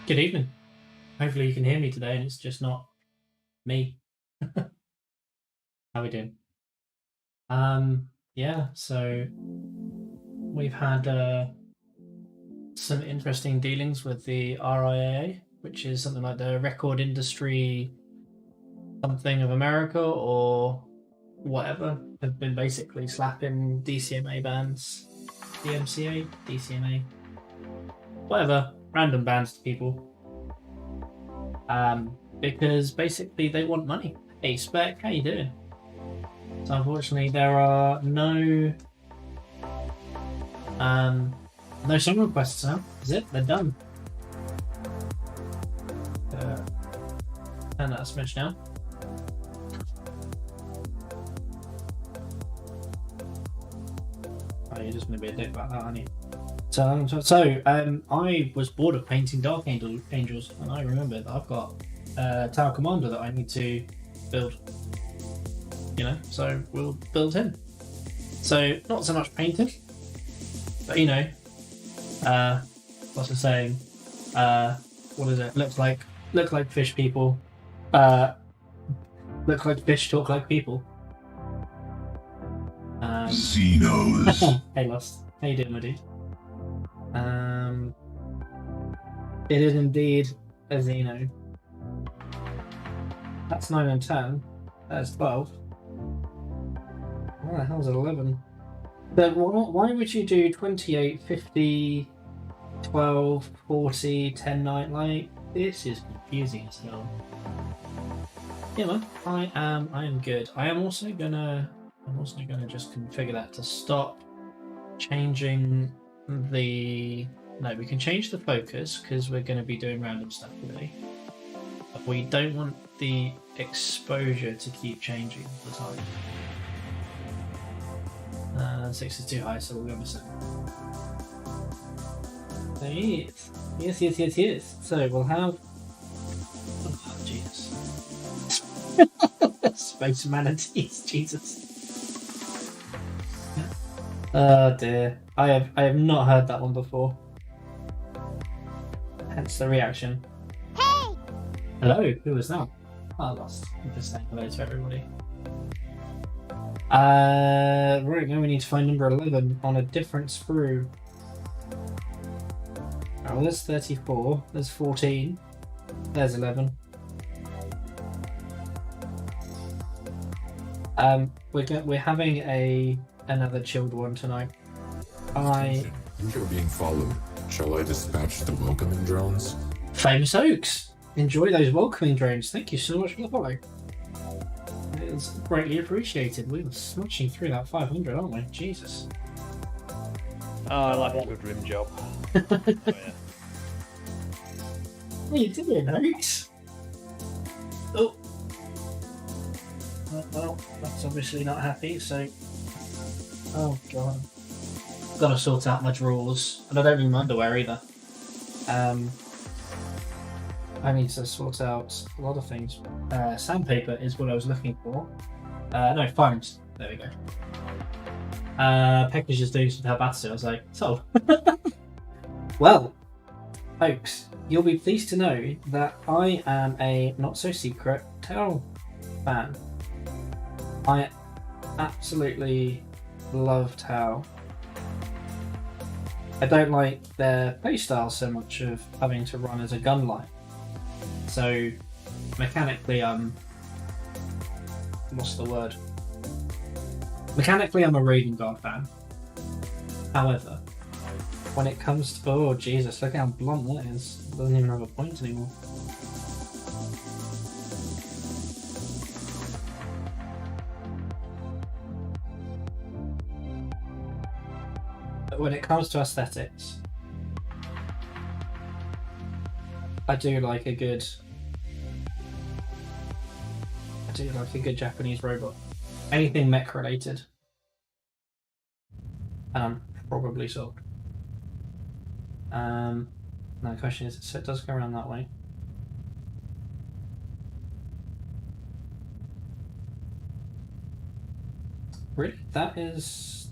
Good evening. Hopefully you can hear me today and it's just not me. How we doing? Yeah, so we've had some interesting dealings with the RIAA, which is something like the Record Industry something of America or whatever, have been basically slapping DCMA bands, DMCA, DCMA, whatever, random bands to people. Because basically they want money. Hey Spec, how you doing? So unfortunately there are no song requests now. Is it? They're done. Turn that a smidge down. Oh, you're just gonna be a dick about that, aren't you? So I was bored of painting Dark Angels, and I remembered that I've got Tower Commander that I need to build. You know, so we'll build him. So not so much painting, but you know, what's the saying? What is it? Look like fish people. Look like fish, talk like people. Xenos. Hey Lost, how you doing, my dude? It is indeed a Xeno. That's 9 and 10. That's 12. Why the hell's it 11? But why would you do 28, 50, 12, 40, 10, 9? Like, this is confusing as hell. Yeah, man, I am good. I'm also gonna just configure that to stop changing the. No, we can change the focus because we're going to be doing random stuff really. But we don't want the exposure to keep changing all the time. 6 is too high, so we'll go with 7. There he is. Yes. So we'll have. Oh, Jesus. Space manatees, Jesus. Oh dear. I have not heard that one before. Hence the reaction. Hey! Hello, who was that? I lost. I'm just saying hello to everybody. Right, now we need to find number 11 on a different sprue. Oh, there's 34, there's 14, there's 11. We're having another chilled one tonight. You're being followed. Shall I dispatch the welcoming drones? Famous Oaks! Enjoy those welcoming drones. Thank you so much for the follow. It's greatly appreciated. We were smashing through that 500, aren't we? Jesus. Oh, I like a good rim job. Oh, yeah. What are you doing, Oaks? Oh. Well, that's obviously not happy, so... Oh, God. Gotta sort out my drawers. And I don't need my underwear either. I need to sort out a lot of things. Sandpaper is what I was looking for. No, foams. There we go. Pekka's just doing some Tabatsu. I was like, so. Well, folks, you'll be pleased to know that I am a not-so-secret Tell fan. I absolutely love Tau. I don't like their playstyle so much of having to run as a gun line. So mechanically what's the word? Mechanically I'm a Raven Guard fan. However, when it comes to oh Jesus, look how blunt that is. It doesn't even have a point anymore. When it comes to aesthetics, I do like a good Japanese robot. Anything mech related, probably sold. Now the question is, so it does go around that way. Really? That is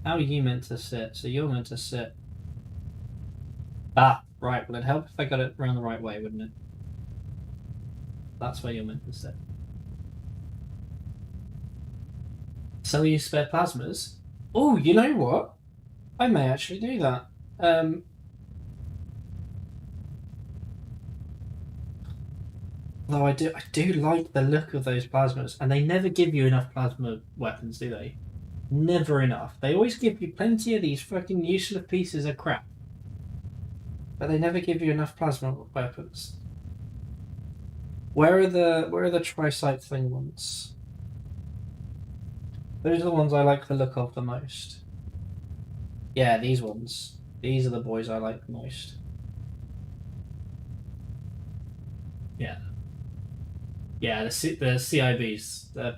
how are you meant to sit? So you're meant to sit Ah, right. Well, it'd help if I got it around the right way, wouldn't it? That's where you're meant to sit. Sell you spare plasmas? Oh, you know what? I may actually do that. Though I do like the look of those plasmas, and they never give you enough plasma weapons, do they? Never enough. They always give you plenty of these fucking useless pieces of crap, but they never give you enough plasma weapons. Where are the tricycling ones? Those are the ones I like the look of the most. Yeah, these ones. These are the boys I like the most. Yeah. Yeah, the CIBs.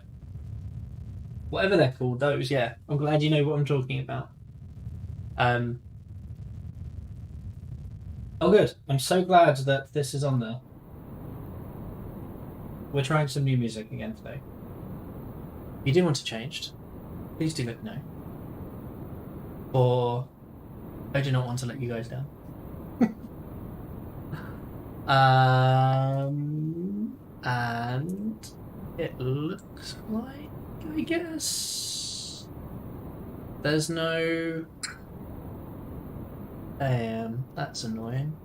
Whatever they're called, those, yeah. I'm glad you know what I'm talking about. Oh, good. I'm so glad that this is on there. We're trying some new music again today. If you do want it changed, please do let me know. Or I do not want to let you guys down. And it looks like, I guess, there's no. That's annoying.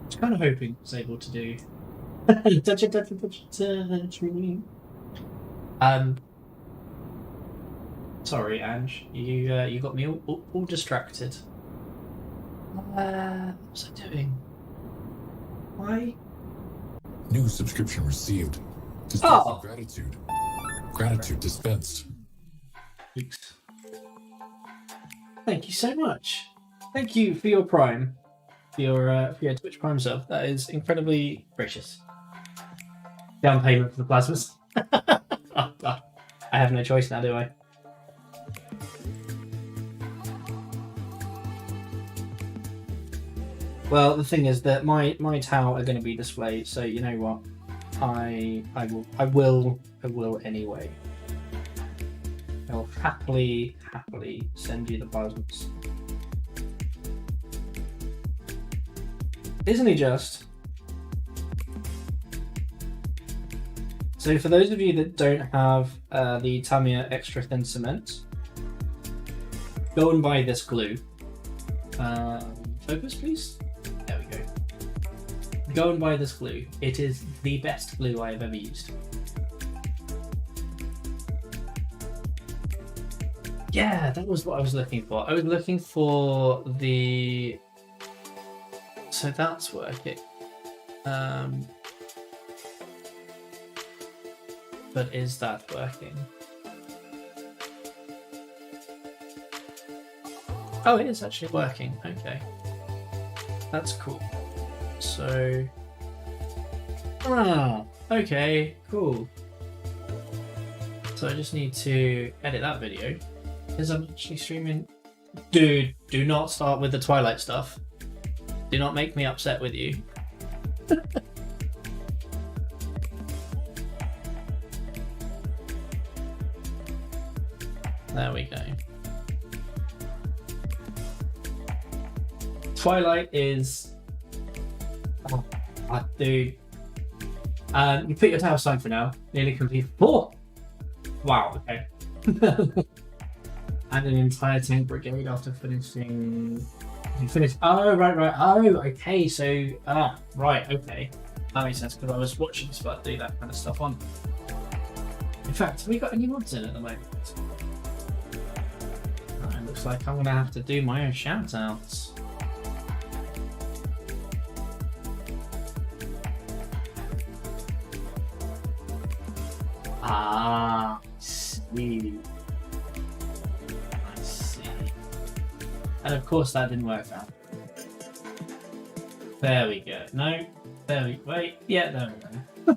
I was kind of hoping I was able to do. Touch me. Sorry, Ange. You got me all distracted. What was I doing? Why? New subscription received. Dispense Oh. of gratitude. Gratitude dispensed. Thanks. Thank you so much. Thank you for your Prime, for your Twitch Prime sub. That is incredibly gracious. Down payment for the plasmas. I have no choice now, do I? Well, the thing is that my Tau are going to be displayed, so you know what? I will anyway. I'll happily send you the plasmas. Isn't he just? So for those of you that don't have the Tamiya Extra Thin Cement, go and buy this glue. Focus, please. There we go. Go and buy this glue. It is the best glue I have ever used. Yeah, that was what I was looking for. I was looking for the... So that's working. But is that working? Oh, it is actually working. Okay. That's cool. So... okay, cool. So I just need to edit that video. Because I'm actually streaming... Dude, do not start with the Twilight stuff. Do not make me upset with you. There we go. Twilight is... Oh, dude. You put your towel aside for now. Nearly complete. Oh! Wow, okay. And an entire tank brigade after finishing... You finished... Oh, right. Oh, okay, so... right, okay. That makes sense, because I was watching Spud do that kind of stuff on. In fact, have we got any mods in at the moment? It looks like I'm going to have to do my own shout-outs. I see. And of course that didn't work out. There we go. No. There we... Wait. Yeah, there we go.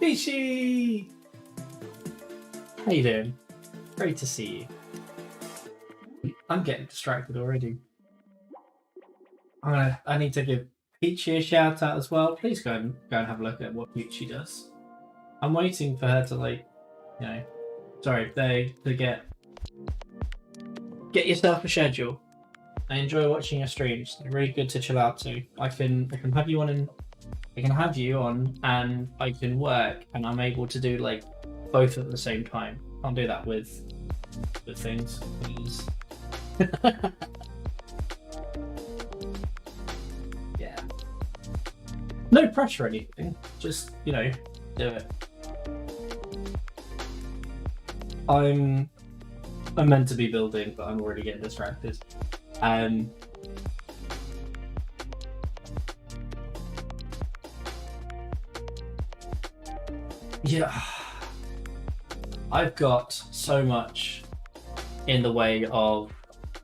Fishy! How you doing? Great to see you. I'm getting distracted already. I need to give Peachy a shout out as well. Please go and have a look at what Peachy does. I'm waiting for her to, like, you know, sorry, to get get yourself a schedule. I enjoy watching your streams. They're really good to chill out to. I can have you on and I can have you on and I can work and I'm able to do like both at the same time. Can't do that with things, please. Yeah. No pressure or anything. Just, you know, do it. I'm meant to be building, but I'm already getting distracted. Yeah, I've got so much in the way of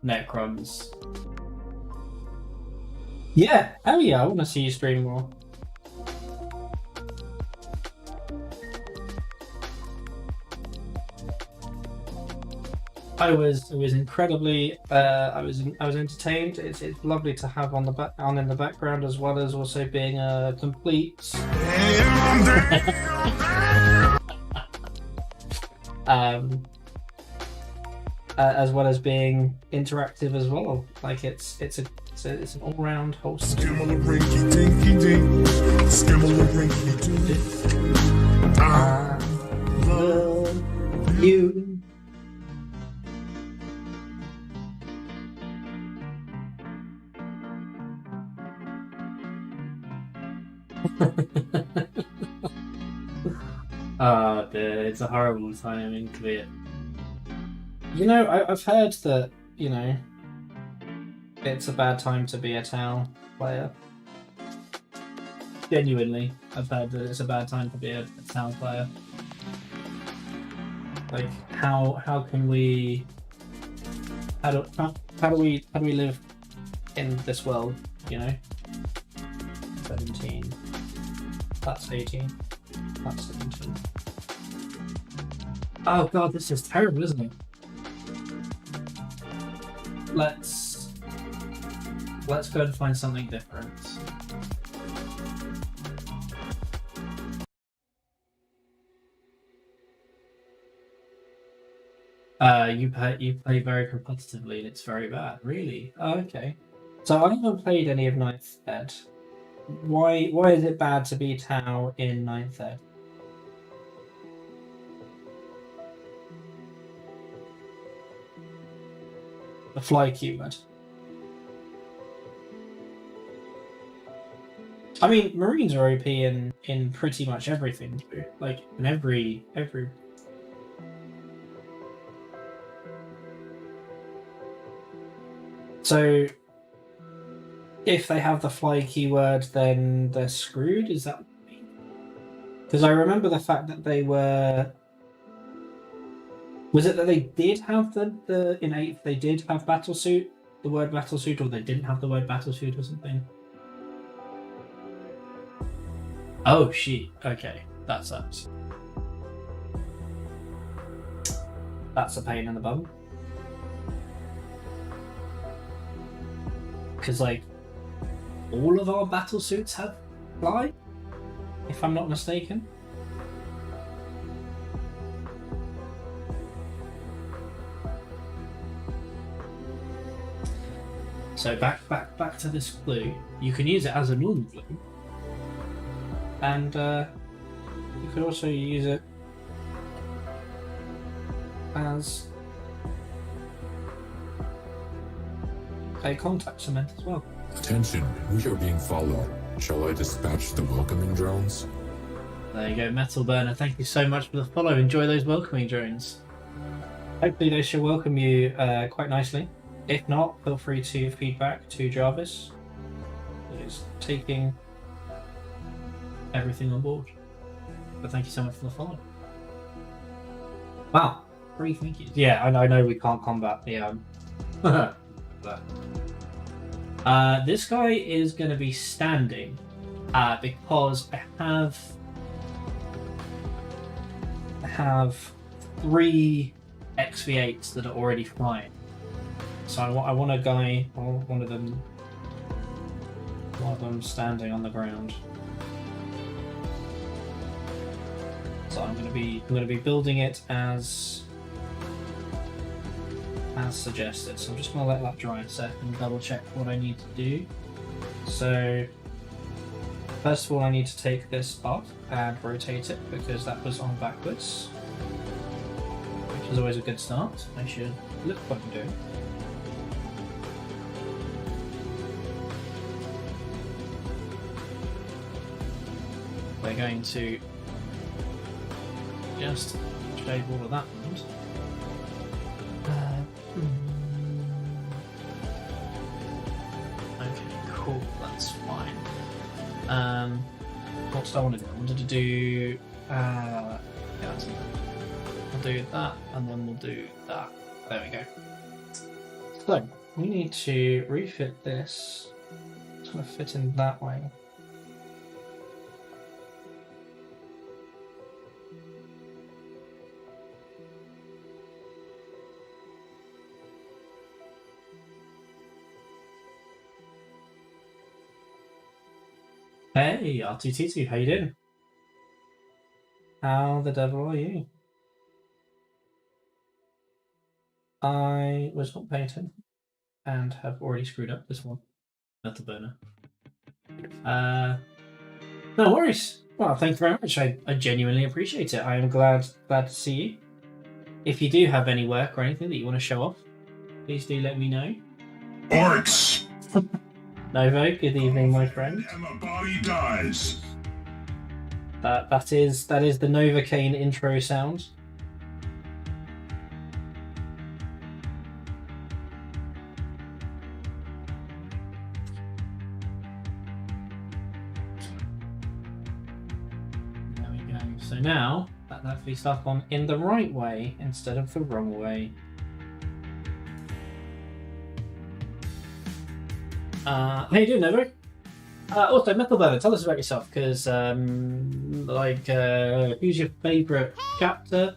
Necrons. Yeah, hell yeah, I want to see you stream more. I was incredibly I was entertained. It's lovely to have on in the background as well as also being a complete as well as being interactive as well. Like it's an all-round wholesome. I love you. Oh, dude, it's a horrible timing to be it. You know, I've heard that, you know, it's a bad time to be a Tau player. Genuinely, I've heard that it's a bad time to be a Tau player. Like, how can we... How do we live in this world, you know? 17. That's 18. That's 17. Oh god, this is terrible, isn't it? Let's go and find something different. You play very competitively and it's very bad. Really? Oh, okay. So I haven't played any of 9th Ed. Why is it bad to be Tau in 9th Ed? The fly keyword. I mean, Marines are OP in pretty much everything, like in every. So, if they have the fly keyword, then they're screwed. Is that what you mean? Because I remember the fact that they were. Was it that they did have the in 8th they did have battlesuit, the word battlesuit, or they didn't have the word battlesuit or something? Oh shit, okay. That sucks. That's a pain in the bum. Because like all of our battlesuits have fly, if I'm not mistaken. So back to this glue. You can use it as a normal glue, and you could also use it as a contact cement as well. Attention, we are being followed. Shall I dispatch the welcoming drones? There you go, Metal Burner. Thank you so much for the follow. Enjoy those welcoming drones. Hopefully they should welcome you quite nicely. If not, feel free to feedback to Jarvis. He's taking everything on board. But thank you so much for the follow. Wow, 3 thank yous. Yeah, I know we can't combat the this guy is going to be standing because I have 3 XV8s that are already flying. So I want a guy, or one of them standing on the ground. So I'm going to be building it as as suggested. So I'm just going to let that dry a sec and double check what I need to do. So first of all, I need to take this off and rotate it because that was on backwards, which is always a good start. I should look what I'm doing. We're going to just shave all of that around. Okay, cool, that's fine. What did I want to do? I wanted to do yeah, that's enough. We'll do that and then we'll do that. There we go. So we need to refit this. It's gonna fit in that way. Hey, R2T2, how you doing? How the devil are you? I was not paying attention and have already screwed up this one. Metal burner. No worries. Well, thank you very much. I genuinely appreciate it. I am glad to see you. If you do have any work or anything that you want to show off, please do let me know. Orcs! Novo, good evening, my friend. And the body dies. That is the Novocaine intro sound. There we go. So now that needs to be stuck on in the right way instead of the wrong way. How you doing, Novo? Also, Metal Burner, tell us about yourself, because, who's your favourite chapter?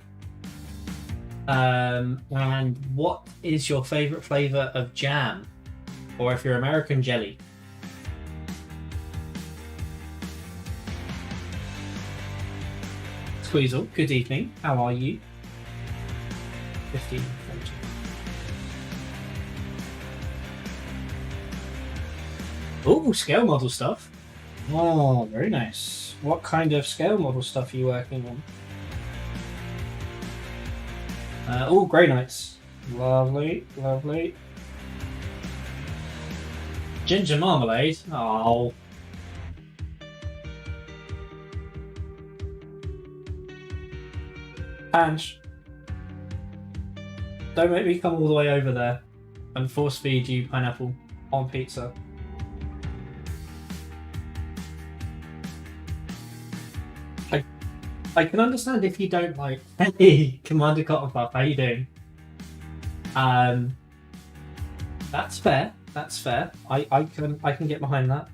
And what is your favourite flavour of jam? Or if you're American, jelly? Squeezle, good evening. How are you? 15, 14. Oh, scale model stuff. Oh, very nice. What kind of scale model stuff are you working on? Oh, Grey Knights. Lovely, lovely. Ginger marmalade. Oh. Ange, don't make me come all the way over there and force feed you pineapple on pizza. I can understand if you don't like. Hey, Commander Cottonpuff, how you doing? That's fair. That's fair. I can get behind that.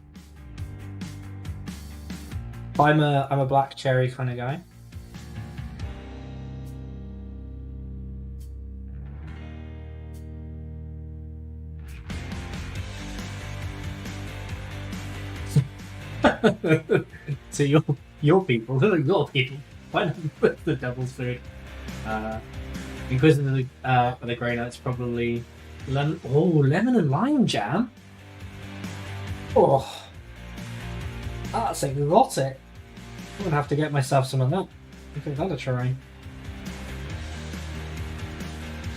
I'm a black cherry kind of guy. So your people, your people. Why not put the devil's food? Because of the Grey Knights, probably lemon. Oh, lemon and lime jam. Oh, that's exotic. I'm gonna have to get myself some of that. I'll give that a try.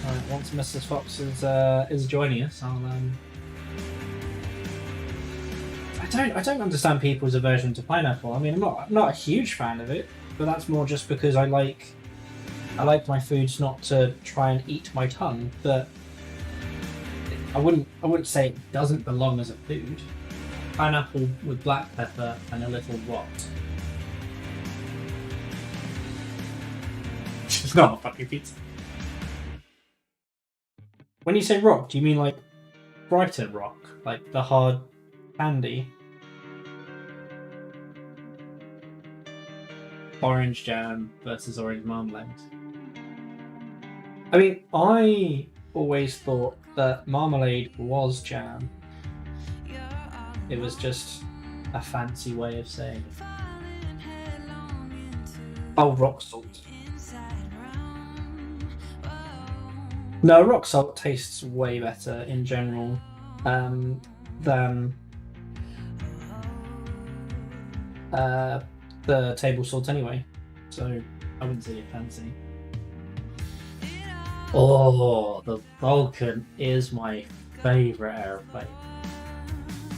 Alright, once Mrs. Fox is joining us, I don't understand people's aversion to pineapple. I mean, I'm not a huge fan of it, but that's more just because I like my foods not to try and eat my tongue. But I wouldn't say it doesn't belong as a food. Pineapple with black pepper and a little rot. It's not a fucking pizza. When you say rock, do you mean like Brighton rock, like the hard candy? Orange jam versus orange marmalade. I mean, I always thought that marmalade was jam. It was just a fancy way of saying it. Oh, rock salt. No, rock salt tastes way better in general than the table salt anyway. So I wouldn't say it fancy. Oh, the Vulcan is my favourite aeroplane.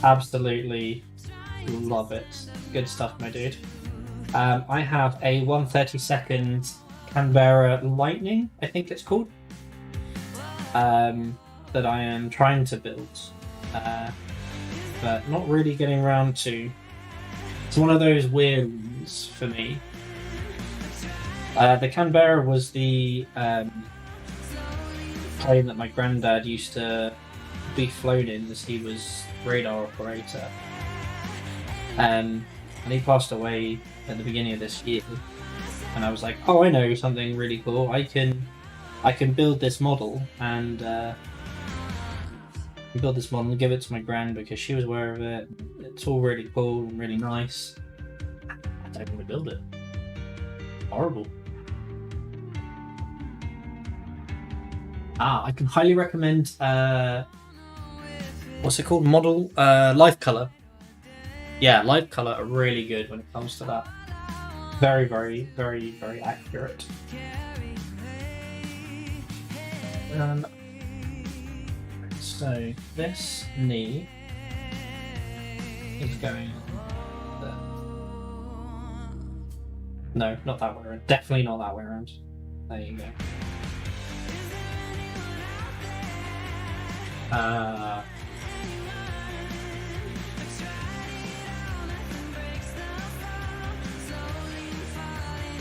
Absolutely love it. Good stuff, my dude. I have a 132nd Canberra Lightning, I think it's called, that I am trying to build, but not really getting around to. It's one of those weird ones for me. The Canberra was the plane that my granddad used to be flown in as he was radar operator. And he passed away at the beginning of this year. And I was like, oh, I know something really cool. I can build this model and build this model and give it to my gran because she was aware of it. It's all really cool and really nice. I don't want to build it. Horrible. I can highly recommend what's it called? Model Life Color. Yeah, Life Color are really good when it comes to that. Very, very, very, very accurate. So this knee is going there. No, not that way around. Definitely not that way around. There you go.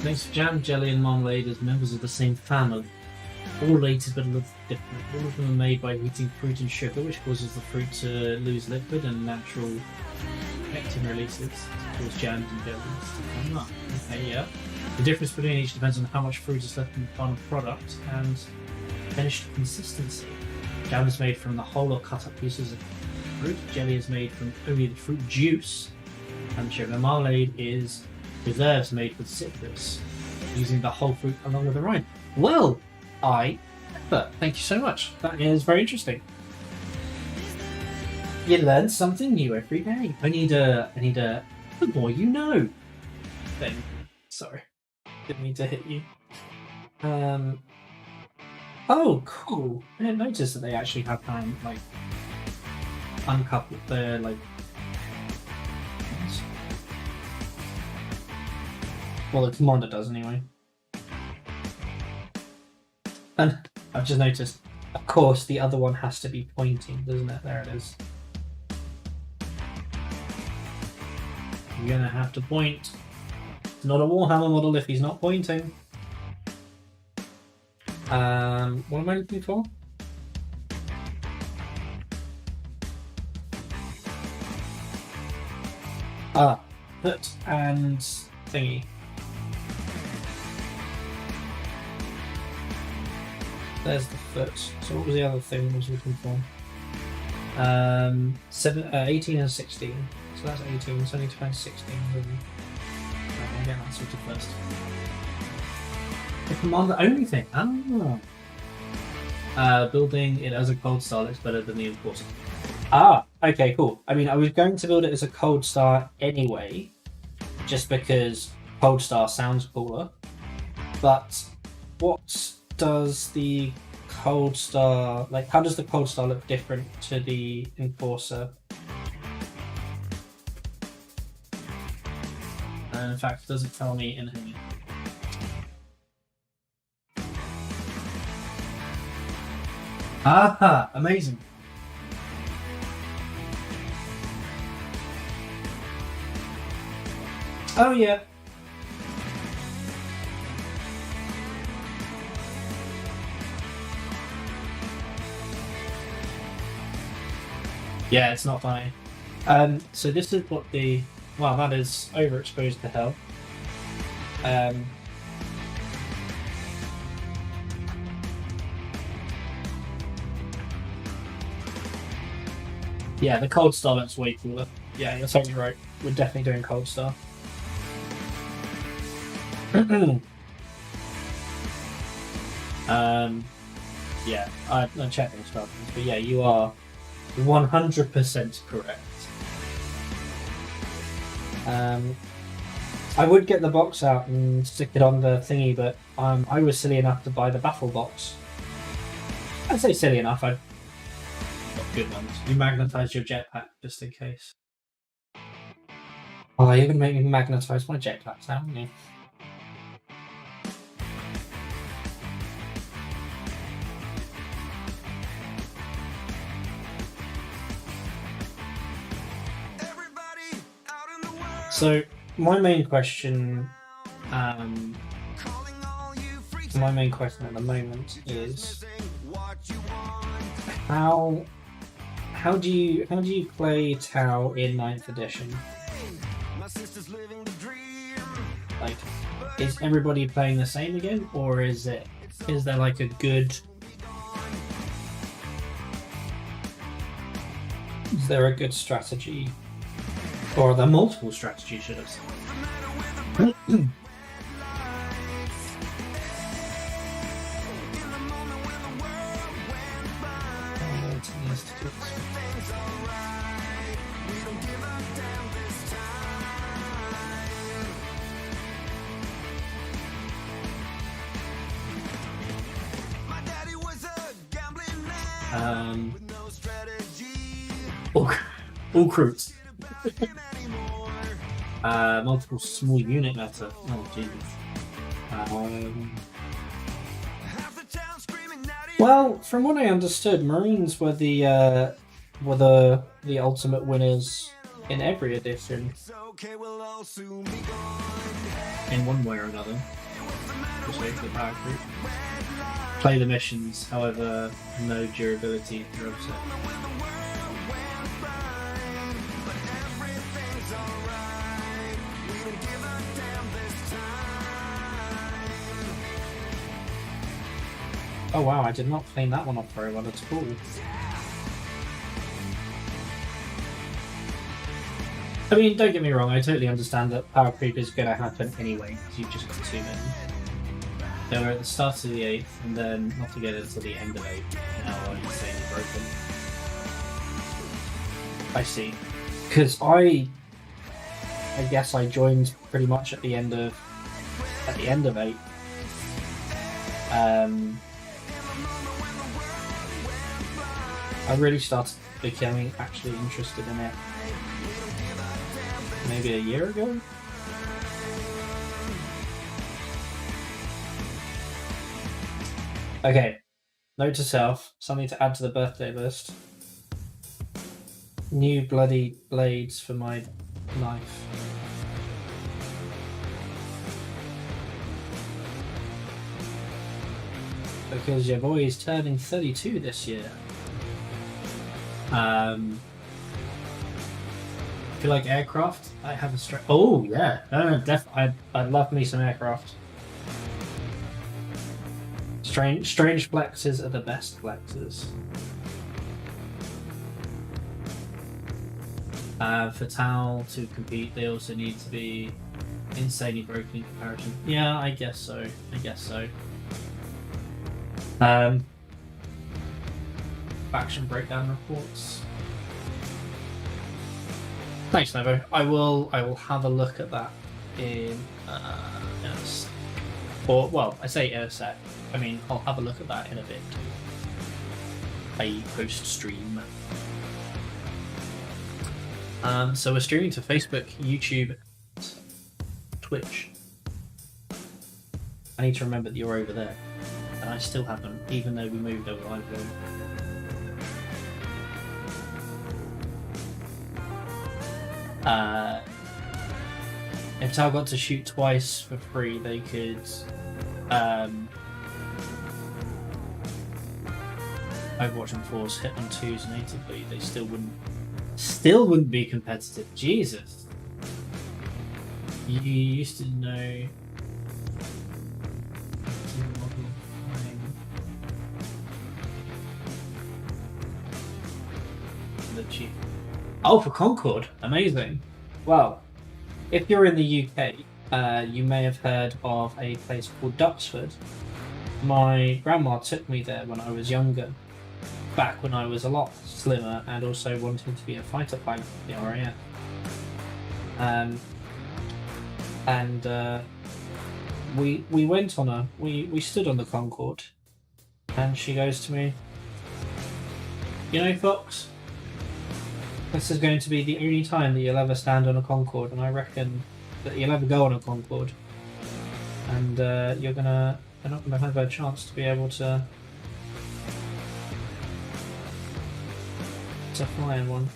Makes jam, jelly, and marmalade as members of the same family. All related but a little different. All of them are made by heating fruit and sugar, which causes the fruit to lose liquid and natural pectin releases to cause jams and jellies to come up. Okay, yeah. The difference between each depends on how much fruit is left in the final product and finished consistency. Jam is made from the whole or cut up pieces of fruit. Jelly is made from only the fruit juice. And sugar marmalade is preserves made with citrus, using the whole fruit along with the rind. Well, thank you so much. That is very interesting. You learn something new every day. I need a the more you know thing. Sorry, didn't mean to hit you. Oh, cool. I didn't notice that they actually have like uncoupled. They're like. Well, the commander does anyway. And I've just noticed, of course, the other one has to be pointing, doesn't it? There it is. You're gonna have to point. It's not a Warhammer model if he's not pointing. What am I looking for? Foot and thingy. There's the foot. So what was the other thing I was looking for? 18 and 16. So that's 18. So I need to find 16. I'll get that sorted first. The commander only thing. Building it as a cold star looks better than the enforcer. Okay, cool. I mean, I was going to build it as a cold star anyway, just because cold star sounds cooler. But what does the cold star, like, how does the cold star look different to the enforcer? And in fact, it doesn't tell me in here. Aha! Amazing. Oh yeah. Yeah, it's not funny. So this is what the... Wow, that is overexposed to hell. Yeah, the Cold Star looks way cooler. Yeah, you're totally right. We're definitely doing Cold Star. Yeah, I checked those stuff, but yeah, you are 100% correct. I would get the box out and stick it on the thingy, but I was silly enough to buy the baffle box. I'd say silly enough. I've got good ones. You magnetize your jetpack just in case. Oh, you're gonna make me magnetize my jetpacks, aren't you? So my main question at the moment is how do you play Tau in 9th edition? Like, is everybody playing the same again, or is there like a good? Is there a good strategy? Or the multiple strategies, should have said. All crews. Multiple small unit meta. Oh Jesus. Well, from what I understood, Marines were the ultimate winners in every edition, in one way or another. Just wait for the power creep. Play the missions, however, no durability if you're upset. Oh wow, I did not clean that one up very well at all. I mean, don't get me wrong, I totally understand that power creep is going to happen anyway, because you've just got too many. They were at the start of the 8th, and then not to get until the end of 8th. Now I'm insanely broken. I see. Because I guess I joined pretty much at the end of 8. I really started becoming actually interested in it maybe a year ago. Okay, note to self, something to add to the birthday list. New bloody blades for my knife. Because your boy is turning 32 this year. If you like aircraft, I have a straight. Oh yeah, definitely. I'd love me some aircraft. Strange flexes are the best flexes. For Tau to compete, they also need to be insanely broken in comparison. Yeah, I guess so. Faction breakdown reports. Thanks, Novo. I will have a look at that in I say in a sec. I mean, I'll have a look at that in a bit. Post stream. So we're streaming to Facebook, YouTube, Twitch. I need to remember that you're over there, and I still haven't, even though we moved over live ago. If Tau got to shoot twice for free, they could Overwatch and Force hit on 2s natively. They still wouldn't be competitive. Jesus, you used to know. The chief. Oh, for Concord, amazing. Well, if you're in the UK, you may have heard of a place called Duxford, my grandma took me there when I was younger, back when I was a lot slimmer and also wanting to be a fighter pilot for the RAF. We went on we stood on the Concorde, and she goes to me, "You know, Fox, this is going to be the only time that you'll ever stand on a Concorde, and I reckon that you'll ever go on a Concorde, and you're not gonna have a chance to be able to fly in one."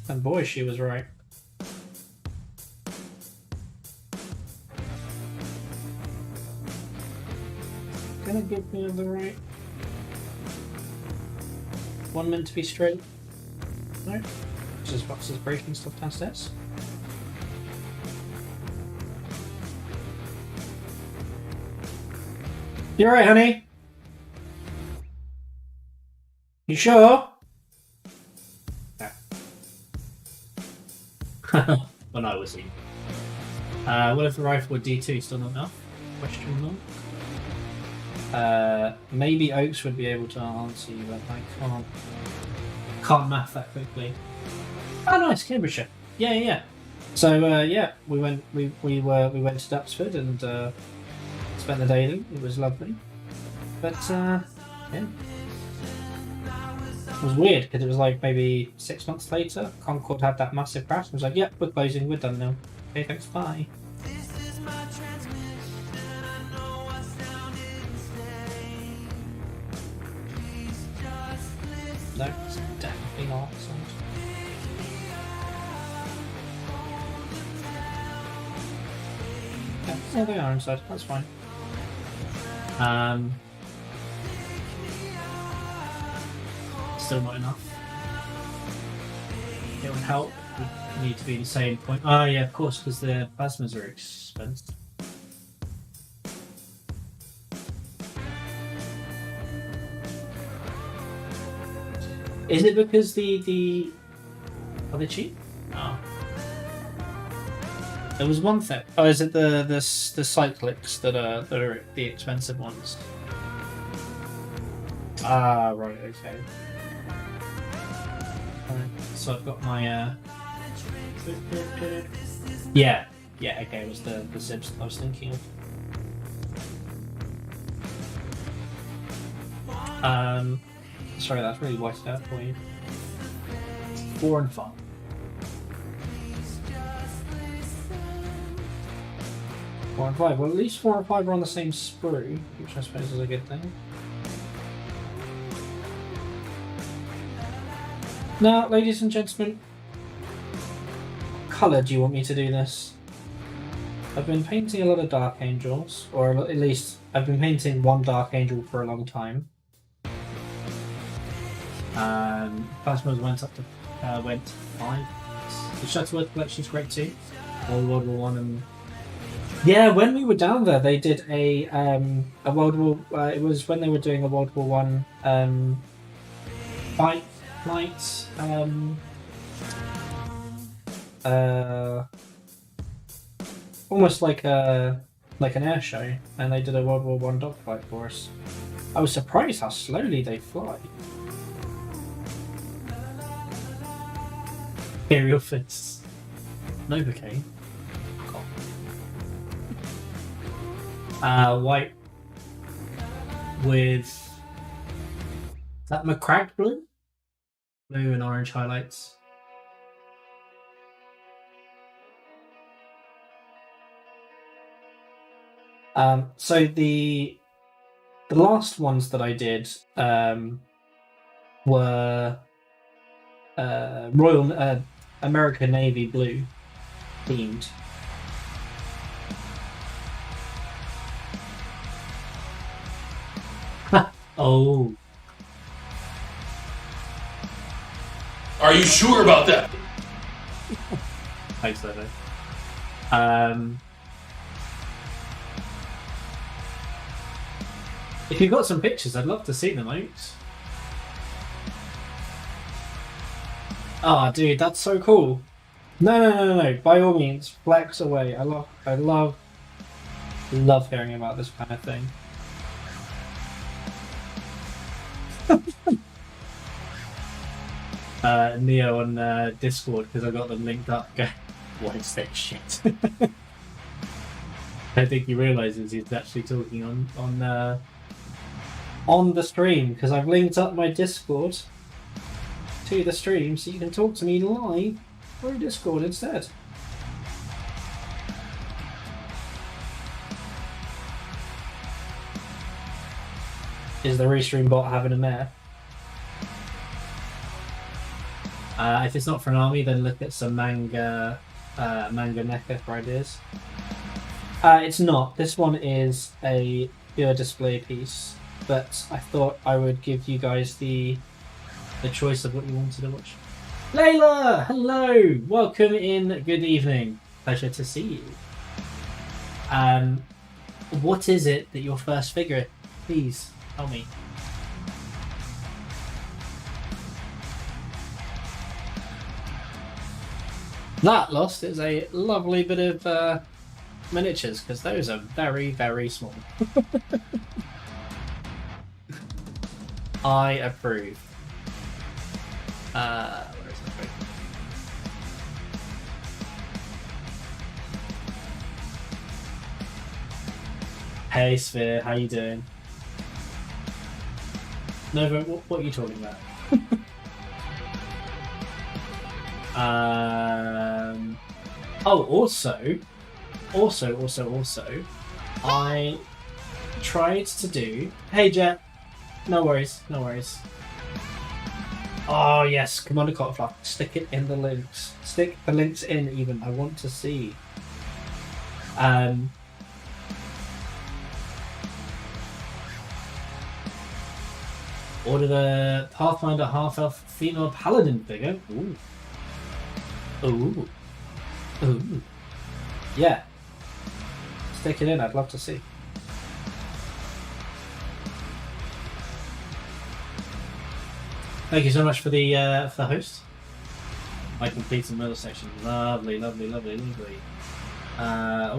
And boy, she was right. Gonna give me the right one meant to be straight. No, just boxes breaking stuff downstairs. You alright, honey? You sure? Yeah. When I was in. What if the rifle with D2 still not enough? Question mark. Maybe Oaks would be able to answer you, but I can't math that quickly. Oh, nice, Cambridgeshire. Yeah. So yeah, we went to Duxford and spent the day there. It was lovely, but yeah, it was weird because it was like maybe 6 months later. Concorde had that massive crash. I was like, "Yep, we're closing. We're done now. Okay, thanks, bye." No, it's definitely not. Yeah, they are inside. That's fine. Still not enough. It would help. It would need to be the same point. Oh yeah, of course, because the plasmas are expensive. Is it because the are they cheap? Oh. There was one thing. Oh, is it the cyclics that are the expensive ones? Ah, right, okay. Right, so I've got my yeah, okay, it was the zips that I was thinking of. Sorry, that's really whited out for you. 4 and 5. Four and 5. Well, at least 4 and 5 are on the same sprue, which I suppose is a good thing. Now, ladies and gentlemen, colour do you want me to do this? I've been painting a lot of Dark Angels, or at least I've been painting one Dark Angel for a long time. Plasmas went up to 5. The Shuttleworth collection's great too. All World War One and yeah, when we were down there, they did a World War. It was when they were doing a World War One fight night. Almost like an air show, and they did a World War One dogfight for us. I was surprised how slowly they fly. Imperial fists. Novocaine. White with that McCragged blue? Blue and orange highlights. So the last ones that I did were Royal American Navy blue themed. Oh. Are you sure about that? Thanks, Levo. If you've got some pictures, I'd love to see them, Oaks. Ah, dude, that's so cool. No. By all means, flex away. I love hearing about this kind of thing. Neo on Discord because I got them linked up. Go, what is that shit? I think he realizes he's actually talking on the stream because I've linked up my Discord to the stream so you can talk to me live through Discord instead. Is the restream bot having a mare? If it's not for an army, then look at some manga mecha for ideas. It's not. This one is a pure display piece, but I thought I would give you guys the choice of what you wanted to watch. Layla! Hello! Welcome in, good evening. Pleasure to see you. What is it that your first figure? Please, tell me. That Lost is a lovely bit of miniatures, because those are very, very small. I approve. Where is that? Hey Sphere, how you doing? Nova, what are you talking about? Oh, also, I tried to do. Hey Jet, no worries. Oh yes, Commander Cotterfluff, stick it in the links. Stick the links in even. I want to see. Ordered a Pathfinder half-elf female paladin figure. Ooh. Yeah. Stick it in, I'd love to see. Thank you so much for the host. My complete and middle section. Lovely. Oh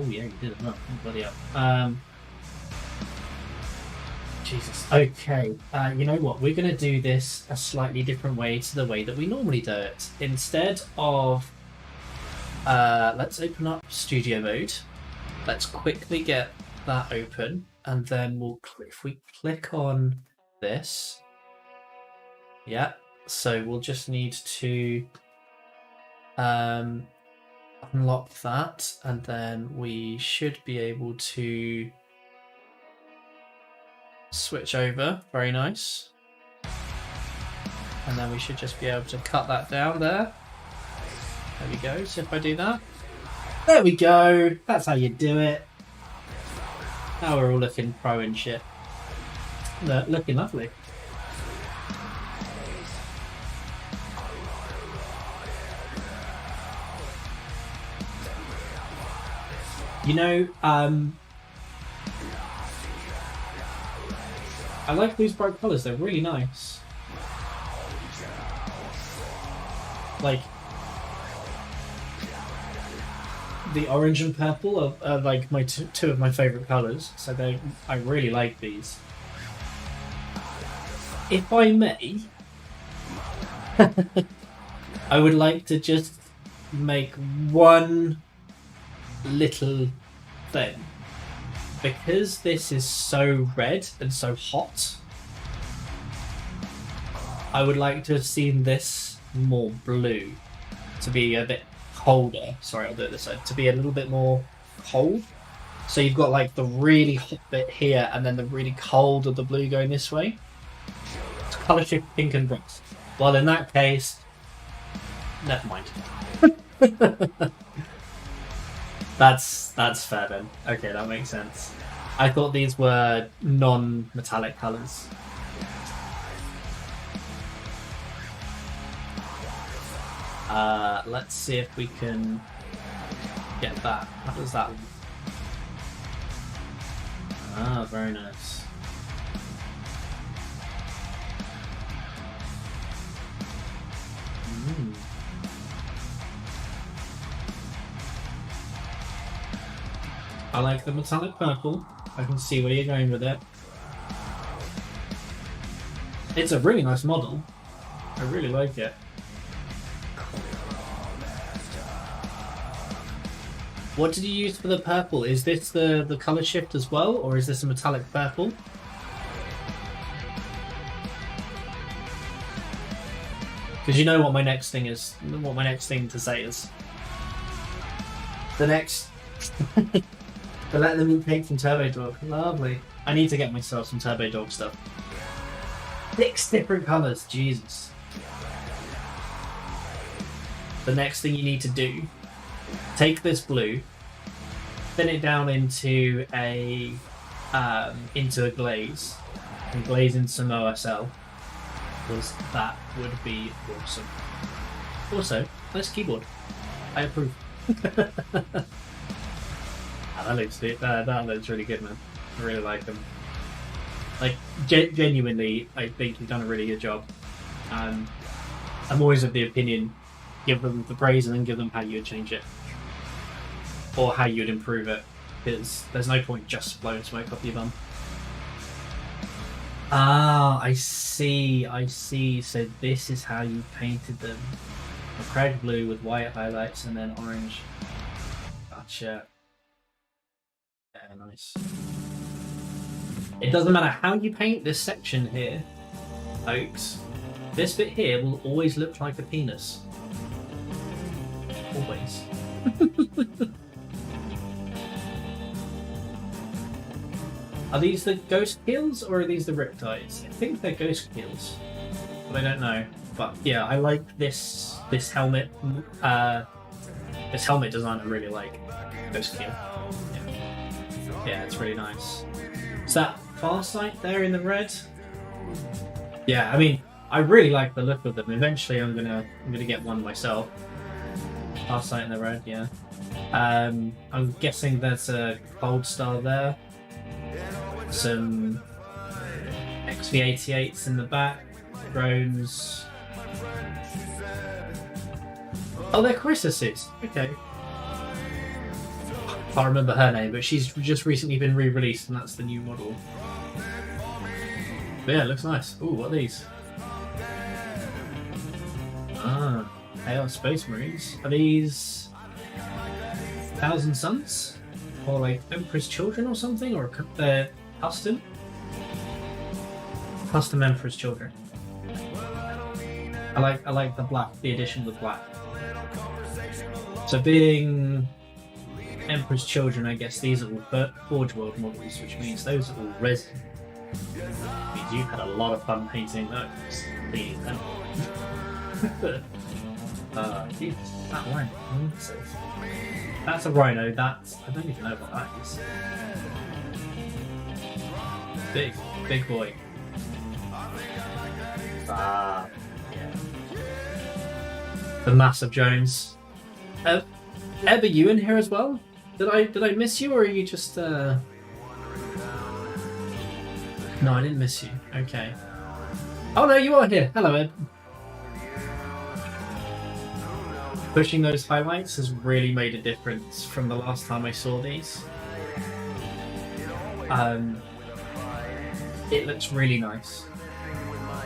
yeah, you did it well. Oh, bloody hell. Jesus. Okay. You know what? We're gonna do this a slightly different way to the way that we normally do it. Instead of let's open up studio mode. Let's quickly get that open, and then we'll if we click on this. Yeah, so we'll just need to unlock that, and then we should be able to switch over. Very nice. And then we should just be able to cut that down there. There we go. So if I do that, there we go. That's how you do it. Now we're all looking pro and shit. Looking lovely. You know, I like these bright colours, they're really nice. Like, the orange and purple are like my two of my favourite colours, so I really like these. If I may, I would like to just make one little thing. Because this is so red and so hot, I would like to have seen this more blue, to be a bit colder. Sorry, I'll do it this side. To be a little bit more cold. So you've got like the really hot bit here, and then the really cold of the blue going this way. It's colour shift pink and bronze. Well, in that case, never mind. That's fair then. Okay, that makes sense. I thought these were non-metallic colours. Let's see if we can get that. How does that look? Ah, very nice. I like the metallic purple. I can see where you're going with it. It's a really nice model. I really like it. What did you use for the purple? Is this the color shift as well, or is this a metallic purple? Because you know what my next thing is. What my next thing to say is. The next. To let them eat cake from Turbo Dog. Lovely. I need to get myself some Turbo Dog stuff. 6 different colours. Jesus. The next thing you need to do, take this blue, thin it down into a glaze, and glaze in some OSL, because that would be awesome. Also, nice keyboard. I approve. That looks really good, man. I really like them. Like, genuinely, I think you've done a really good job. I'm always of the opinion, give them the praise and then give them how you would change it. Or how you would improve it. Because there's no point just blowing smoke off your bum. Ah, I see. So this is how you painted them. A red blue with white highlights and then orange. Gotcha. Yeah, nice. It doesn't matter how you paint this section here, folks. This bit here will always look like a penis. Always. Are these the ghost kills or are these the riptides? I think they're ghost kills, but I don't know. But yeah, I like this helmet. This helmet design I really like. Ghost kill. Yeah, it's really nice. Is that Farsight there in the red? Yeah, I mean, I really like the look of them. Eventually, I'm gonna get one myself. Farsight in the red, yeah. I'm guessing there's a Cold Star there. Some XV88s in the back. Drones. Oh, they're Chrysasis. Okay. Can't remember her name, but she's just recently been re-released, and that's the new model. But yeah, it looks nice. Ooh, what are these? Ah, Chaos Space Marines. Are these Thousand Suns? Or like Emperor's Children or something? Or they're custom? Custom Emperor's Children. I like the black, the addition with black. So being Emperor's Children, I guess these are all Forge World models, which means those are all resin. Which means you've had a lot of fun painting those. Geez, that one. That's a rhino. I don't even know what that is. Big boy. Yeah. The massive Jones. Eb, are you in here as well? Did I miss you, or are you just No, I didn't miss you. Okay. Oh no, you are here. Hello, Ed. Pushing those highlights has really made a difference from the last time I saw these. It looks really nice.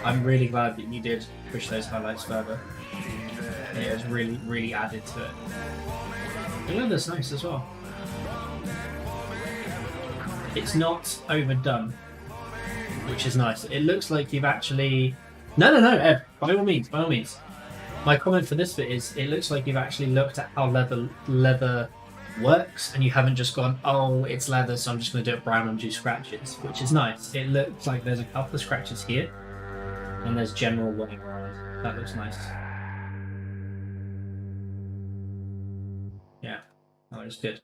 I'm really glad that you did push those highlights further. It has really added to it. The leather's nice as well. It's not overdone, which is nice. It looks like you've actually... No, Ed, by all means. My comment for this bit is, it looks like you've actually looked at how leather works, and you haven't just gone, oh, it's leather, so I'm just going to do it brown and do scratches, which is nice. It looks like there's a couple of scratches here, and there's general wear around. That looks nice. Yeah, that looks good.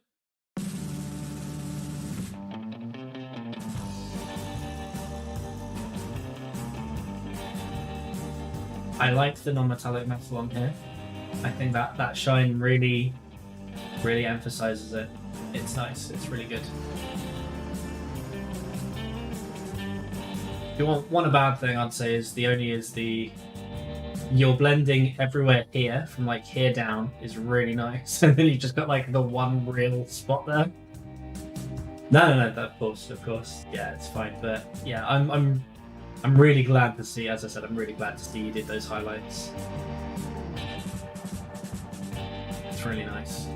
I like the non-metallic metal on here. I think that shine really emphasizes it. It's nice. It's really good. If you want a bad thing, I'd say is you're blending everywhere here, from like here down, is really nice, and then you've just got like the one real spot there. No, of course. Yeah, it's fine. But yeah, I'm really glad to see, as I said, I'm really glad to see you did those highlights. It's really nice.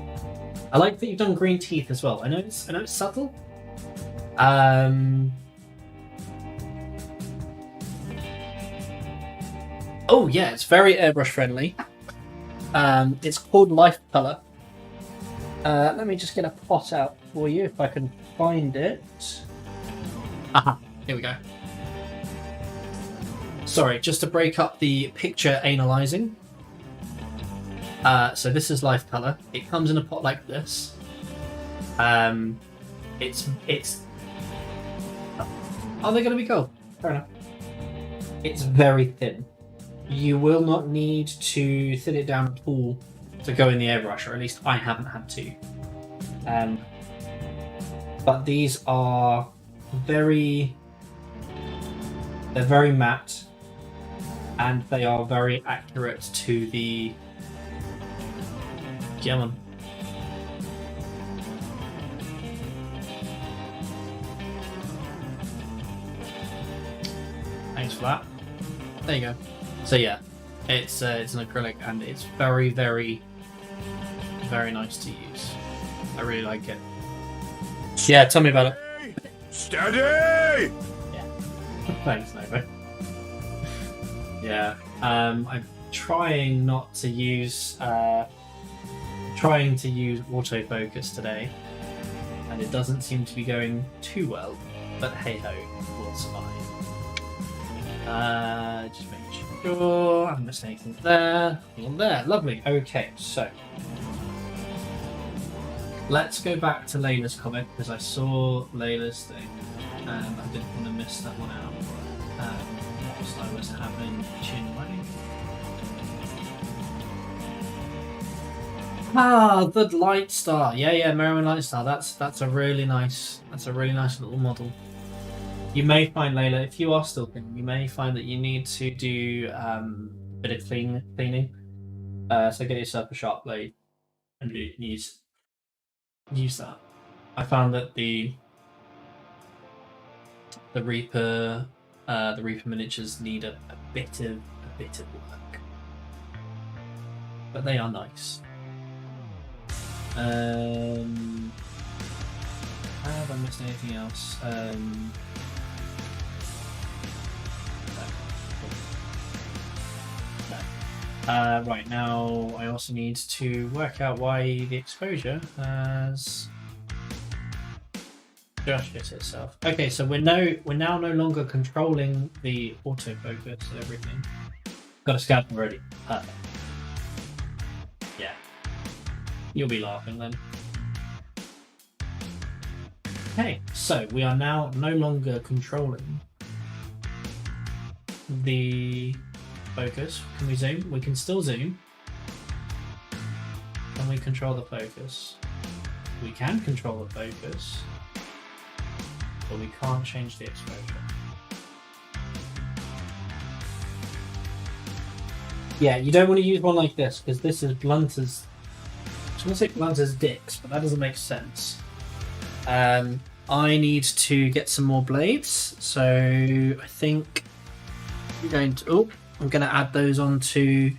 I like that you've done green teeth as well. I know it's subtle. Oh yeah, it's very airbrush friendly. It's called Life Color. Let me just get a pot out for you if I can find it. Aha, here we go. Sorry, just to break up the picture analyzing. So this is Life Color. It comes in a pot like this. It's. Are they going to be gold? Fair enough. It's very thin. You will not need to thin it down at all to go in the airbrush, or at least I haven't had to. But these are they're very matte, and they are very accurate to the German. Thanks for that. There you go. So yeah, it's an acrylic, and it's very, very, very nice to use. I really like it. Yeah, tell me about it. Steady! Yeah. Thanks, Nova. Yeah. I'm trying not to use autofocus today, and it doesn't seem to be going too well. But hey ho, we'll survive. Just making sure I haven't missed anything there. Nothing there. Lovely. Okay, so let's go back to Layla's comment, because I saw Layla's thing and I didn't want to miss that one out. Whilst I was having Chinway. The Light Star. Yeah, Merriman Light Star. That's a really nice little model. You may find, Layla, if you are still thinking, you may find that you need to do a bit of cleaning. So get yourself a sharp blade and use that. I found that the Reaper miniatures need a bit of work, but they are nice. Have I missed anything else? Right, now I also need to work out why the exposure has just hit itself. Okay, so we're now no longer controlling the autofocus and everything. Got a scalp already. Perfect. Yeah. You'll be laughing then. Okay, so we are now no longer controlling the focus. Can we zoom? We can still zoom. Can we control the focus? We can control the focus, but we can't change the exposure. Yeah, you don't want to use one like this, because this is blunt as... I was going to say blunt as dicks, but that doesn't make sense. I need to get some more blades, so I think I'm going to... Oh, I'm going to add those onto...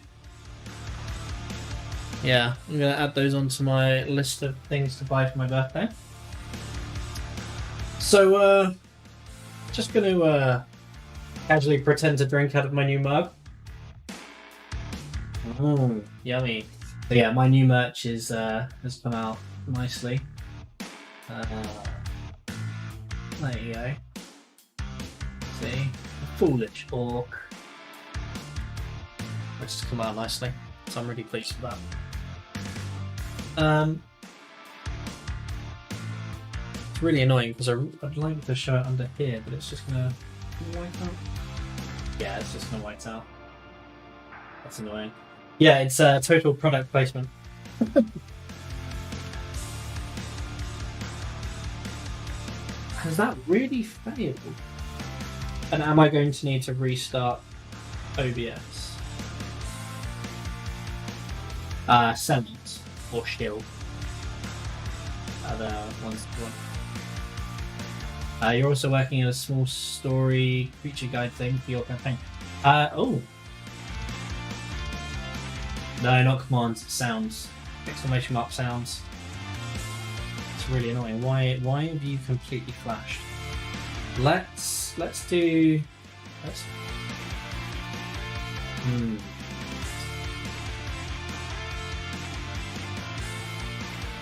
Yeah, I'm going to add those onto my list of things to buy for my birthday. So, just going to casually pretend to drink out of my new mug. Oh, yummy. So yeah, my new merch is has come out nicely. There you go. See? A foolish orc. Which has come out nicely. So I'm really pleased with that. It's really annoying because I'd like to show it under here, but it's just gonna white out. Yeah, it's just gonna white out. That's annoying. Yeah, it's total product placement. Has that really failed? And am I going to need to restart OBS? Summons or shield. Other ones to one. You're also working on a small story creature guide thing for your campaign. Oh. No, not commands, sounds. Exclamation mark sounds. That's really annoying. Why have you completely flashed? Let's do.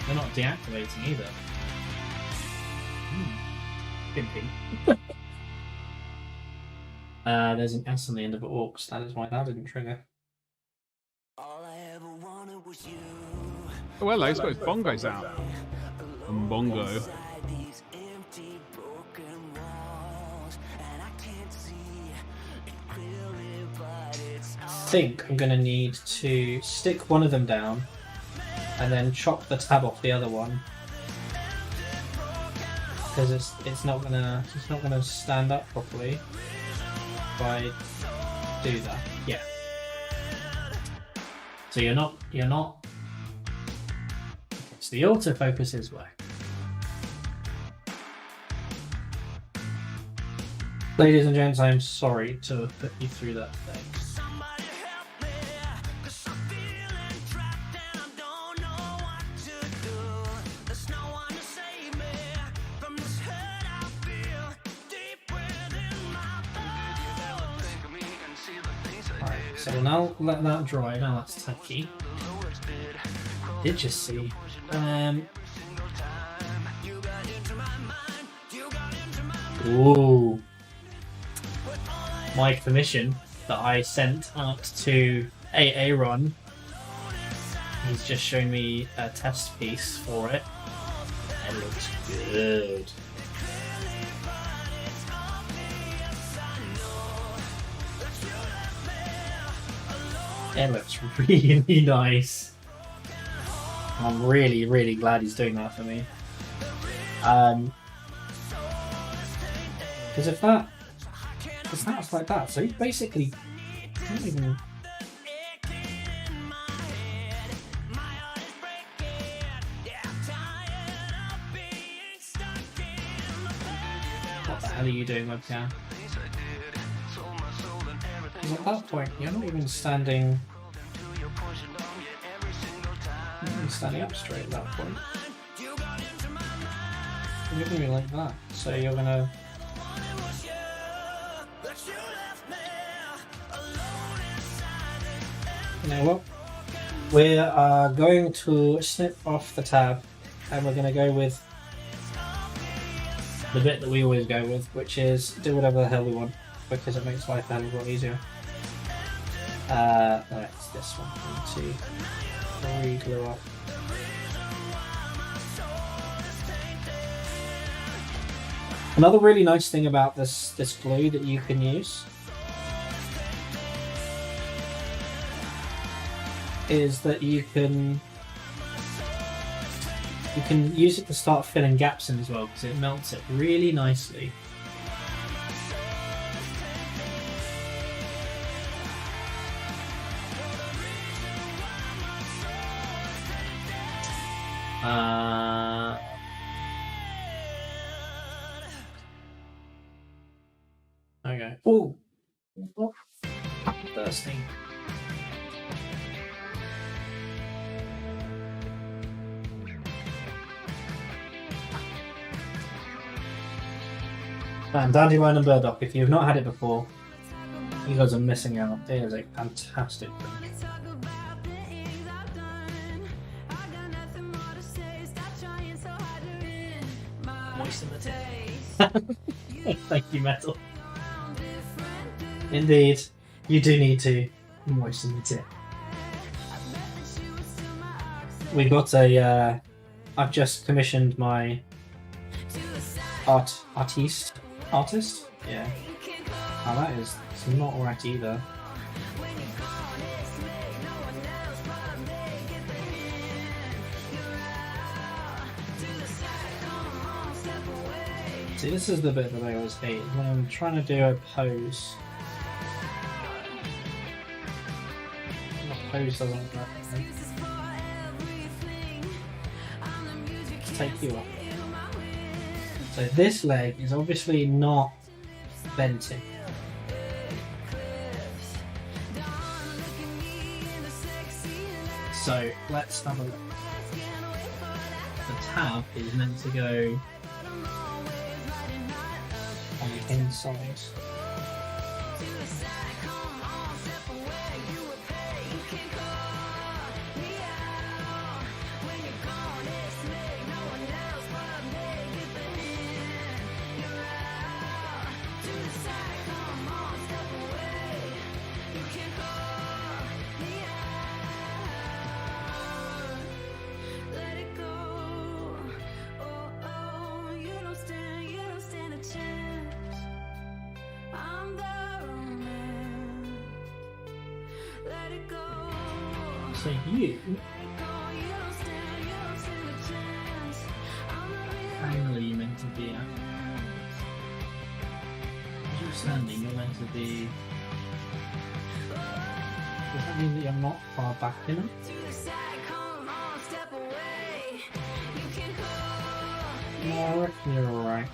They're not deactivating either. Gimpy. There's an S on the end of orcs. That is why that didn't trigger. Oh, hello, he's got his bongos out. Bongo. I think I'm gonna need to stick one of them down and then chop the tab off the other one, because it's not gonna stand up properly if I do that. Yeah. So you're not. So the autofocus is working. Ladies and gents, I'm sorry to have put you through that thing. Alright, so we'll now let that dry. Now that's tacky. Did you see? Ooh. My commission that I sent out to Aaron, he's just shown me a test piece for it. It looks good. It looks really nice. I'm really, really glad he's doing that for me. Because if that's like that, so he basically can't even. What the hell are you doing, webcam? Because at that point, you're not even standing. You're not even standing up straight at that point. You're gonna be like that, so you're gonna. You know what? We are going to snip off the tab, and we're going to go with the bit that we always go with, which is do whatever the hell we want, because it makes life a hell of a lot easier. It's this one. 1, 2, 3, glue up. Another really nice thing about this glue that you can use is that you can use it to start filling gaps in as well, because it melts it really nicely. Okay. Oh, bursting. And Dandelion and Burdock, if you've not had it before, you guys are missing out. It is a fantastic thing. Moisten the tip. Thank you, Metal. Indeed, you do need to moisten the tip. We got a. I've just commissioned my artist. Yeah. Oh, that is. It's not right either. See, this is the bit that I always hate when I'm trying to do a pose. The pose doesn't work. Take you up. So this leg is obviously not venting. So let's have a look. The have is meant to go on the inside. So you finally you're meant to be at. As you're standing, you're meant to be. Does that mean that you're not far back enough? No, I reckon you're alright.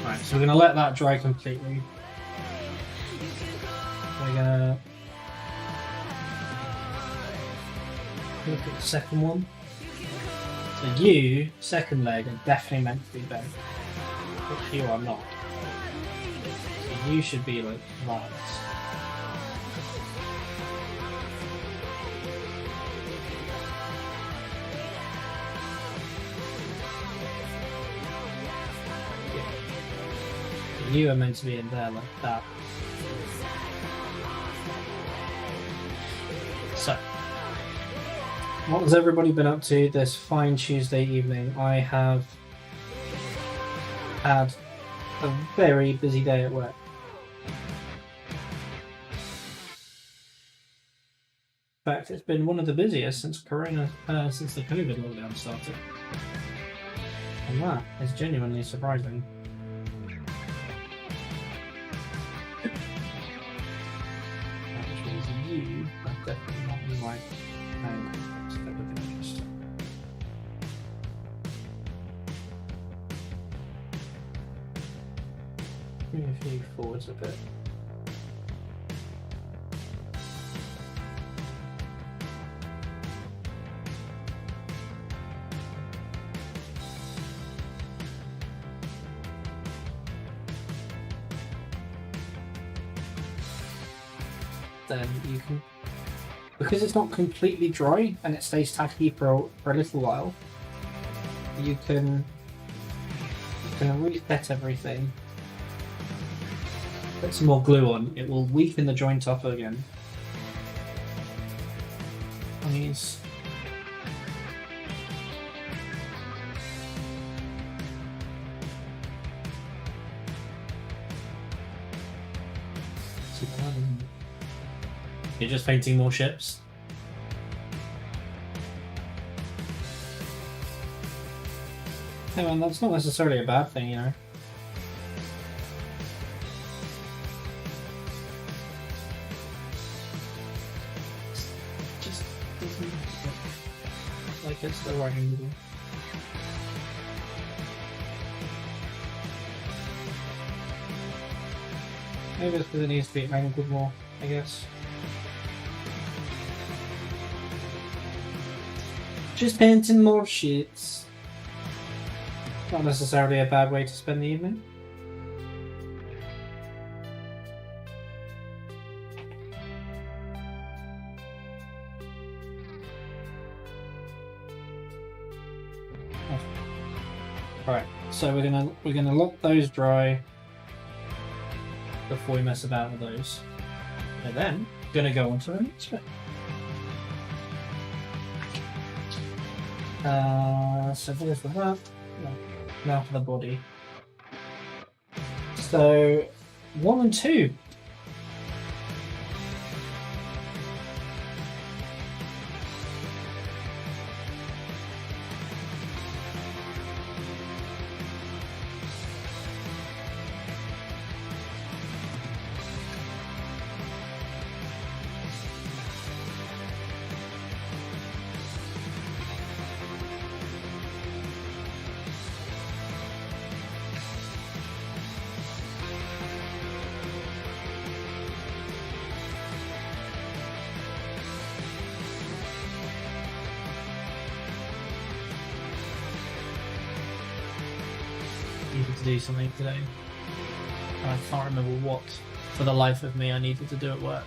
Right, so we're going to let that dry completely. We're going to look at the second one. So you, second leg, are definitely meant to be bent. But you are not. So you should be like that. You are meant to be in there like that. So, what has everybody been up to this fine Tuesday evening? I have had a very busy day at work. In fact, it's been one of the busiest since the COVID lockdown started. And that is genuinely surprising. You are definitely not the right angle, so that would be interesting. Move you forwards a bit. Then you can, because it's not completely dry and it stays tacky for a little while, you can reset everything, put some more glue on, it will weaken the joint up again. And these You're just painting more ships? Hey man, that's not necessarily a bad thing, you know. Just doesn't look like it's the right angle. Maybe it's because it needs to be angled more, I guess. Just painting more sheets. Not necessarily a bad way to spend the evening. Right, so we're gonna let those dry before we mess about with those. And then gonna go on to the next bit. So here's the that. Now for the body. So 1 and 2. do something today. And I can't remember what, for the life of me, I needed to do at work.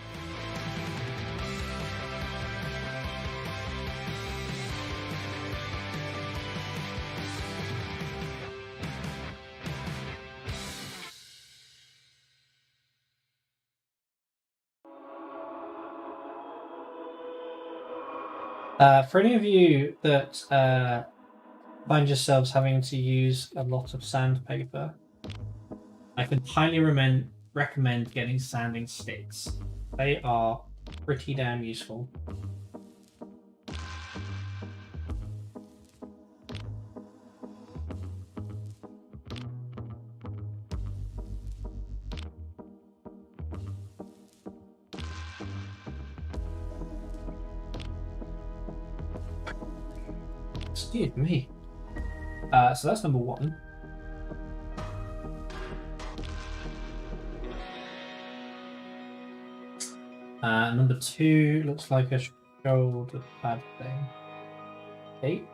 For any of you that find yourselves having to use a lot of sandpaper, I can highly recommend getting sanding sticks. They are pretty damn useful. Excuse me. So that's number one. Number two looks like a shoulder pad thing. 8,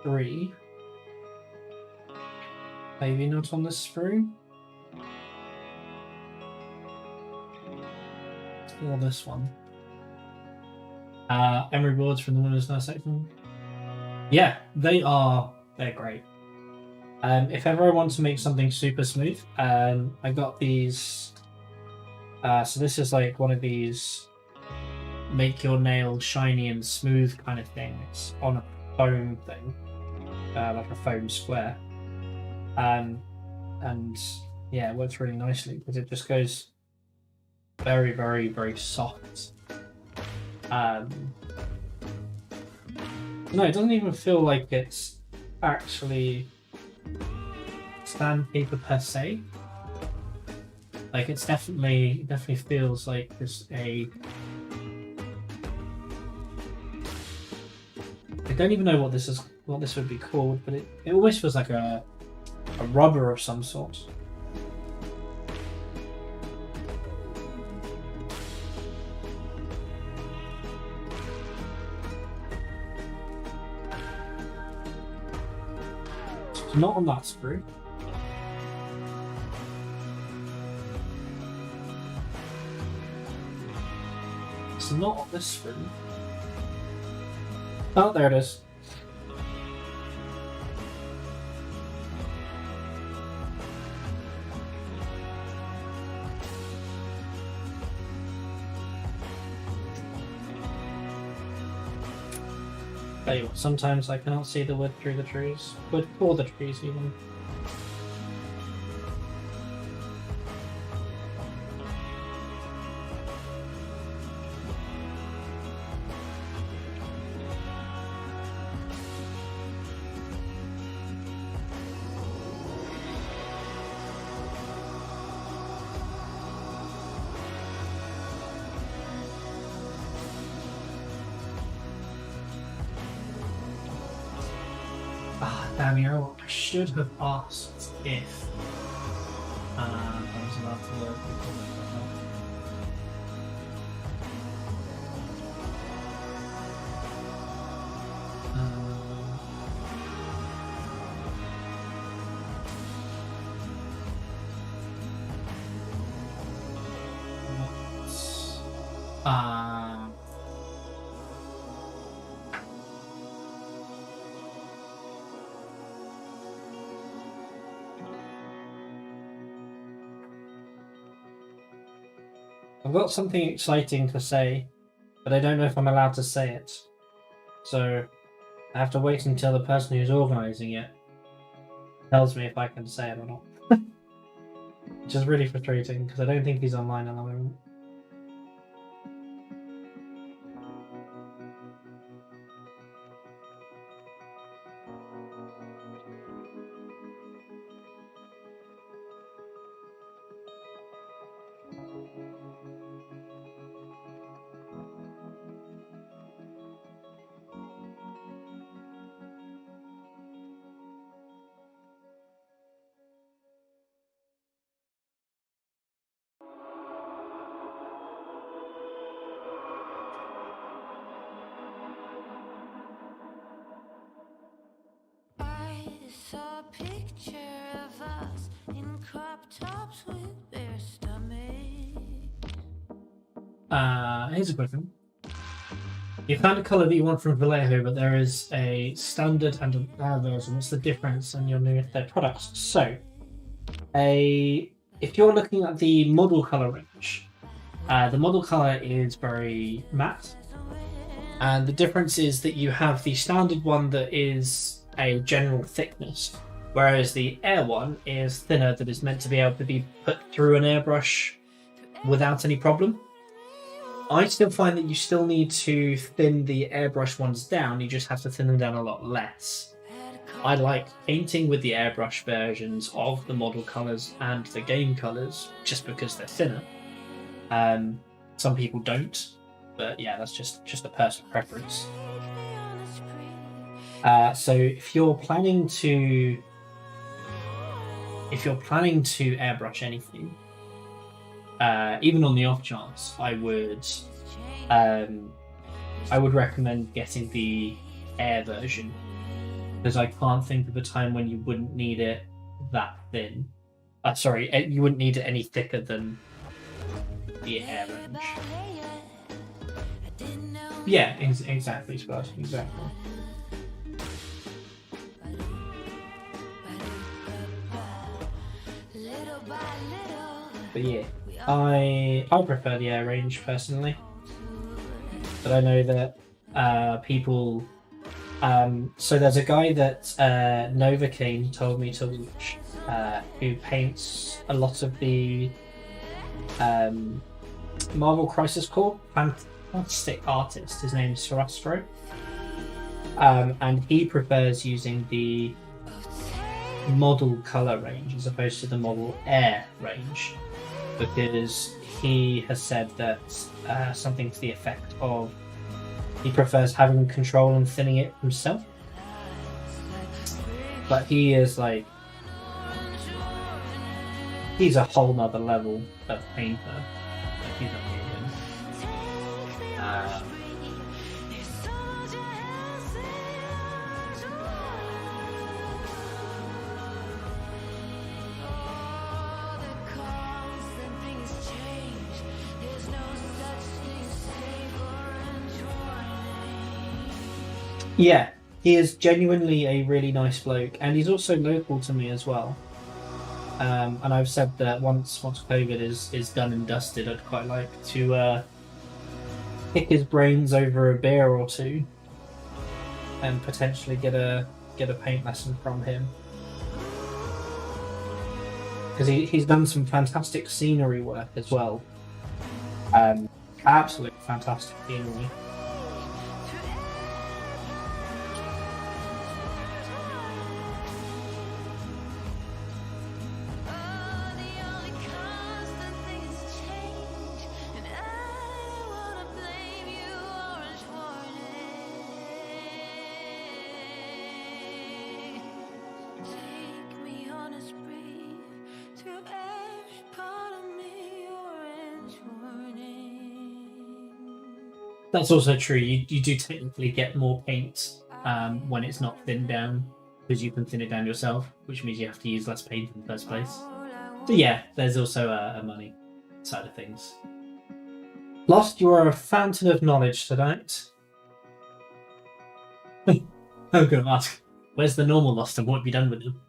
3. Maybe not on the sprue. Or this one. Emery boards from the winners now section. Yeah, they're great. If ever I want to make something super smooth, I got these. So this is like one of these make your nails shiny and smooth kind of thing. It's on a foam thing, like a foam square. And yeah, it works really nicely because it just goes very, very, very soft. No, it doesn't even feel like it's actually sandpaper per se. Like it definitely feels like just a. I don't even know what this would be called, but it always feels like a rubber of some sort. It's not on that sprue. It's not on this sprue. Oh, there it is. Tell you what, sometimes I cannot see the wood through the trees. Wood for the trees, even. Damn, you know what? I should have asked if I was allowed to work before I've got something exciting to say, but I don't know if I'm allowed to say it. So I have to wait until the person who's organising it tells me if I can say it or not. Which is really frustrating because I don't think he's online at the moment. Here's a quick one. You found a colour that you want from Vallejo, but there is a standard and an air version. What's the difference? And you'll know their products. So, if you're looking at the model colour range, the model colour is very matte. And the difference is that you have the standard one that is a general thickness, whereas the air one is thinner, that is meant to be able to be put through an airbrush without any problem. I still find that you still need to thin the airbrush ones down, you just have to thin them down a lot less. I like painting with the airbrush versions of the model colours and the game colours just because they're thinner. Some people don't, but yeah, that's just a personal preference. So if you're planning to airbrush anything, even on the off chance, I would recommend getting the air version, because I can't think of a time when you wouldn't need it that thin. Sorry, you wouldn't need it any thicker than the air range. Yeah, exactly, Spud. Exactly. But yeah, I prefer the air range personally. But I know that people. So there's a guy that Novocaine told me to watch, who paints a lot of the Marvel Crisis Core. Fantastic artist. His name is Sarastro. And he prefers using the model color range as opposed to the model air range, because he has said that something to the effect of he prefers having control and thinning it himself. But he is like, he's a whole nother level of painter. Like, he's amazing. Yeah, he is genuinely a really nice bloke, and he's also local to me as well. And I've said that once COVID is done and dusted, I'd quite like to pick his brains over a beer or two, and potentially get a paint lesson from him, because he's done some fantastic scenery work as well. Absolutely fantastic scenery. That's also true. You do technically get more paint when it's not thinned down, because you can thin it down yourself, which means you have to use less paint in the first place. So yeah, there's also a money side of things. Lost, you are a fountain of knowledge tonight. I'm going to ask, where's the normal Lost and what have you done with him?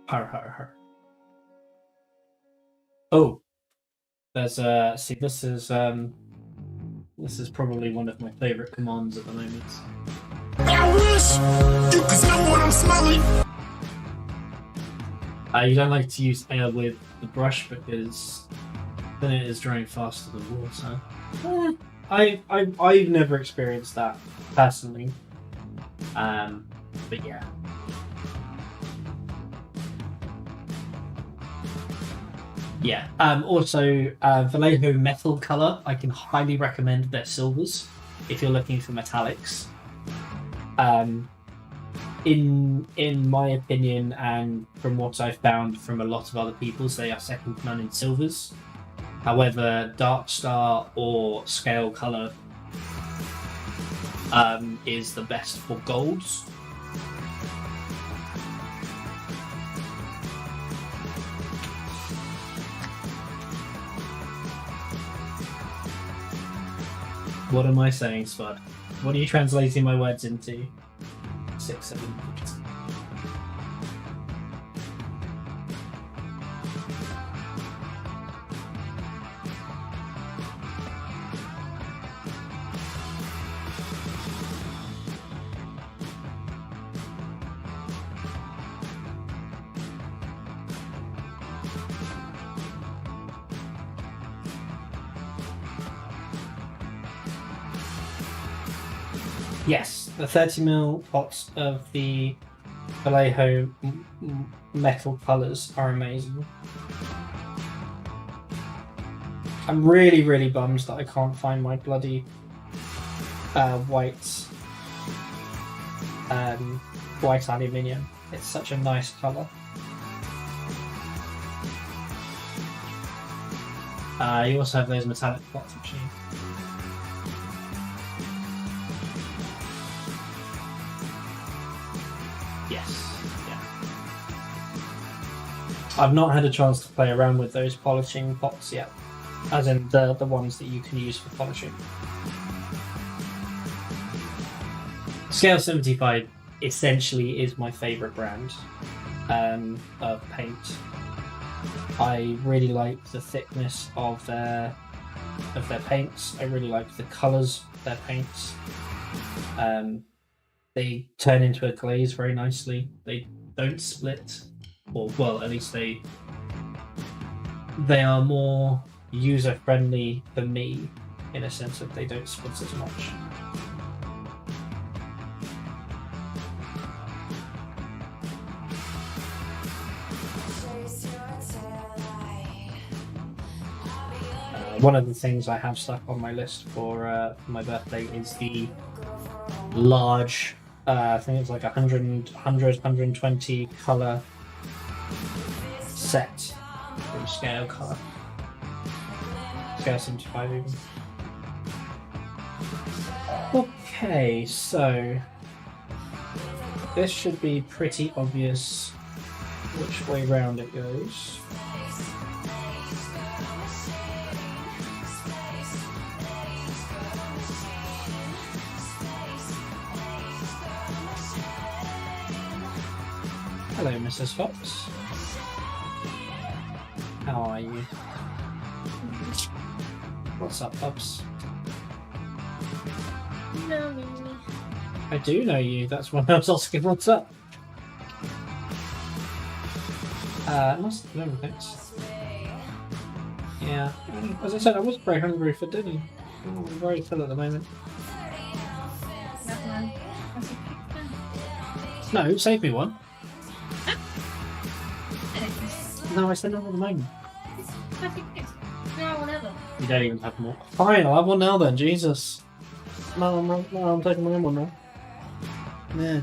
Har. Oh, there's see, this is probably one of my favorite commands at the moment. I wish you could smell what I'm smelling. You don't like to use air with the brush because then it is drying faster than water. I've never experienced that personally. But yeah. Yeah. Also, Vallejo Metal Color, I can highly recommend their silvers if you're looking for metallics. In my opinion, and from what I've found from a lot of other people's, they are second to none in silvers. However, Dark Star or Scale Color is the best for golds. What am I saying, Spud? What are you translating my words into? 6, 7, 8. Yes, the 30mm pots of the Vallejo metal colours are amazing. I'm really, really bummed that I can't find my bloody white aluminium. It's such a nice colour. You also have those metallic pots, actually. Yes, yeah. I've not had a chance to play around with those polishing pots yet, as in the ones that you can use for polishing. Scale 75 essentially is my favourite brand of paint. I really like the thickness of their paints. I really like the colours of their paints. They turn into a glaze very nicely. They don't split, or well, at least they are more user friendly for me in a sense that they don't split as much. One of the things I have stuck on my list for my birthday is the large, I think it's like 120 colour set from Scale Color. Scale 75 even. Okay, so this should be pretty obvious which way round it goes. Hello, Mrs. Fox. How are you? What's up, pups? No, me. I do know you. That's why I was asking what's up. Must have known, thanks. Yeah, as I said, I was very hungry for dinner. I'm very full at the moment. No, save me one. No, I said not at the moment. You don't even have more. Fine, I'll have one now then, Jesus. No, I'm taking my own one now. Yeah.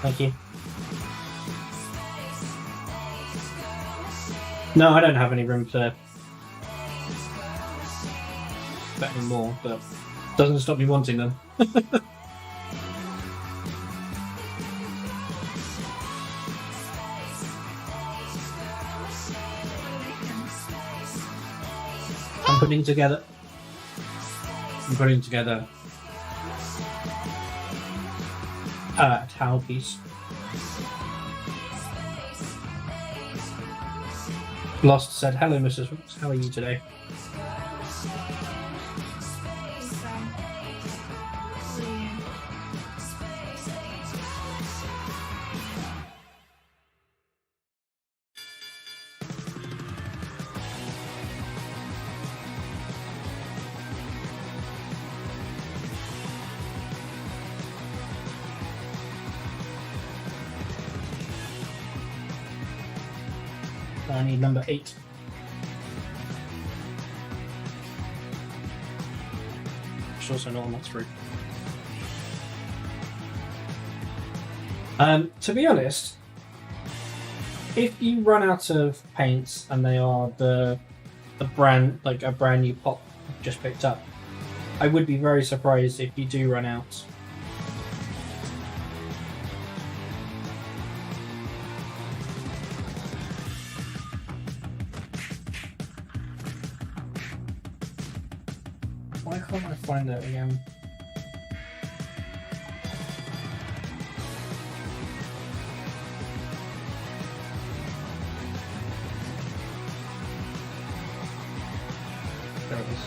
Thank you. No, I don't have any room for any more, but doesn't stop me wanting them. I'm putting together a towel piece. Lost said, "Hello, Mrs. Fox. How are you today?" I need number 8. Which also no, I'm not through. To be honest, if you run out of paints and they are the brand, like a brand new pot just picked up, I would be very surprised if you do run out. Why can't I find it again? There it is.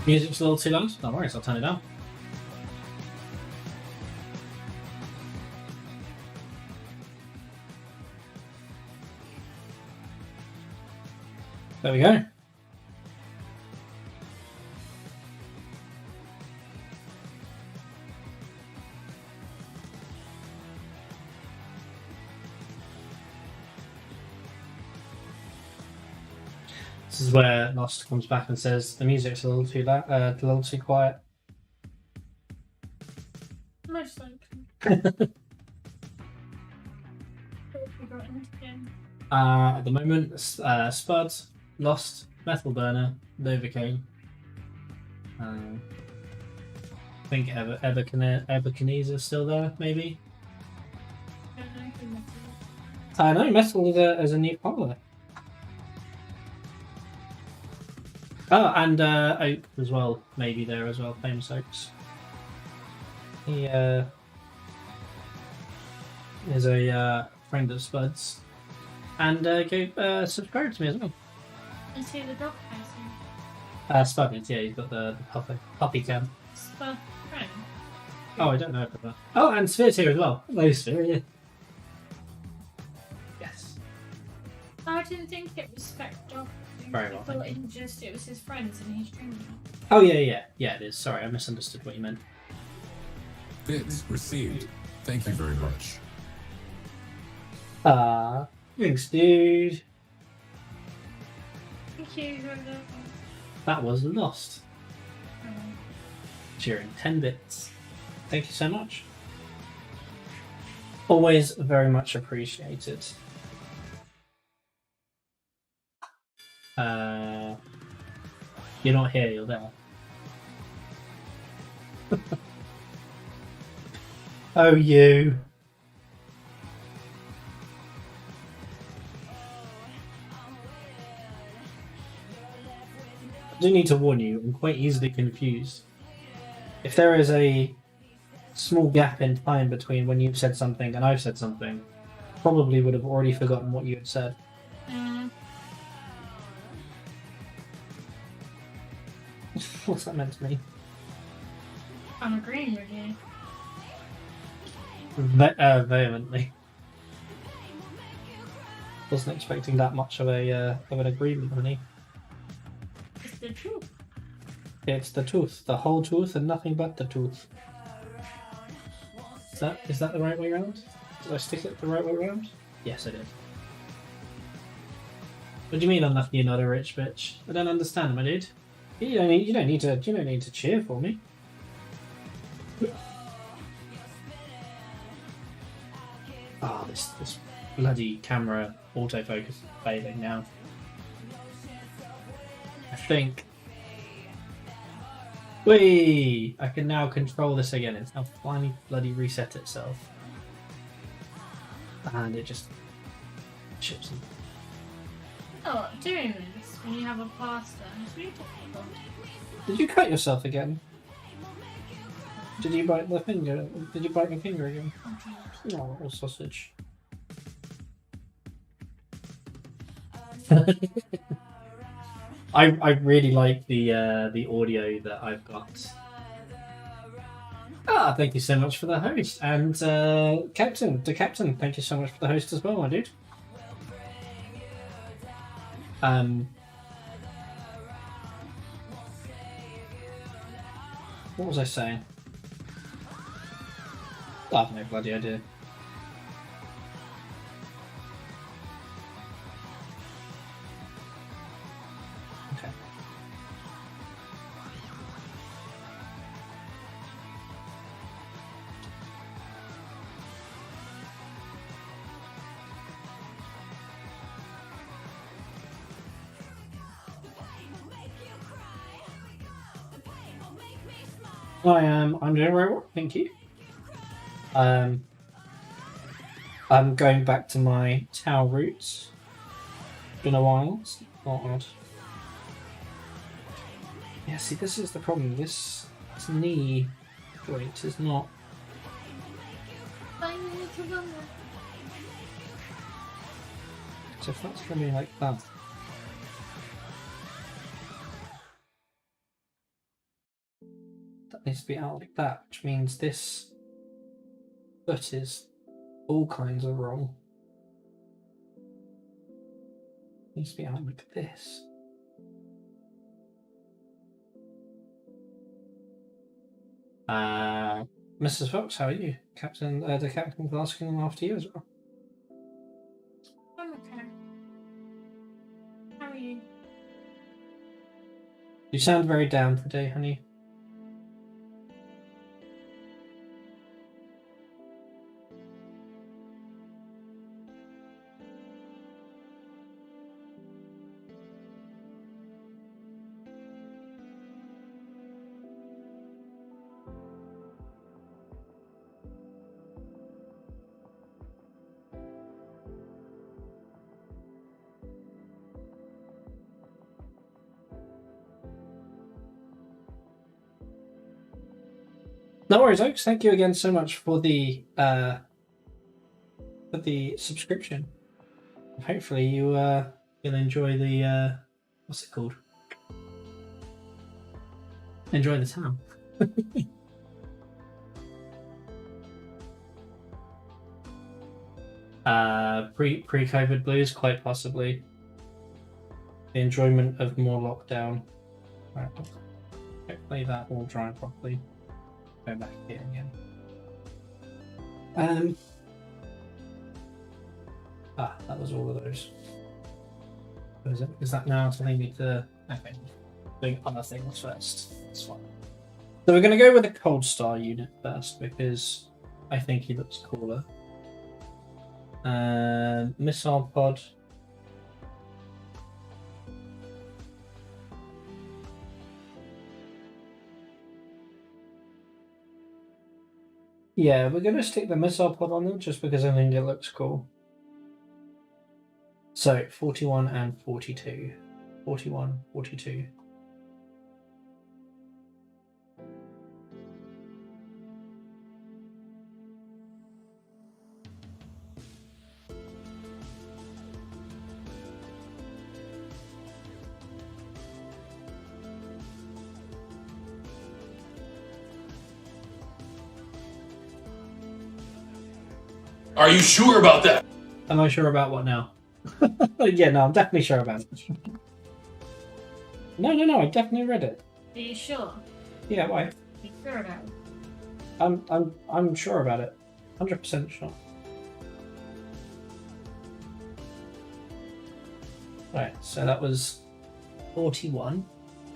Music's a little too loud? No worries, I'll turn it down. There we go. This is where Lost comes back and says the music's a little too loud, a little too quiet. Most likely. At the moment, Spuds, Lost, Metal Burner, Novocaine. I think Eberkinese is still there, maybe. I know Metal is a new follower. Oh, and Oak as well, maybe there as well, famous Oaks. He is a friend of Spud's. And go subscribe to me as well. Is he the dog person? Spud is, yeah, he's got the puppy cam. Spud friend? Oh, I don't know about that. Oh, and Sphere's here as well. Hello, Sphere, yeah. Yes. I didn't think it was Spec Dog. Very well, I thought thank it was his friends and he's streaming it. Oh, yeah, it is. Sorry, I misunderstood what you meant. Bits received. Thank you very much. Thanks, dude. Thank you, Rhoda. That was Lost. Cheering 10 bits. Thank you so much. Always very much appreciated. You're not here, you're there. Oh, you. I do need to warn you, I'm quite easily confused. If there is a small gap in time between when you've said something and I've said something, probably would have already forgotten what you had said. What's that meant to me? I'm agreeing with you. Vehemently. Wasn't expecting that much of an agreement, really. It's the truth. It's the tooth, the whole tooth, and nothing but the tooth. Is that the right way around? Did I stick it the right way around? Yes, I did. What do you mean, unlucky you're not a rich bitch? I don't understand, my dude. You don't need to cheer for me. Oh, this bloody camera autofocus is failing now. I think. Whee! I can now control this again. It's now finally bloody reset itself. And it just chips in. Oh, doing this when you have a pasta. It's really difficult. Did you cut yourself again? Did you bite the finger? Did you bite my finger again? Oh, little sausage. I really like the audio that I've got. Thank you so much for the host, and Captain, thank you so much for the host as well, my dude. What was I saying? I have no bloody idea. Okay. I'm doing very well, thank you. I'm going back to my Tau roots. Been a while. It's not odd. Yeah, see, this is the problem. This knee joint is not. I need to run there. So if that's going to be like that. That needs to be out like that, which means this foot is all kinds of wrong. Needs to be out like this. Mrs. Fox, how are you? Captain, the captain's asking them after you as well. I'm okay. How are you? You sound very down today, honey. No worries, Oaks. Thank you again so much for the subscription. Hopefully you you'll enjoy the what's it called? Enjoy the town. Pre-COVID blues, quite possibly. The enjoyment of more lockdown. Right. Hopefully that will dry properly. Go back here again. That was all of those. Is that now telling me to okay? Doing other things first. That's fine. So we're going to go with the Cold Star unit first because I think he looks cooler. Missile pod. Yeah, we're going to stick the missile pod on them just because I think it looks cool. So 41 and 42. 41, 42. Are you sure about that? Am I sure about what now? Yeah, no, I'm definitely sure about it. No, I definitely read it. Are you sure? Yeah, why? Are you sure about it? I'm sure about it. 100% sure. Right, so that was 41,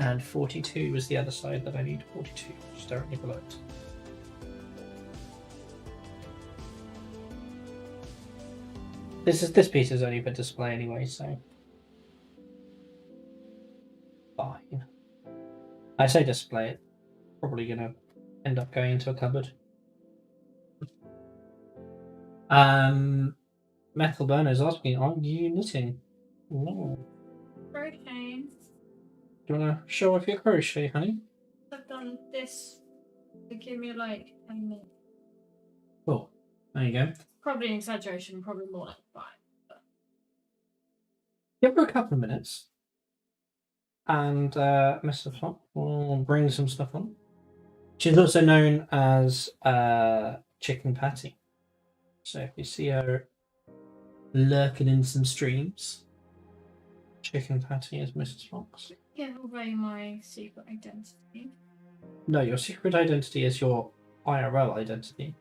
and 42 was the other side that I need 42, just directly below it. This piece is only for display anyway, so fine. I say display, it's probably gonna end up going into a cupboard. Metal Burner's asking, are you knitting? No. Crocheting. Do you wanna show off your crochet, honey? I've done this to give me like 10 minutes. Cool. There you go. Probably an exaggeration, probably more like 5. Give her a couple of minutes. And Mr. Flop will bring some stuff on. She's also known as Chicken Patty. So if you see her lurking in some streams, Chicken Patty is Mrs. Fox. Give away my secret identity. No, your secret identity is your IRL identity.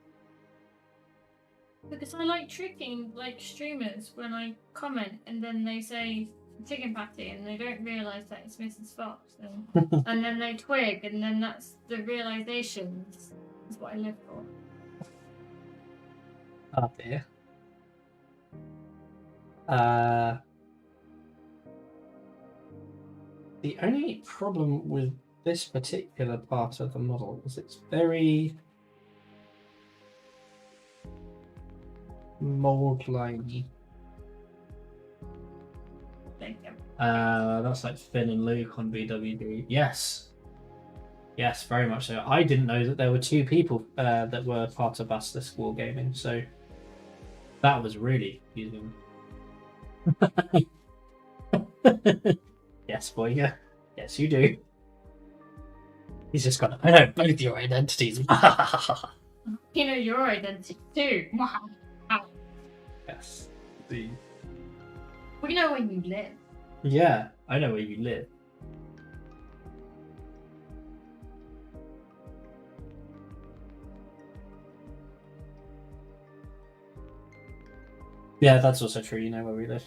Because I like tricking like streamers when I comment and then they say chicken patty and they don't realise that it's Mrs. Fox and then they twig and then that's the realisation is what I live for. Oh dear. The only problem with this particular part of the model is it's very mold-liney. Thank you. That's like Finn and Luke on BWD. Yes. Yes, very much so. I didn't know that there were two people that were part of Basilisk Wargaming, so that was really confusing. Yes, boy, yeah. Yes, you do. He's just gone, I know both your identities. You know your identity too. Wow. Yes. See. We know where you live. Yeah, I know where you live. Yeah, that's also true. You know where we live.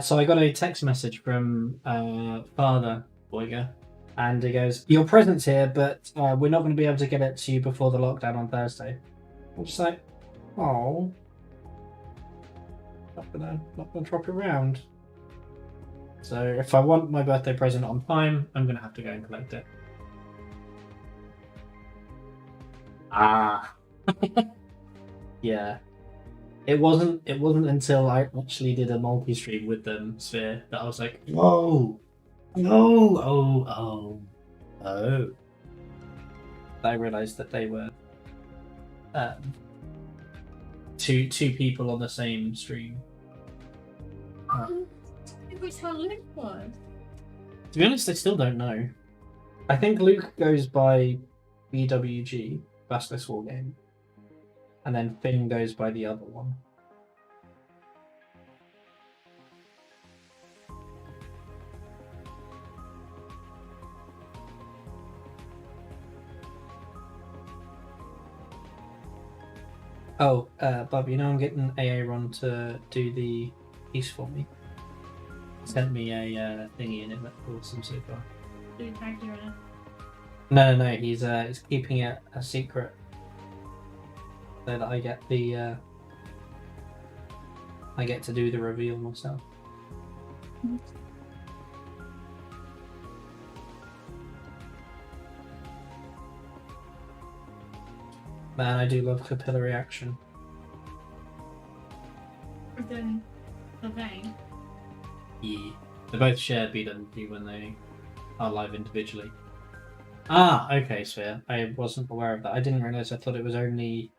So I got a text message from Father Boyga, and he goes, "Your present's here, but we're not going to be able to get it to you before the lockdown on Thursday." I'm just like, "Oh, not gonna drop it around." So if I want my birthday present on time, I'm gonna have to go and collect it. Ah. Yeah. It wasn't until I actually did a multi-stream with them, Sphere, that I was like, whoa, no, oh. I realised that they were two people on the same stream. Which one Luke was? To be honest, I still don't know. I think Luke goes by BWG, Basilisk Wargame. And then Finn goes by the other one. Oh, Bob, you know I'm getting AA Ron to do the piece for me. Sent me a thingy and it looked awesome so far. Dude, thank you, Anna. No, he's keeping it a secret. So that I get the I get to do the reveal myself. Man, I do love capillary action. Within the vein. Yeah. They both share BWG when they are live individually. Ah, okay, Sphere. I wasn't aware of that. I didn't realise. I thought it was only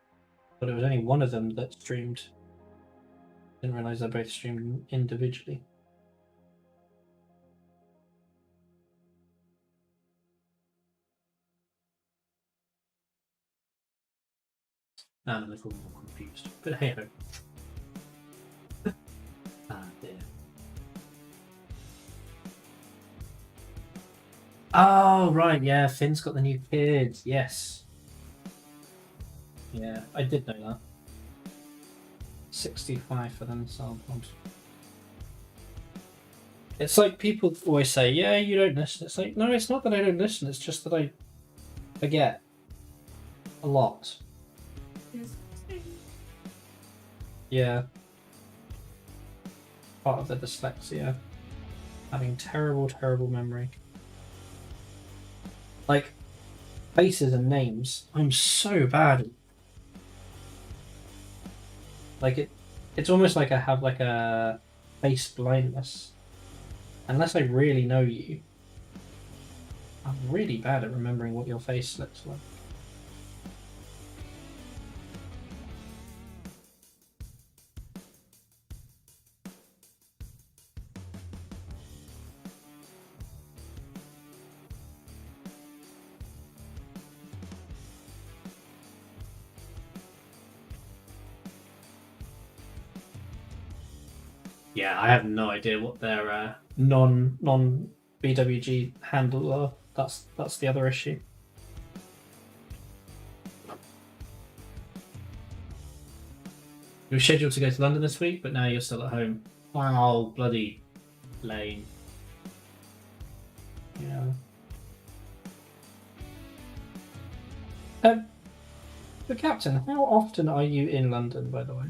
one of them that streamed. Didn't realise they both streamed individually. Now I'm a little more confused. But hey ho. Ah, dear. Oh, right, yeah, Finn's got the new kid. Yes. Yeah, I did know that. 65 for them samples. It's like people always say, yeah, you don't listen. It's like, no, it's not that I don't listen, it's just that I forget a lot. Yeah. Part of the dyslexia. Having terrible memory. Like, faces and names, I'm so bad at. Like, it's almost like I have like a face blindness. Unless I really know you, I'm really bad at remembering what your face looks like. Yeah, I have no idea what their non BWG handle are. That's the other issue. You were scheduled to go to London this week, but now you're still at home. Wow, bloody lame. Yeah. The captain, how often are you in London, by the way?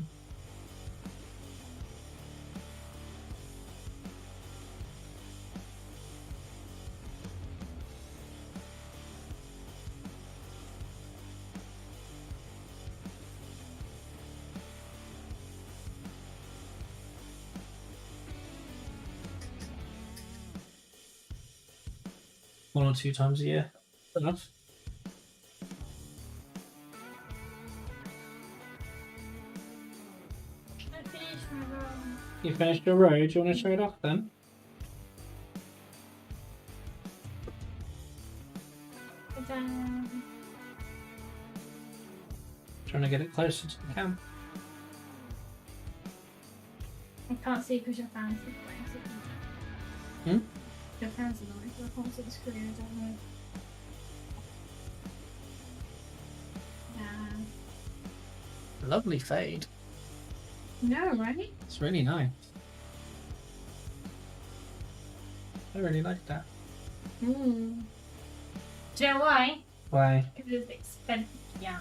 1 or 2 times a year. Fair enough. I finished my room. You finished your row. Do you want to show it off then? Trying to get it closer to the cam. I can't see because your fan's annoying. Your fan's annoying, so I can't see the screen. I don't know. Lovely fade. No, right? It's really nice. I really like that. Mm. Do you know why? Why? Because it's expensive. Yeah.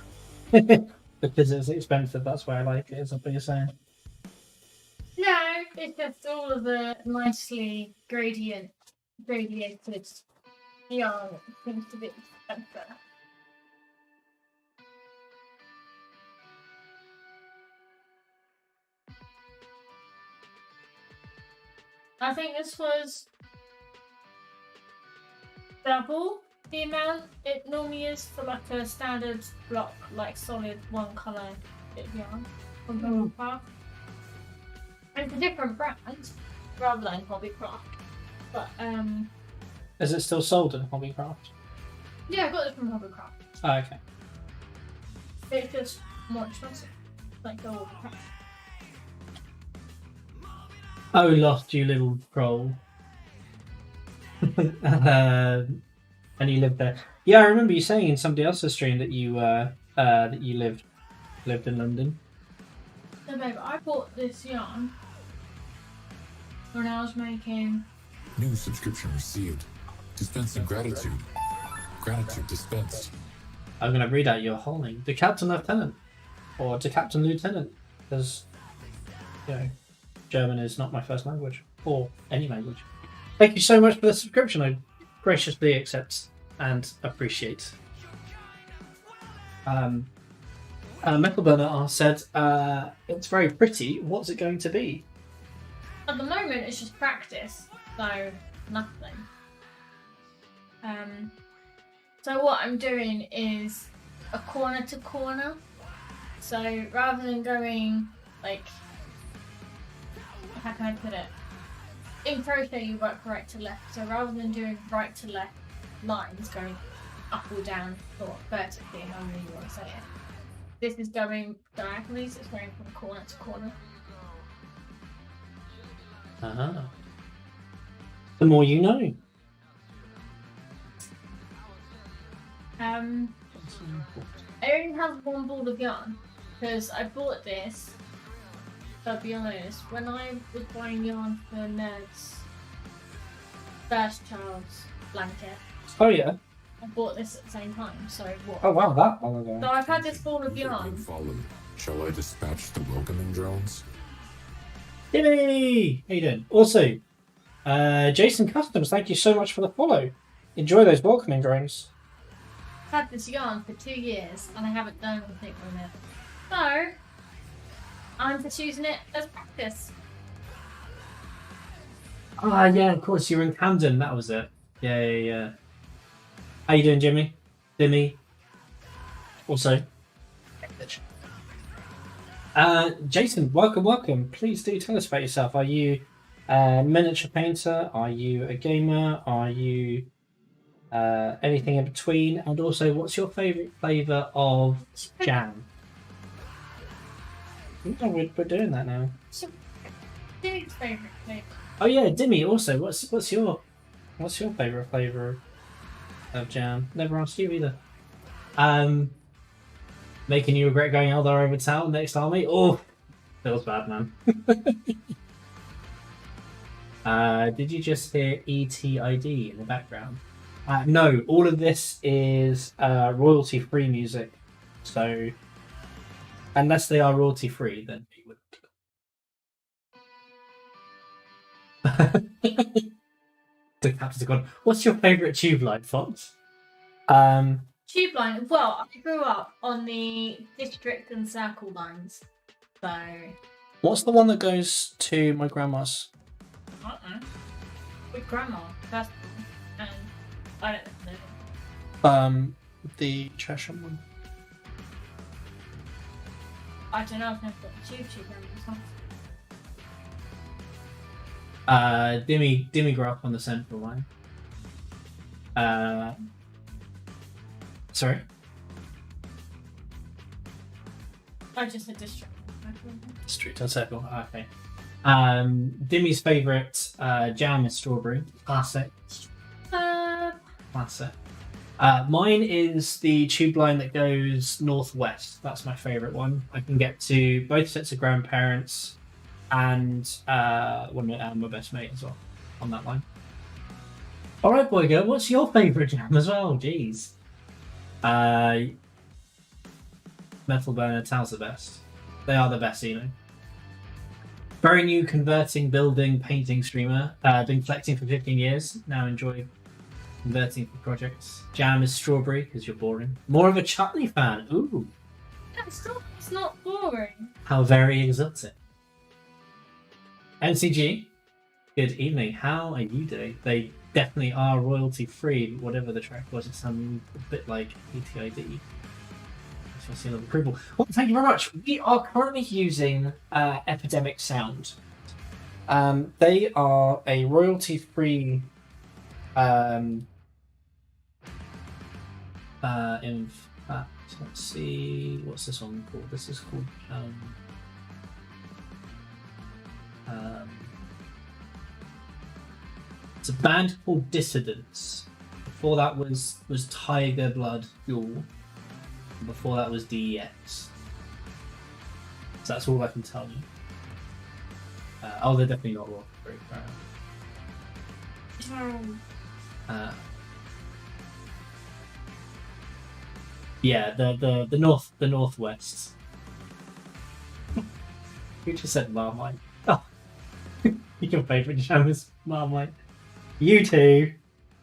Because it's expensive, that's why I like it, is that what you're saying? No, it's just all of the nicely gradiated yarn seems to be expensive. I think this was double the amount it normally is for like a standard block, like solid one colour bit of yarn from Hobbycraft. It's a different brand rather than Hobbycraft. But Is it still sold in Hobbycraft? yeah, I got it from Hobbycraft. Oh, okay. It's just more expensive. Like the old price. Oh, lost you little troll. And you lived there. Yeah, I remember you saying in somebody else's stream that you lived in London. So babe, I bought this yarn when I was making New subscription received. Dispensing gratitude. Gratitude dispensed. I'm gonna read out your whole name. The Captain Lieutenant. Or to Captain Lieutenant. Because German is not my first language. Or any language. Thank you so much for the subscription. I graciously accept and appreciate. Metal Burner said, it's very pretty. What's it going to be? at the moment it's just practice, so nothing. So what I'm doing is a corner to corner. So rather than going like, how can I put it? In crochet you work right to left. So rather than doing right to left lines going up or down or vertically, however you want to say it, this is going diagonally, so it's going from corner to corner. Uh-huh. The more you know. I only have one ball of yarn because I bought this. I'll be honest, when I was buying yarn for Ned's first child's blanket, Oh yeah. I bought this at the same time. So what? Oh wow, that long ago. So I've had this ball of Being yarn. followed. Shall I dispatch the welcoming drones? Yay! How you doing? Also, Jason Customs, thank you so much for the follow. Enjoy those welcoming drones. I've had this yarn for 2 years and I haven't done anything with it. So I'm just using it as practice. Ah, yeah, of course, you were in Camden, that was it. Yeah. How you doing, Jimmy? Dimmy? Also. Jason, welcome. Please do tell us about yourself. Are you a miniature painter? Are you a gamer? Are you anything in between? And also, what's your favourite flavour of jam? Oh, we're doing that now. So, Dimmy's favourite flavour. Oh yeah, Dimmy. Also, what's your favourite flavour of jam? Never asked you either. Making you regret going Eldar over town next army. Oh, feels bad, man. Did you just hear ETID in the background? No, all of this is royalty-free music. So, unless they are royalty-free, then we wouldn't. The captain's gone. What's your favourite tube line, Fox? Tube line. Well, I grew up on the district and circle lines, so What's the one that goes to my grandma's? I don't know. With grandma, first of all, and I don't know. The Chesham one. I don't know if I've got the tube Dimmy grew up on the central line. Sorry? I just said district. Street and circle. Okay. Dimmy's favourite jam is strawberry. Classic. Classic. Mine is the tube line that goes northwest. That's my favourite one. I can get to both sets of grandparents and my best mate as well on that line. All right, boy, girl. What's your favourite jam as well? Jeez. Metal Burner, Tow's the best. They are the best, you know. Very new converting, building, painting streamer. Been collecting for 15 years. Now enjoy converting for projects. Jam is strawberry because you're boring. More of a chutney fan. Ooh. It's not boring. How very exotic. MCG, good evening. How are you doing? They definitely are royalty free. Whatever the track was, it sounded a bit like ETID. Seal of approval. Well, thank you very much. We are currently using Epidemic Sound. They are a royalty-free. In fact, let's see, what's this one called? This is called. It's a band called Dissidents. Before that was Tiger Blood Fuel. Before that was DEX. So that's all I can tell you. They're definitely not royalty free. Yeah, the northwest. You just said Marmite. Oh, your favourite jam is Marmite. You two.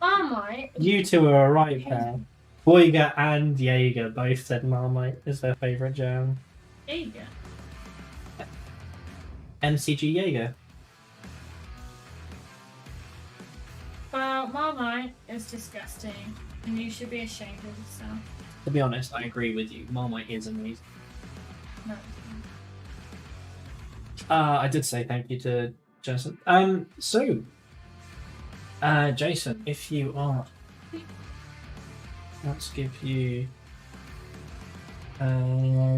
Marmite. You two are a right pair. Boyga and Jaeger both said Marmite is their favourite jam. Jaeger. MCG Jaeger. Well, Marmite is disgusting, and you should be ashamed of yourself. To be honest, I agree with you. Marmite is amazing. No. I did say thank you to Jason. Jason, if you are, let's give you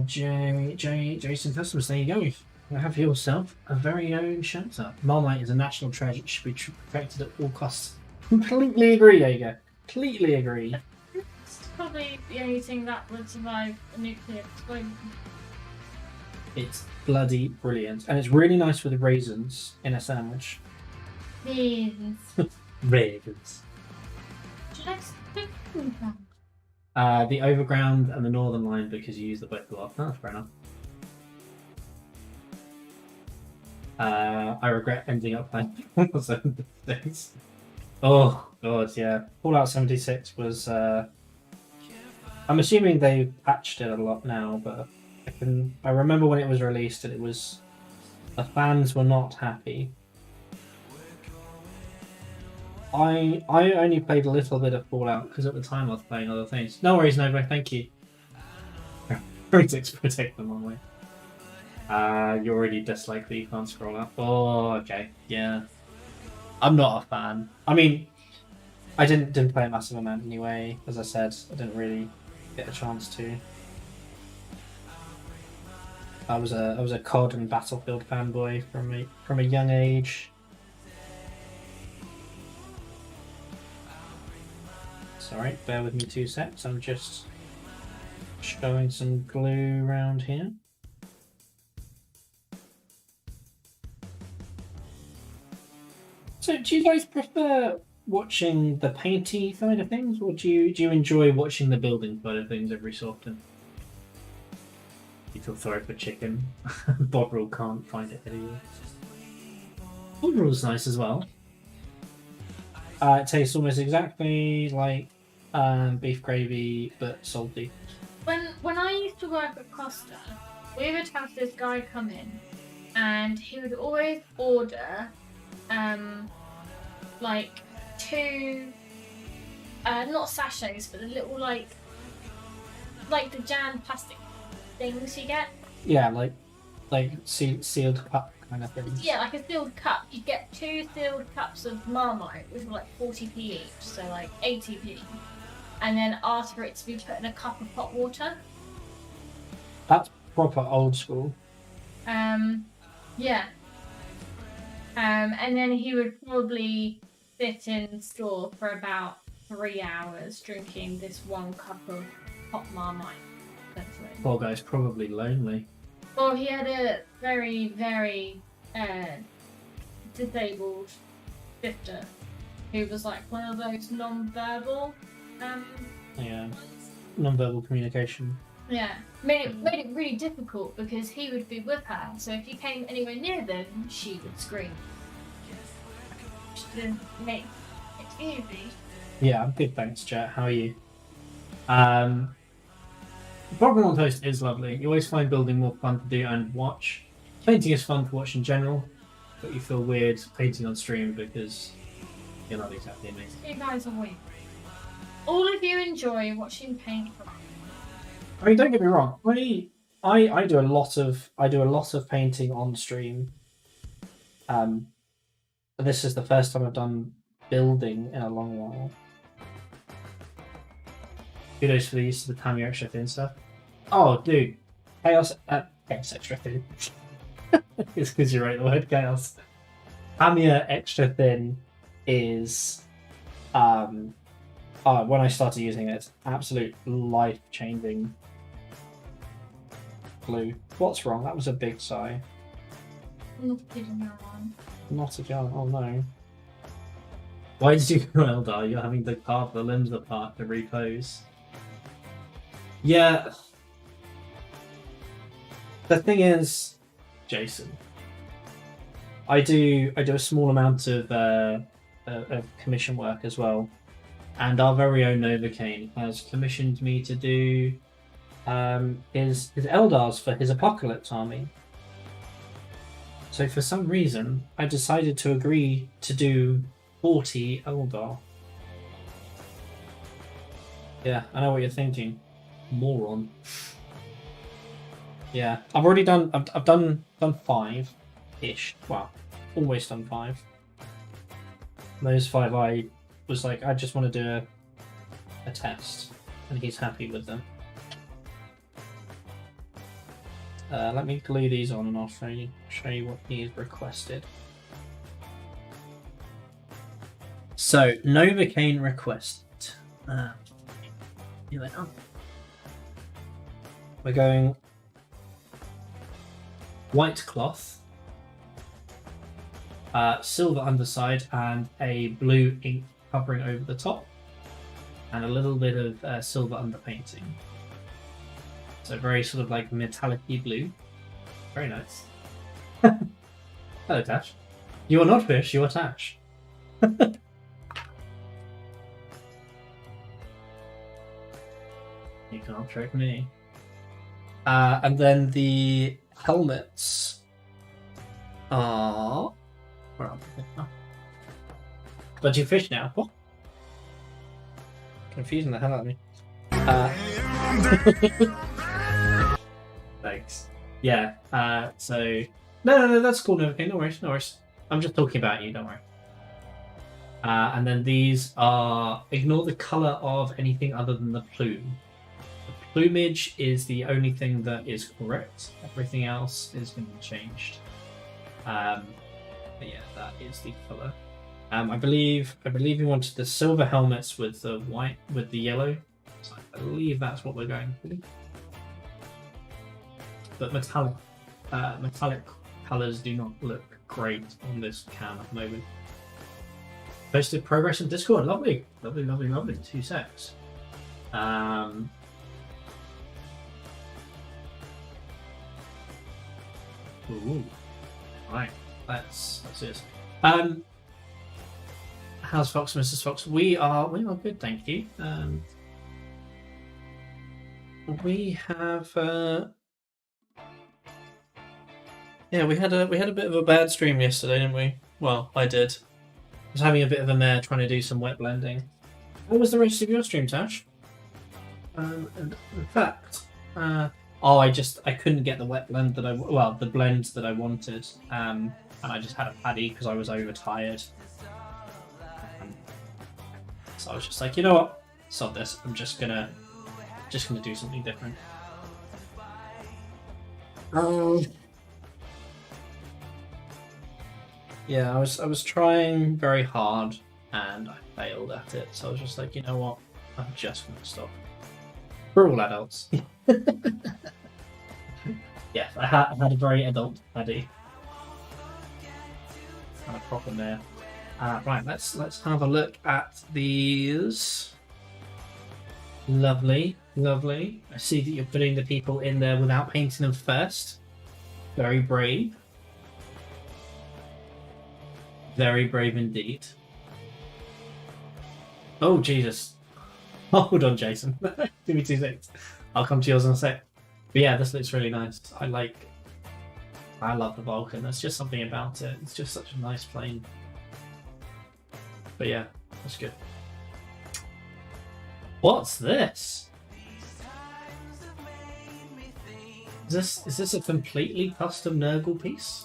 Jason Customers. There you go. You have yourself a very own shelter. Marmite is a national treasure. It should be protected at all costs. Completely agree, Jaeger. Completely agree. It's probably the only thing that would survive a nuclear explosion. It's bloody brilliant, and it's really nice with raisins in a sandwich. Beans. Raisins. Should I stick them down? The overground and the northern line because you use the both a lot. Oh, that's fair enough. I regret ending up playing 76. Oh god, yeah. Fallout 76 was. I'm assuming they patched it a lot now, but I remember when it was released and the fans were not happy. I only played a little bit of Fallout because at the time I was playing other things. No worries, Nova. Thank you. Critics protect them on way. You already dislike that you can't scroll up. Oh, okay. Yeah. I'm not a fan. I mean, I didn't play a massive amount anyway. As I said, I didn't really get a chance to. I was a COD and Battlefield fanboy from a young age. Sorry, bear with me 2 secs. I'm just showing some glue around here. So, do you guys prefer watching the painty side of things, or do you enjoy watching the building side of things every so often? You feel sorry for chicken. Bodrel can't find it anywhere. Bodrel's nice as well. It tastes almost exactly like beef gravy, but salty. When I used to work at Costa, we would have this guy come in, and he would always order like 2 not sachets, but the little like the jam plastic things you get. Yeah, like sealed cup kind of things. Yeah, like a sealed cup. You get 2 sealed cups of Marmite, which were like 40p each, so like 80p. And then ask for it to be put in a cup of hot water. That's proper old school. Yeah. And then he would probably sit in store for about 3 hours drinking this 1 cup of hot Marmite. Essentially. Poor guy's probably lonely. Well, he had a very, very disabled sister who was like one of those non-verbal. Yeah, non-verbal communication. Yeah, made it really difficult because he would be with her, so if he came anywhere near them, she would scream. She didn't make it easy. Yeah, I'm good, thanks, Jet. How are you? Problem on Toast is lovely. You always find building more fun to do and watch. Painting is fun to watch in general, but you feel weird painting on stream because you're not exactly amazing. You guys are weird. All of you enjoy watching paint. I mean, don't get me wrong. I do a lot of painting on stream. This is the first time I've done building in a long while. Kudos for the use of the Tamiya extra thin stuff. Oh, dude, chaos extra thin. It's because you wrote the word chaos. Tamiya extra thin is when I started using it, it's absolute life-changing glue. What's wrong? That was a big sigh. Not a jar. Oh no. Why did you go Eldar? You're having to carve the limbs apart to repose. Yeah. The thing is, Jason, I do a small amount of commission work as well, and our very own Novocaine has commissioned me to do his Eldars for his Apocalypse army. So for some reason, I decided to agree to do 40 Eldar. Yeah, I know what you're thinking. Moron. Yeah, I've already done. I've done 5-ish. Well, almost done 5. Those 5, I was like, I just want to do a test, and he's happy with them. Let me glue these on, and I'll show you what he's requested. So Novocaine requested. Here they are. We're going white cloth, silver underside, and a blue ink covering over the top, and a little bit of silver underpainting. So very sort of like metallic-y blue. Very nice. Hello, Tash. You are not fish, you are Tash. You can't trick me. And then the helmets are... Where are they now? But you fish now. What? Confusing the hell out of me. Thanks. Yeah, so... No, that's cool. No, okay, no worries. I'm just talking about you, don't worry. And then these are... Ignore the colour of anything other than the plume. The plumage is the only thing that is correct. Everything else is going to be changed. But yeah, that is the colour. I believe you wanted the silver helmets with the white, with the yellow. So I believe that's what we're going for. But metallic colours do not look great on this cam at the moment. Posted progress in Discord. Lovely. 2 secs. Ooh. Right. That's it. How's Fox, Mrs. Fox? We are good, thank you. We have we had a bit of a bad stream yesterday, didn't we? Well, I did. I was having a bit of a mare trying to do some wet blending. What was the rest of your stream, Tash? And in fact, I couldn't get the wet blend that the blend that I wanted, and I just had a paddy because I was overtired. So I was just like, you know what, sod this. I'm just gonna do something different. Yeah, I was trying very hard and I failed at it. So I was just like, you know what, I'm just gonna stop. We're all adults. Yeah, I had a very adult paddy. And a proper mare. Right, let's have a look at these. Lovely, lovely. I see that you're putting the people in there without painting them first. Very brave. Very brave indeed. Oh, Jesus. Hold on, Jason. Give me 2 seconds. I'll come to yours in a sec. But yeah, this looks really nice. I love the Vulcan. There's just something about it. It's just such a nice plane. But yeah, that's good. What's this? Is this a completely custom Nurgle piece?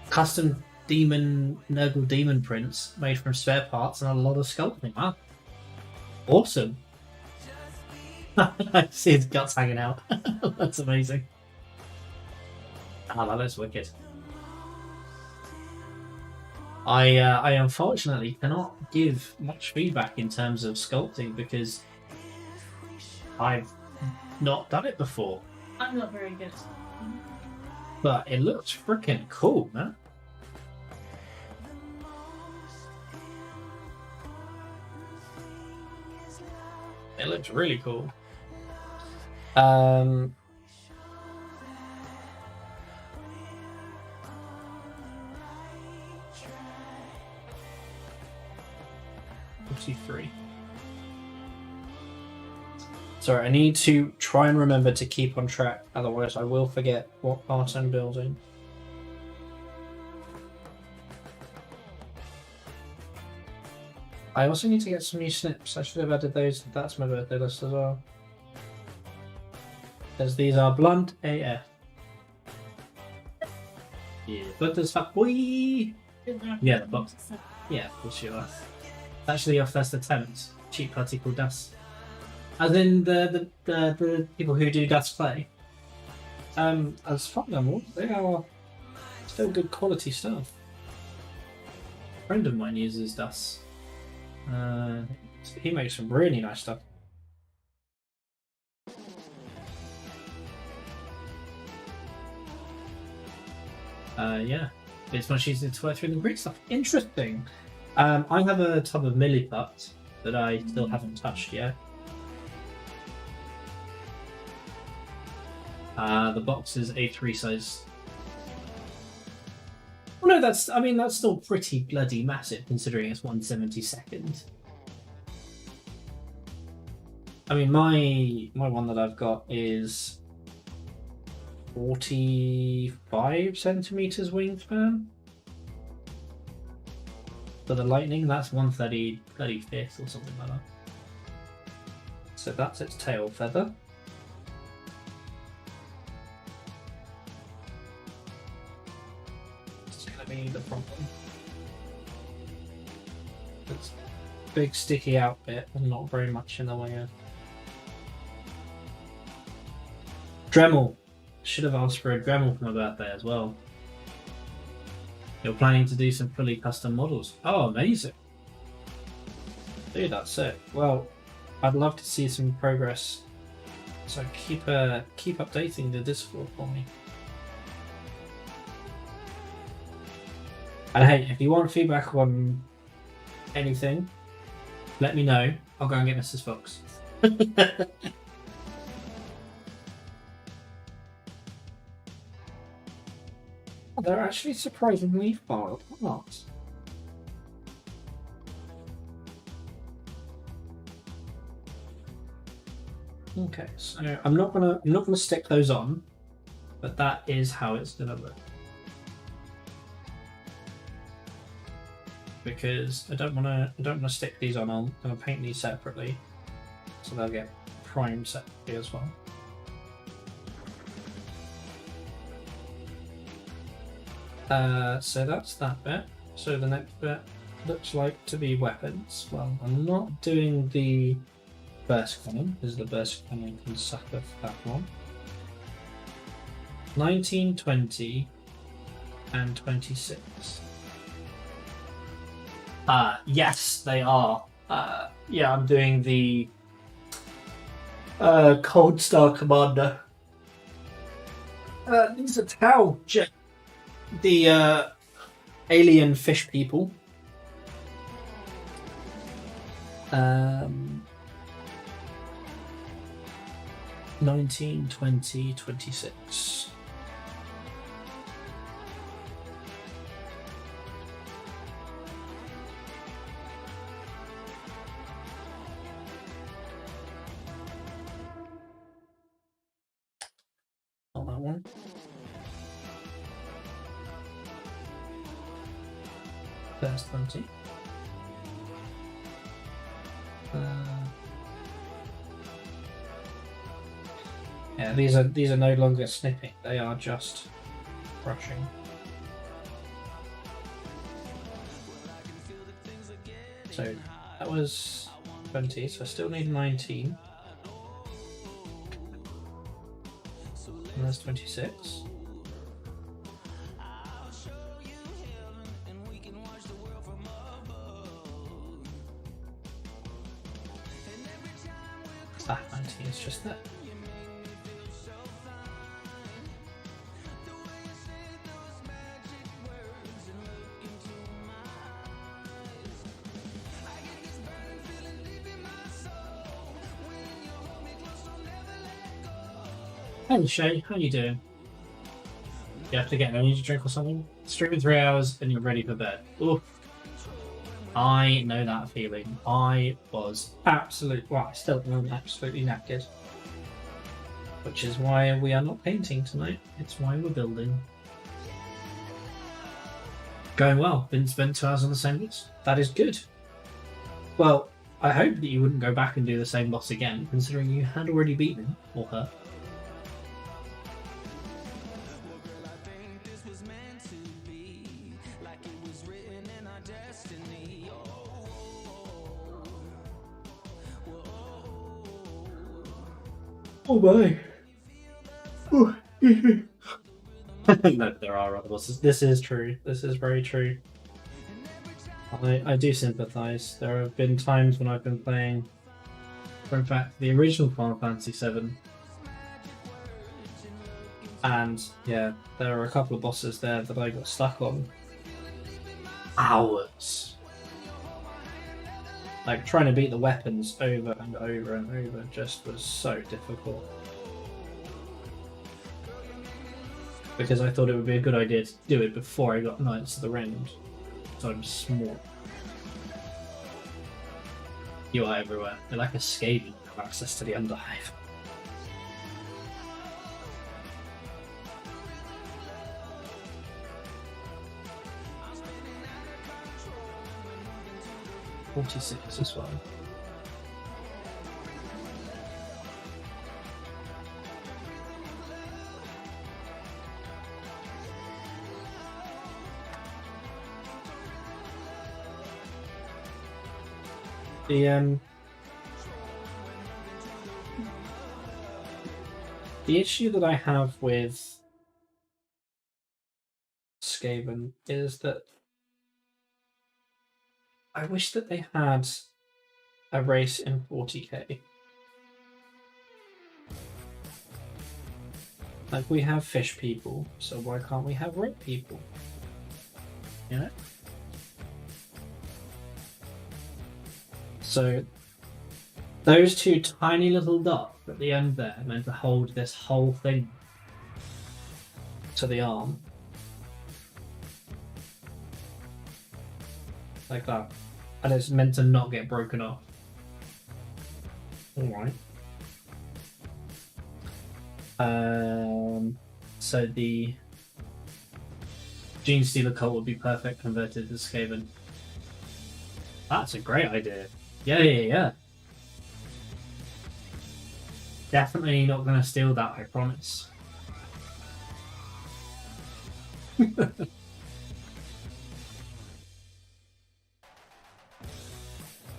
Custom Nurgle demon prints made from spare parts and a lot of sculpting. Wow. Awesome. I see his guts hanging out. That's amazing. That looks wicked. I unfortunately cannot give much feedback in terms of sculpting because I've not done it before. I'm not very good. But it looks freaking cool, man. It looks really cool. $53. Sorry, I need to try and remember to keep on track, otherwise I will forget what part I'm building. I also need to get some new snips. I should have added those. That's my birthday list as well. Because these are blunt AF. Yeah, blunt as fuck, boy! Yeah, the box. Yeah, for sure. Actually, off that's the tenants. Cheap particle dust. As in the people who do dust play. As far as I'm aware, they are still good quality stuff. A friend of mine uses dust. He makes some really nice stuff. Yeah, it's much easier to work through than Greek stuff. Interesting. I have a tub of milliput that I still haven't touched yet. The box is A3 size. Well, no, that's still pretty bloody massive considering it's 1/72. I mean, my one that I've got is 45 centimeters wingspan. For the Lightning, that's 1/35 or something like that. So that's its tail feather. Be the problem. It's big sticky out bit and not very much in the way of Dremel. Should have asked for a Dremel for my birthday as well. You're planning to do some fully custom models. Oh, amazing. Dude, that's sick. Well, I'd love to see some progress. So keep updating the Discord for me. And hey, if you want feedback on anything, let me know. I'll go and get Mrs. Fox. They're actually surprisingly far apart. Okay, so I'm not gonna stick those on, but that is how it's gonna look. Because I don't wanna stick these on. I'm gonna paint these separately, so they'll get primed separately as well. So that's that bit. So the next bit looks like to be weapons. Well, I'm not doing the burst cannon, because the burst cannon can suck off that one. 19, 20, and 26. Yes, they are. Yeah, I'm doing the Cold Star Commander. These are Tau, the alien fish people. 19, 20, 26. Not that one. First 20. Yeah, these are no longer snipping; they are just brushing. So that was 20. So I still need 19. And that's 26. Ah, 19 is just that. Hey Shay, how you doing? You have to get an energy drink or something? Streaming 3 hours and you're ready for bed. Oof. I know that feeling. I was I still am absolutely knackered. Which is why we are not painting tonight. It's why we're building. Going well. Been spent 2 hours on the same boss. That is good. Well, I hope that you wouldn't go back and do the same boss again, considering you had already beaten him or her. Oh my. No, there are other bosses. This is true. This is very true. I do sympathise. There have been times when I've been playing, for in fact, the original Final Fantasy VII. And yeah, there are a couple of bosses there that I got stuck on. Hours. Like, trying to beat the weapons over and over and over just was so difficult. Because I thought it would be a good idea to do it before I got Knights of the Round. So I'm small. You are everywhere. They're like a Skaven with access to the Underhive. .46 as well. The issue that I have with Skaven is that I wish that they had a race in 40k. Like, we have fish people, so why can't we have red people? You know? So, those two tiny little dots at the end there meant to hold this whole thing to the arm. Like that. And it's meant to not get broken off. Alright. So the Gene Stealer cult would be perfect converted to Skaven. That's a great idea. Yeah. Definitely not going to steal that, I promise.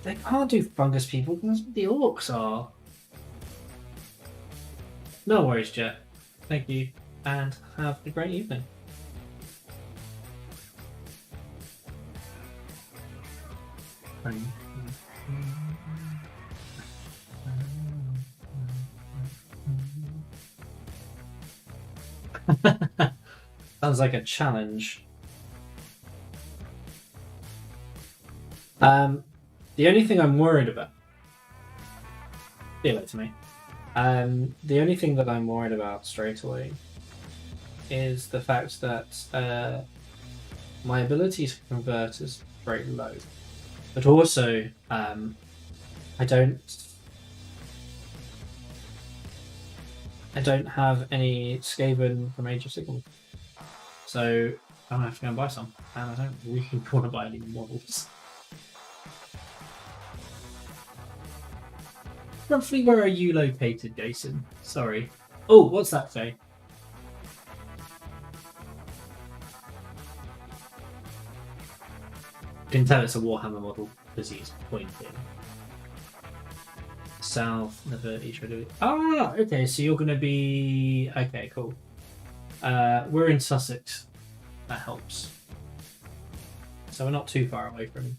They can't do fungus people because the orcs are. No worries, Jet. Thank you, and have a great evening. Sounds like a challenge. The only thing I'm worried about. Give it to me. The only thing that I'm worried about straight away is the fact that my ability to convert is very low, but also I don't have any Skaven from Age of Sigmar, so I'm gonna have to go and buy some, and I don't really want to buy any models. Roughly where are you located, Jason? Sorry. Oh, what's that say? You can tell it's a Warhammer model because he's pointing. South, never each other. Ah, okay, so you're going to be... Okay, cool. We're in Sussex. That helps. So we're not too far away from him.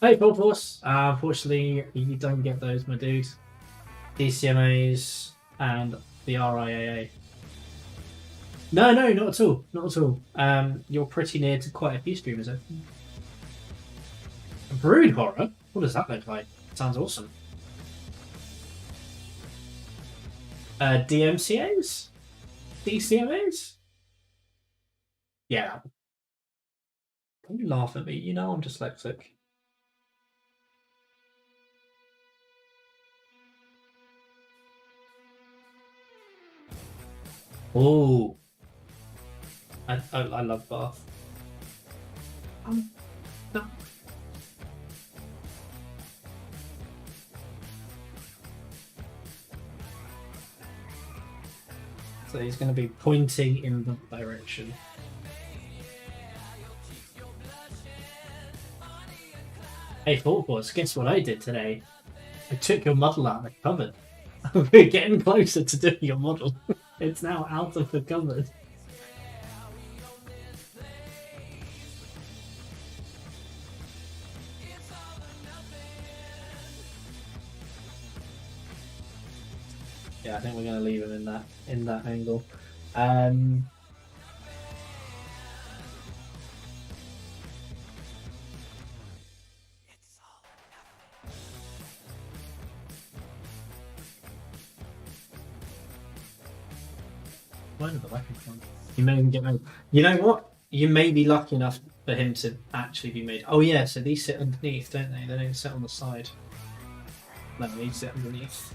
Hey, Full Force. Unfortunately, you don't get those, my dude. DCMAs and the RIAA. No, not at all. Not at all. You're pretty near to quite a few streamers, I think. Brood Horror? What does that look like? Sounds awesome. DMCAs? DCMAs? Yeah. Don't you laugh at me, you know I'm dyslexic. Oh, I love Bath. No. So he's going to be pointing in that direction. Hey, Thought Boys, guess what I did today? I took your model out of the cupboard. We're getting closer to doing your model. It's now out of the cupboard. Yeah, I think we're going to leave him in that angle. Where did the weapon come? You may even get made. You know what? You may be lucky enough for him to actually be made. Oh yeah, so these sit underneath, don't they? They don't sit on the side. No, these sit underneath.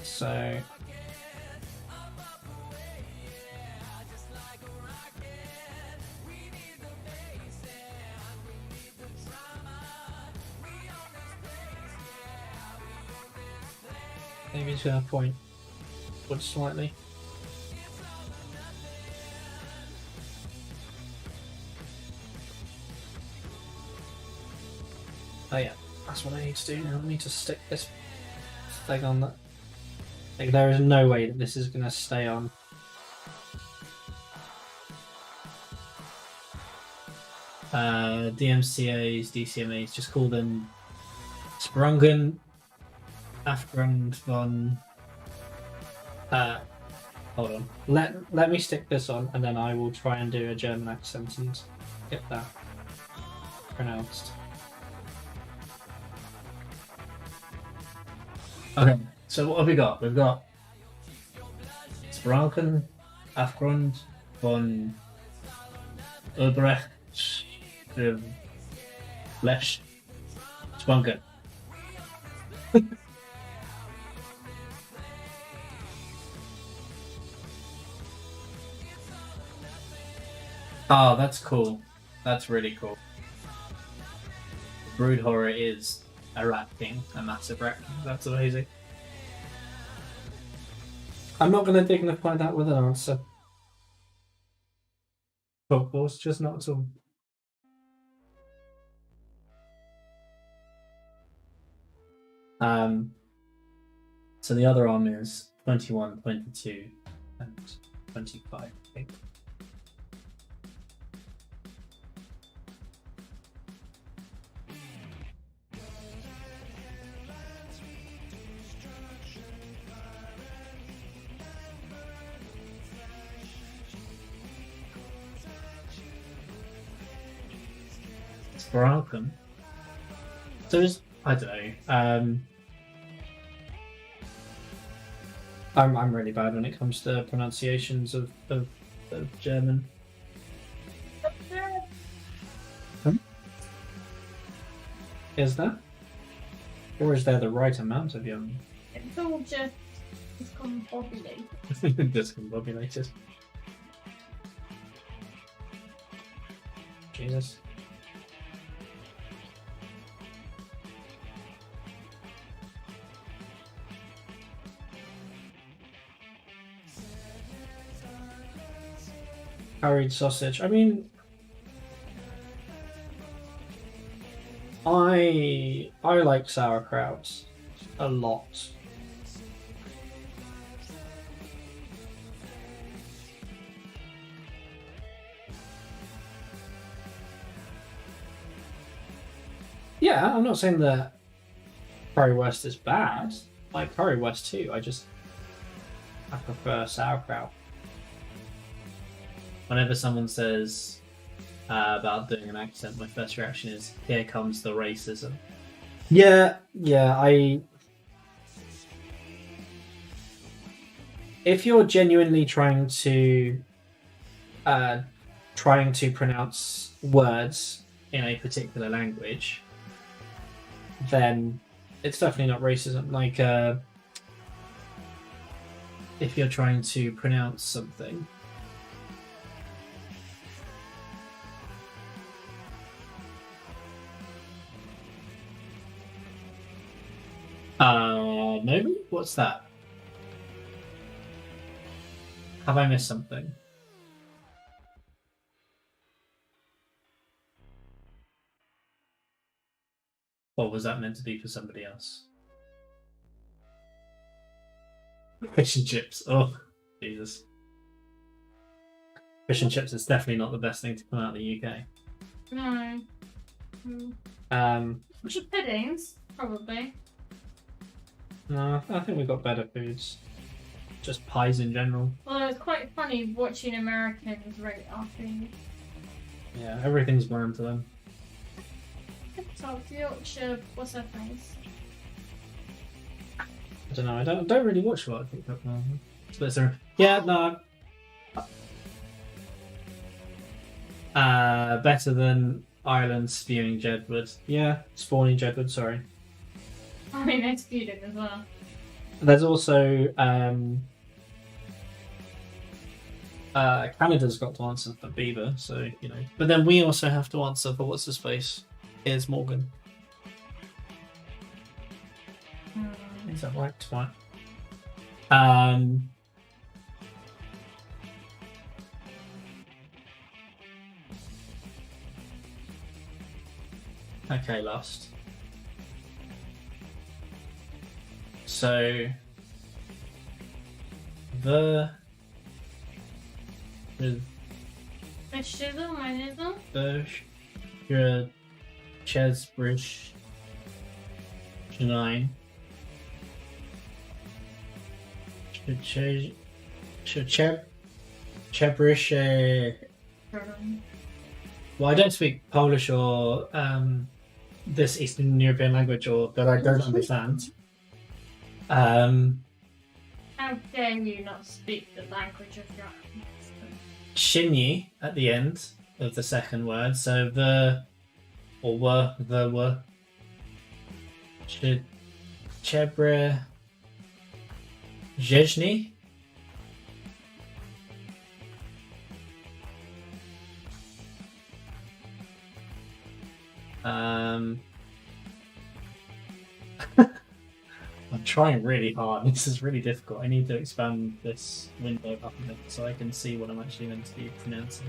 So maybe he's going to point forward slightly. Oh yeah, that's what I need to do now. I need to stick this thing on that. Like, there is no way that this is going to stay on. DMCAs, DCMAs, just call them Sprungen, Afgrund von... hold on. Let me stick this on, and then I will try and do a German accent and get that pronounced. Okay, so what have we got? We've got Sprungen, Afgrund von Ubrecht, Lesch, Sprungen. Oh, that's cool. That's really cool. Brood horror is a rat king, a massive rat king. That's amazing. I'm not going to dignify that with an answer. Of course, just not at all. So the other arm is 21, 22, and 25. Okay. Welcome. So is I don't know. I'm really bad when it comes to pronunciations of German. Is there? Or is there the right amount of German? It's all just discombobulated. Discombobulated. Jesus. Curried sausage. I mean, I like sauerkraut a lot. Yeah, I'm not saying that currywurst is bad. I like currywurst too. I prefer sauerkraut. Whenever someone says about doing an accent, my first reaction is, "Here comes the racism." Yeah. If you're genuinely trying to pronounce words in a particular language, then it's definitely not racism. Like, if you're trying to pronounce something. Maybe? What's that? Have I missed something? Or was that meant to be for somebody else? Fish and chips. Oh, Jesus. Fish and chips is definitely not the best thing to come out of the UK. No. Which are puddings, probably. No, I think we've got better foods. Just pies in general. Well, it's quite funny watching Americans rate our food. Yeah, everything's bland to them. South Yorkshire, what's her face? I don't know. I don't really watch a lot of TikTok now. But yeah, no. Better than Ireland spewing Jedward. Yeah, spawning Jedward. Sorry. I mean, they spewed it as well. There's also Canada's got to answer for Bieber, so you know. But then we also have to answer for what's his face. Here's Morgan. Is that right? Twat. Okay, lost. So the Shizzle, my nizzle? the Chesbridge 9 Chebrish. Well, I don't speak Polish or this Eastern European language, or that I don't understand. How dare you not speak the language of your Shinyi at the end of the second word, so the or were Chebre Zhezhny. I'm trying really hard. This is really difficult. I need to expand this window up a bit so I can see what I'm actually meant to be pronouncing.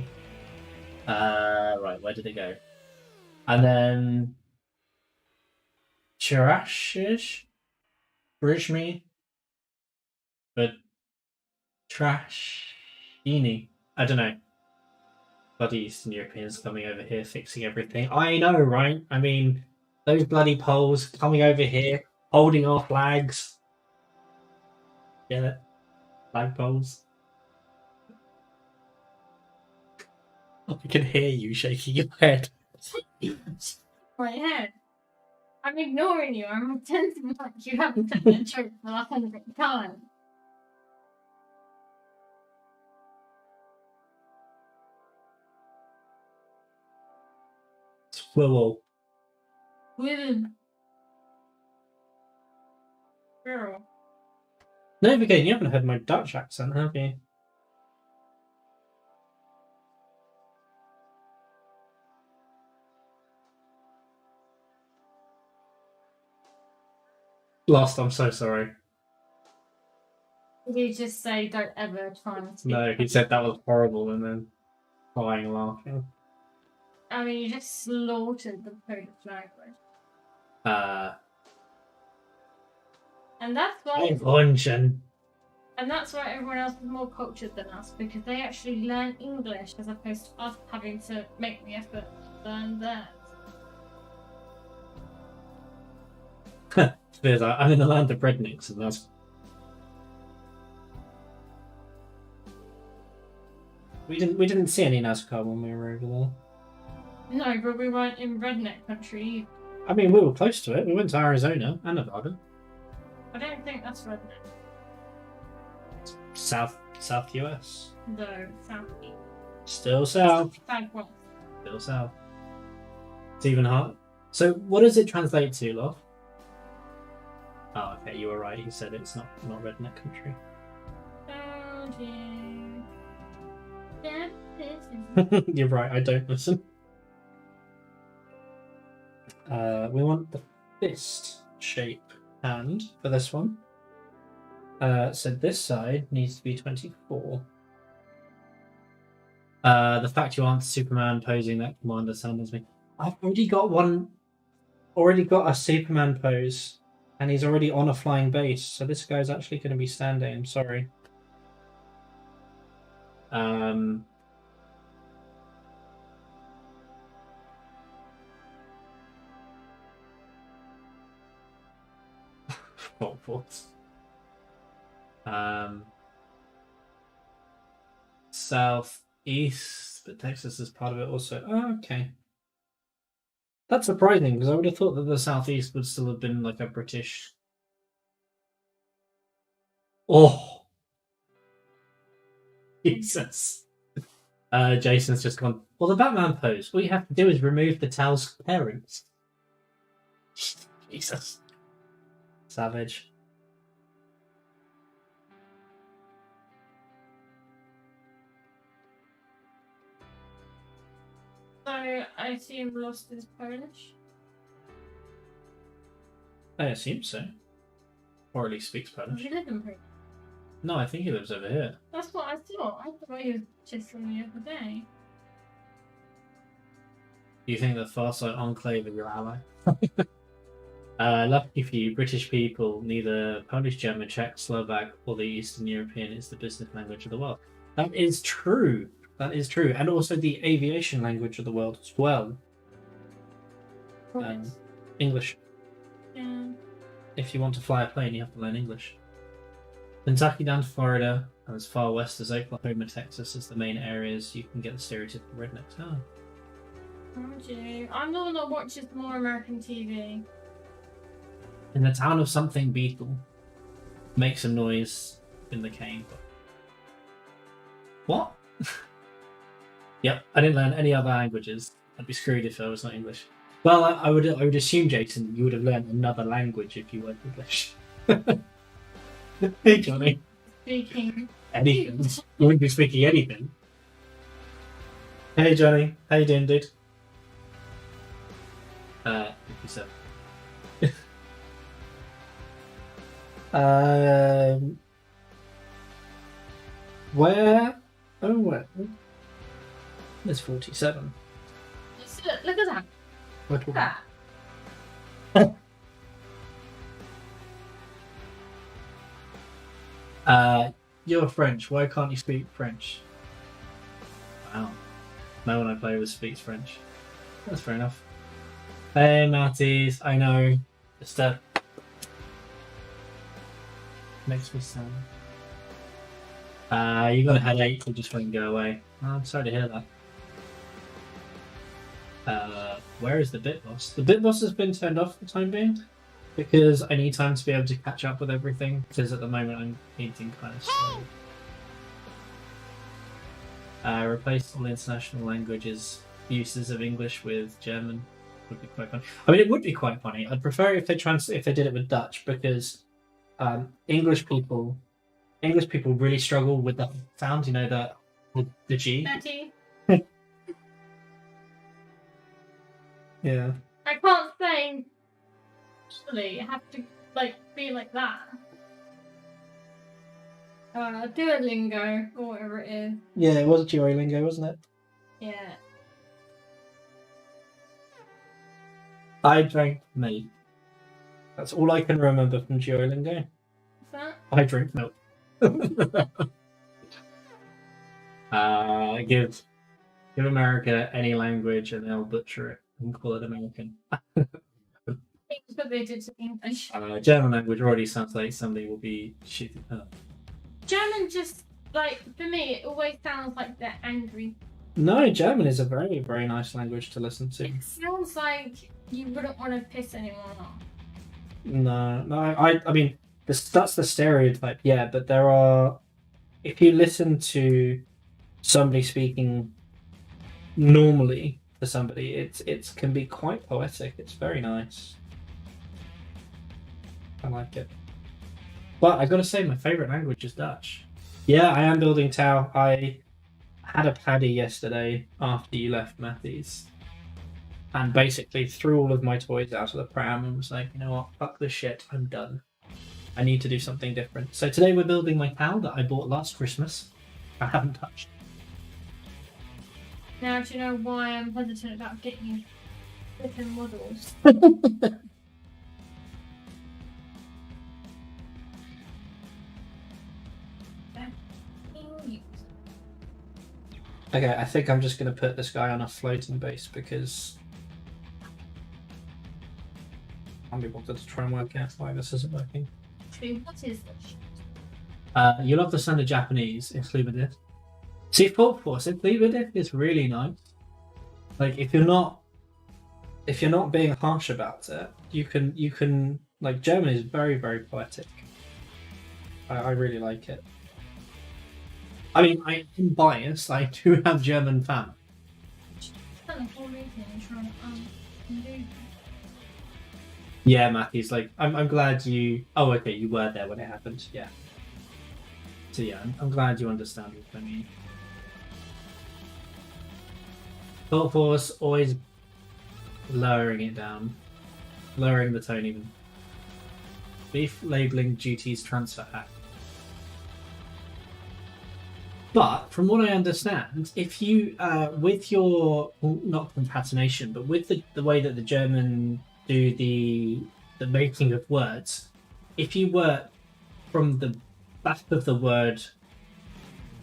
Right, where did it go? And then Chirashish, Brijmi, but Trashini. I don't know. Bloody Eastern Europeans coming over here, fixing everything. I know, right? I mean, those bloody Poles coming over here, holding our flags. Get it? Flag poles. I can hear you shaking your head. My head. I'm ignoring you. I'm pretending like you haven't done that joke for the 100th time. Squirrel. With girl. No, again, you haven't heard my Dutch accent, have you? Lost, I'm so sorry. Did you just say don't ever try and speak? No, he said that was horrible and then crying and laughing. I mean, you just slaughtered the Polish language. And that's why. Einhornchen. And that's why everyone else is more cultured than us, because they actually learn English as opposed to us having to make the effort to learn theirs. There's I'm in the land of rednecks, and that's. We didn't see any NASCAR when we were over there. No, but we weren't in redneck country either. I mean, we were close to it. We went to Arizona and Nevada. I don't think that's redneck. South US. No, southeast. Still south. Southwest. Still south. It's even hard. So, what does it translate to, love? Oh, okay, you were right. He said it's not redneck country. Oh dear. You're right. I don't listen. We want the fist shape hand for this one. So this side needs to be 24. The fact you aren't Superman posing that commander saddens me. I've already got a Superman pose, and he's already on a flying base, so this guy's actually going to be standing. I'm sorry. Faults. Southeast, but Texas is part of it also. Oh, okay. That's surprising because I would have thought that the Southeast would still have been like a British. Oh, Jesus. Jason's just gone. Well, the Batman pose. All you have to do is remove the towel's parents. Jesus. Savage. So, I assume Lost is Polish? I assume so. Or at least speaks Polish. He lives in Poland. No, I think he lives over here. That's what I thought. I thought he was just from the other day. Do you think the Farsight Enclave is your ally? Lucky for you, British people, neither Polish, German, Czech, Slovak, or the Eastern European is the business language of the world. That is true. That is true. And also the aviation language of the world as well. English. Yeah. If you want to fly a plane, you have to learn English. Kentucky down to Florida, and as far west as Oklahoma, Texas as the main areas you can get the stereotypical redneck town. I'm the one that watches more American TV. In the town of something beetle. Make some noise in the cane. What? Yep, I didn't learn any other languages. I'd be screwed if I was not English. Well, I would assume, Jason, you would have learned another language if you weren't English. Hey, Johnny. Speaking. Anything. You wouldn't be speaking anything. Hey, Johnny. How you doing, dude? 57. um, where? Oh, where? There's 47. Look at that. What? Look at You're French. Why can't you speak French? Wow. No one I play with speaks French. That's fair enough. Hey, Matties. I know. Just makes me sad. You got a headache. You just wouldn't go away. Oh, I'm sorry to hear that. Where is the bit boss? The bit boss has been turned off for the time being because I need time to be able to catch up with everything. Because at the moment I'm painting kind of slow. Replace all international languages uses of English with German would be quite funny. I mean, it would be quite funny. I'd prefer if they did it with Dutch because English people really struggle with that sound. You know the G. Betty. Yeah. I can't say. Actually, you have to be like that. Duolingo or whatever it is. Yeah, it was Duolingo, wasn't it? Yeah. I drank milk. That's all I can remember from Duolingo. What's that? I drink milk. Give America any language and they'll butcher it and call it American. It's what they did to English. German language already sounds like somebody will be shooting up. German just for me, it always sounds like they're angry. No, German is a very, very nice language to listen to. It sounds like you wouldn't want to piss anyone off. No, I mean, that's the stereotype, yeah, but there are... If you listen to somebody speaking normally to somebody, it can be quite poetic. It's very nice. I like it. But I gotta say, my favourite language is Dutch. Yeah, I am building Tau. I had a paddy yesterday after you left Matthew's. And basically threw all of my toys out of the pram and was like, you know what, fuck this shit, I'm done. I need to do something different. So today we're building my Tau that I bought last Christmas. I haven't touched. Now do you know why I'm hesitant about getting you different models? Okay, I think I'm just going to put this guy on a floating base because I'll be wanted to try and work out why this isn't working. What is this? You'll understand the Japanese included. See, Fault Force included is really nice. Like if you're not being harsh about it, you can like German is very, very poetic. I really like it. I mean, I am biased. I do have German family. Yeah, Matthew's like, I'm glad you... Oh, okay, you were there when it happened, yeah. So yeah, I'm glad you understand what I mean. Thought Force, always lowering it down. Lowering the tone even. Beef labelling duties transfer hack. But from what I understand, if you, with your, well, not concatenation, but with the way that the German do the making of words, if you work from the back of the word,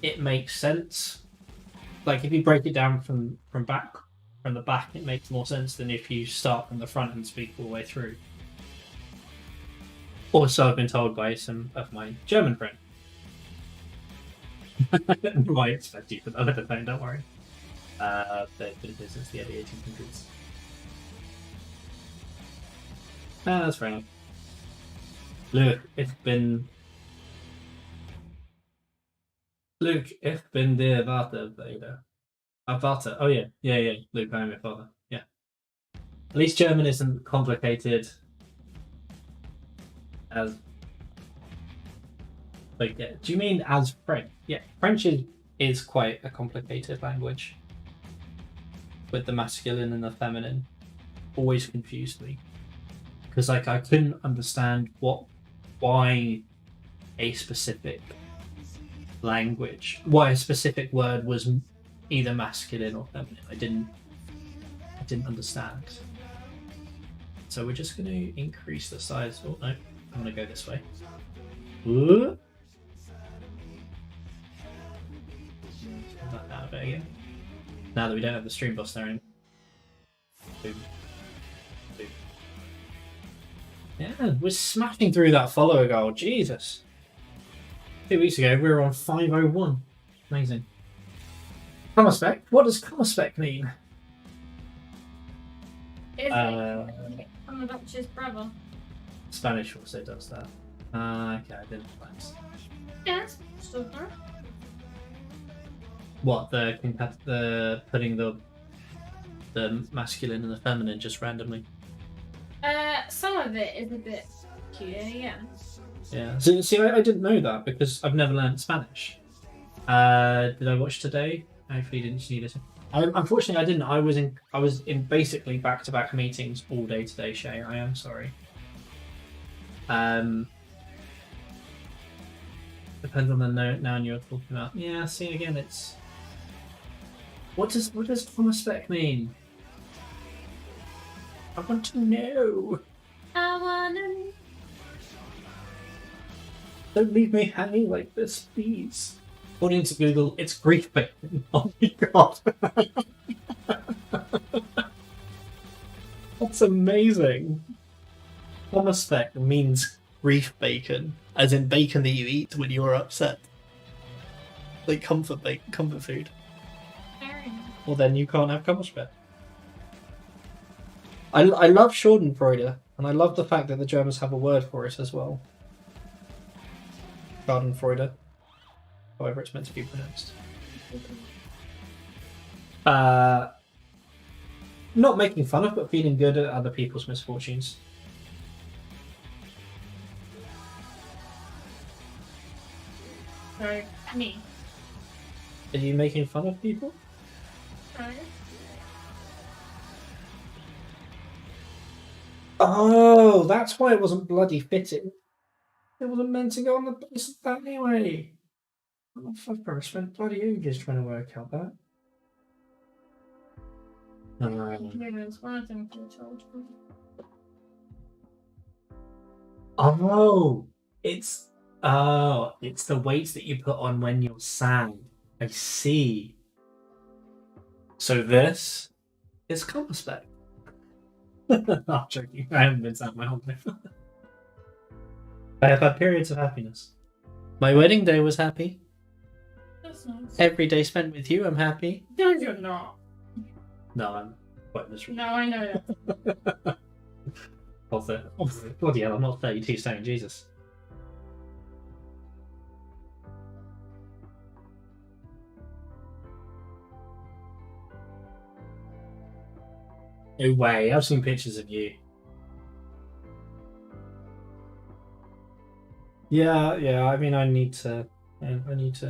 it makes sense. Like if you break it down from the back, it makes more sense than if you start from the front and speak all the way through. Also, I've been told by some of my German friends. I expect you to know the phone, don't worry. They've been in business the early 1800s. That's fair enough. Look, ich bin der Vater, Vader. Vater. Oh yeah. Luke, I am your father. Yeah. At least German isn't complicated as... Like, yeah. Do you mean as French? Yeah, French is quite a complicated language with the masculine and the feminine. always confused me because like I couldn't understand why a specific language, why a specific word was either masculine or feminine. I didn't understand. So we're just going to increase the size. Oh no, I'm going to go this way. Ooh. Pull that out of it again. Now that we don't have the stream boss there anymore. Boom. Boom. Yeah, we're smashing through that follower goal. Jesus. 2 weeks ago, we were on 501. Amazing. Comma spec? What does comma spec mean? Is it? I'm a Dutch's brother. Spanish also does that. Okay, I didn't find. Yes, super. What, the putting the masculine and the feminine just randomly? Some of it is a bit cute, yeah. Yeah. So, see, I didn't know that because I've never learned Spanish. Did I watch today? Hopefully, you didn't see this. Unfortunately, I didn't. I was in basically back-to-back meetings all day today, Shay. I am sorry. Depends on the noun you're talking about. Yeah. See, again, it's what does comma spec mean? I want to know. I wanna. Don't leave me hanging like this, please. According to Google, it's grief bacon. Oh my god. That's amazing. Comma spec means grief bacon, as in bacon that you eat when you're upset. Like comfort food. Very nice. Well, then you can't have comma spec. I love Schadenfreude, and I love the fact that the Germans have a word for it as well. Schadenfreude, however it's meant to be pronounced. Not making fun of, but feeling good at other people's misfortunes. Sorry, me. Are you making fun of people? Sorry. Oh, that's why it wasn't bloody fitting. It wasn't meant to go on the base of that anyway. Motherfucker, I spent bloody ages trying to work out that. Humans, one of them can told me. Oh, it's the weights that you put on when you're sad. I see. So this is comma spec. I'm joking. I haven't been sad my whole life. I have had periods of happiness. My wedding day was happy. That's nice. Every day spent with you, I'm happy. No, you're not. No, I'm quite miserable. No, I know that. Bloody hell, I'm not 32 stone, Jesus. No way, I've seen pictures of you. Yeah, I mean, I need to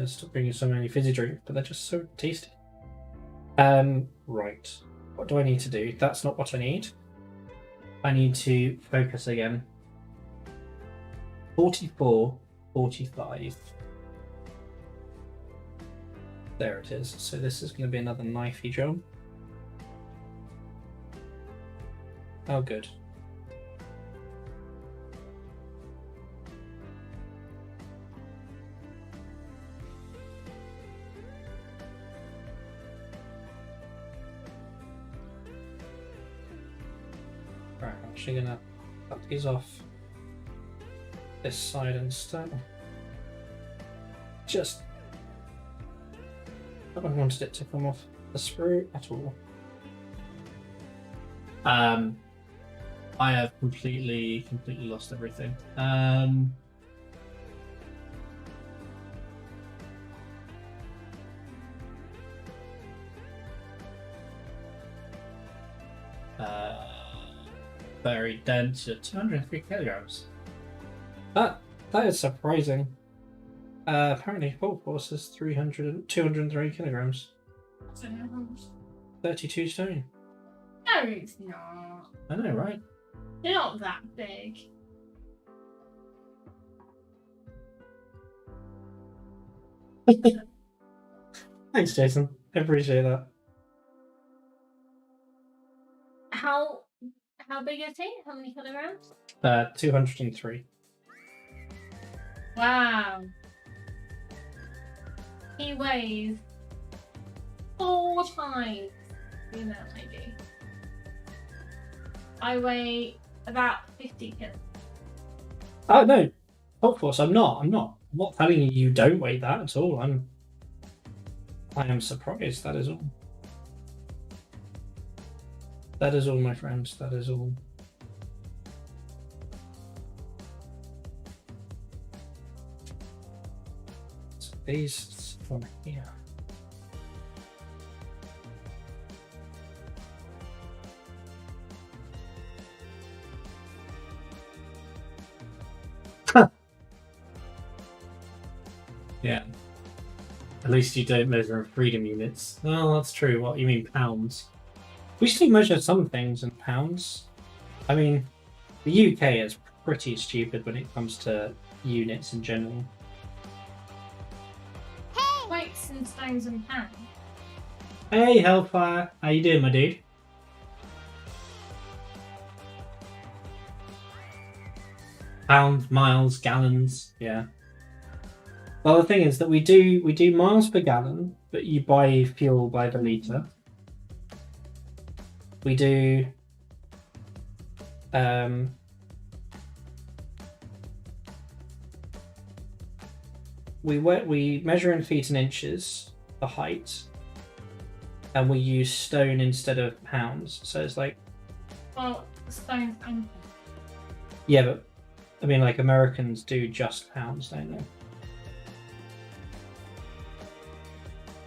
stop bringing so many fizzy drinks, but they're just so tasty. Right. What do I need to do? That's not what I need. I need to focus again. 44, 45. There it is. So this is going to be another knifey job. Oh, good. Right, I'm actually gonna cut these off this side instead. Just, I don't wanted it to come off the sprue at all. I have completely lost everything. Very dense at 203 kilograms. That is surprising. Apparently, full force is 203 kilograms. 32 stone. No, No, it's not. I know, right? They're not that big. Thanks, Jason. I appreciate that. How big is he? How many kilograms? 203. Wow. He weighs 4 times the amount I do. I weigh about 50 kilograms. Oh no, of course I'm not. I'm not telling you you don't weigh that at all. I am surprised. That is all. That is all, my friends. That is all. So these from here. Yeah. At least you don't measure in freedom units. Oh, that's true. What you mean pounds? We still measure some things in pounds. I mean, the UK is pretty stupid when it comes to units in general. Weights and stones and pounds. Hey, Hellfire. How you doing, my dude? Pounds, miles, gallons. Yeah. Well, the thing is that we do miles per gallon, but you buy fuel by the litre. We do we measure in feet and inches the height, and we use stone instead of pounds. So it's like, Well, stones and yeah, but I mean, like Americans do just pounds, don't they?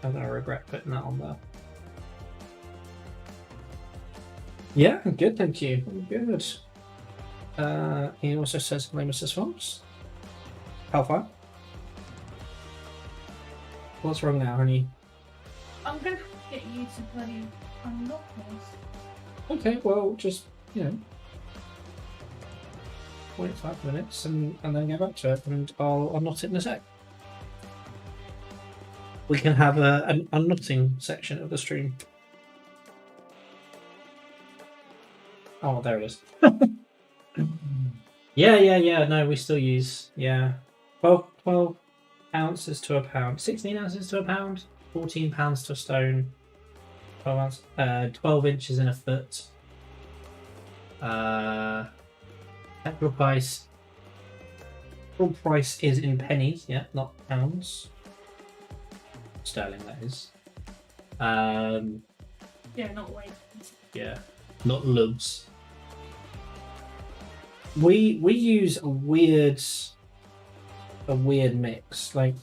I'm gonna regret putting that on there. Yeah, I'm good, thank you. I'm good. He also says hello, Mrs. Fox. Hellfire. What's wrong now, honey? I'm gonna have to get you to bloody unlock this. Okay, well, just, 45 minutes and then go back to it, and I'll unknot it in a sec. We can have an unknotting section of the stream. Oh, there it is. Yeah. No, we still use 12 ounces to a pound, 16 ounces to a pound, 14 pounds to a stone, 12 inches in a foot. Petrol price is in pennies, not pounds. Sterling, that is. Yeah, not weight. Yeah, not lubs. We use a weird mix. Like,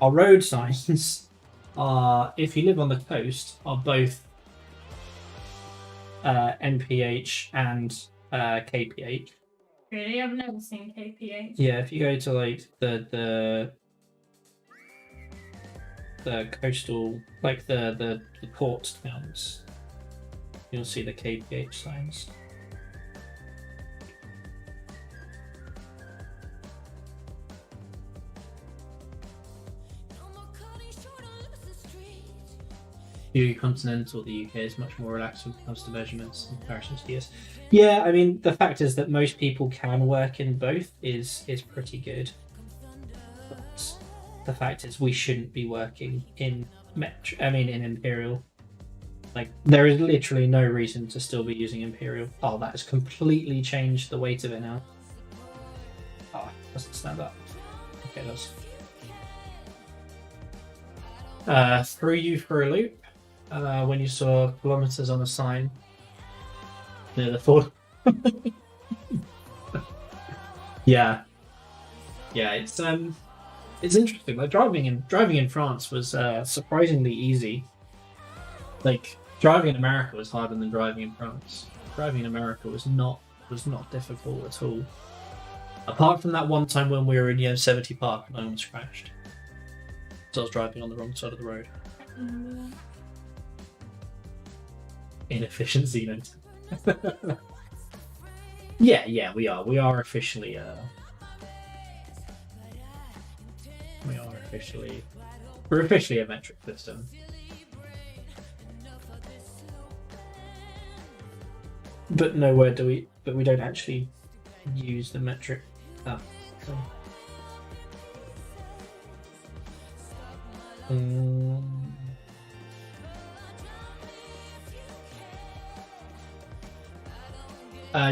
our road signs are, if you live on the coast, are both NPH and KPH. Really? I've never seen KPH. Yeah, if you go to like the coastal, like the port towns, you'll see the KPH signs. The continental, the UK is much more relaxed when it comes to measurements in comparison to the US. Yeah, I mean, the fact is that most people can work in both is pretty good. But the fact is we shouldn't be working in in Imperial. Like, there is literally no reason to still be using Imperial. Oh, that has completely changed the weight of it now. Oh, doesn't stand up. Okay, it does. Threw you for a loop. When you saw kilometers on a sign near the fort. Yeah, it's interesting. Like, driving in France was surprisingly easy. Like, driving in America was harder than driving in France. Driving in America was not difficult at all. Apart from that one time when we were in Yosemite Park and I almost crashed. So I was driving on the wrong side of the road. Inefficiency note. Yeah, we are. We are officially we're officially a metric system. But nowhere do we don't actually use the metric. So.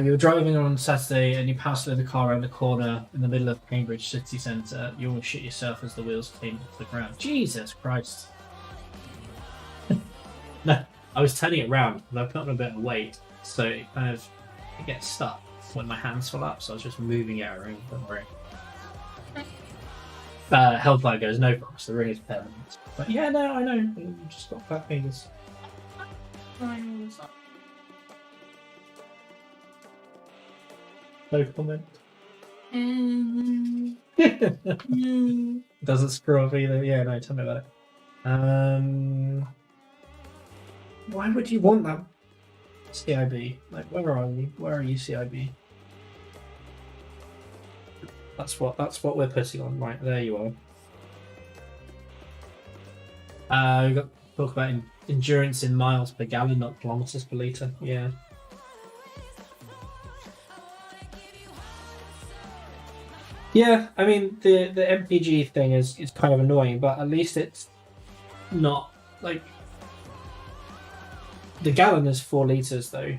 You're driving on Saturday and you pass the car around the corner in the middle of Cambridge city centre. You almost shit yourself as the wheels came off the ground. Jesus Christ. No, I was turning it round and I put on a bit of weight, so it gets stuck when my hands fall up, so I was just moving it around. Don't worry. Hellfire goes, no props, the ring is permanent. But yeah, no, I know. You just got fat fingers. No comment. Doesn't screw up either. Yeah, no, tell me about it. Why would you want that CIB? Like, where are you? Where are you, CIB? That's what we're putting on. Right, there you are. We've got to talk about endurance in miles per gallon, not kilometers per litre. Yeah. Yeah, I mean the MPG thing is kind of annoying, but at least it's not like the gallon is 4 litres though.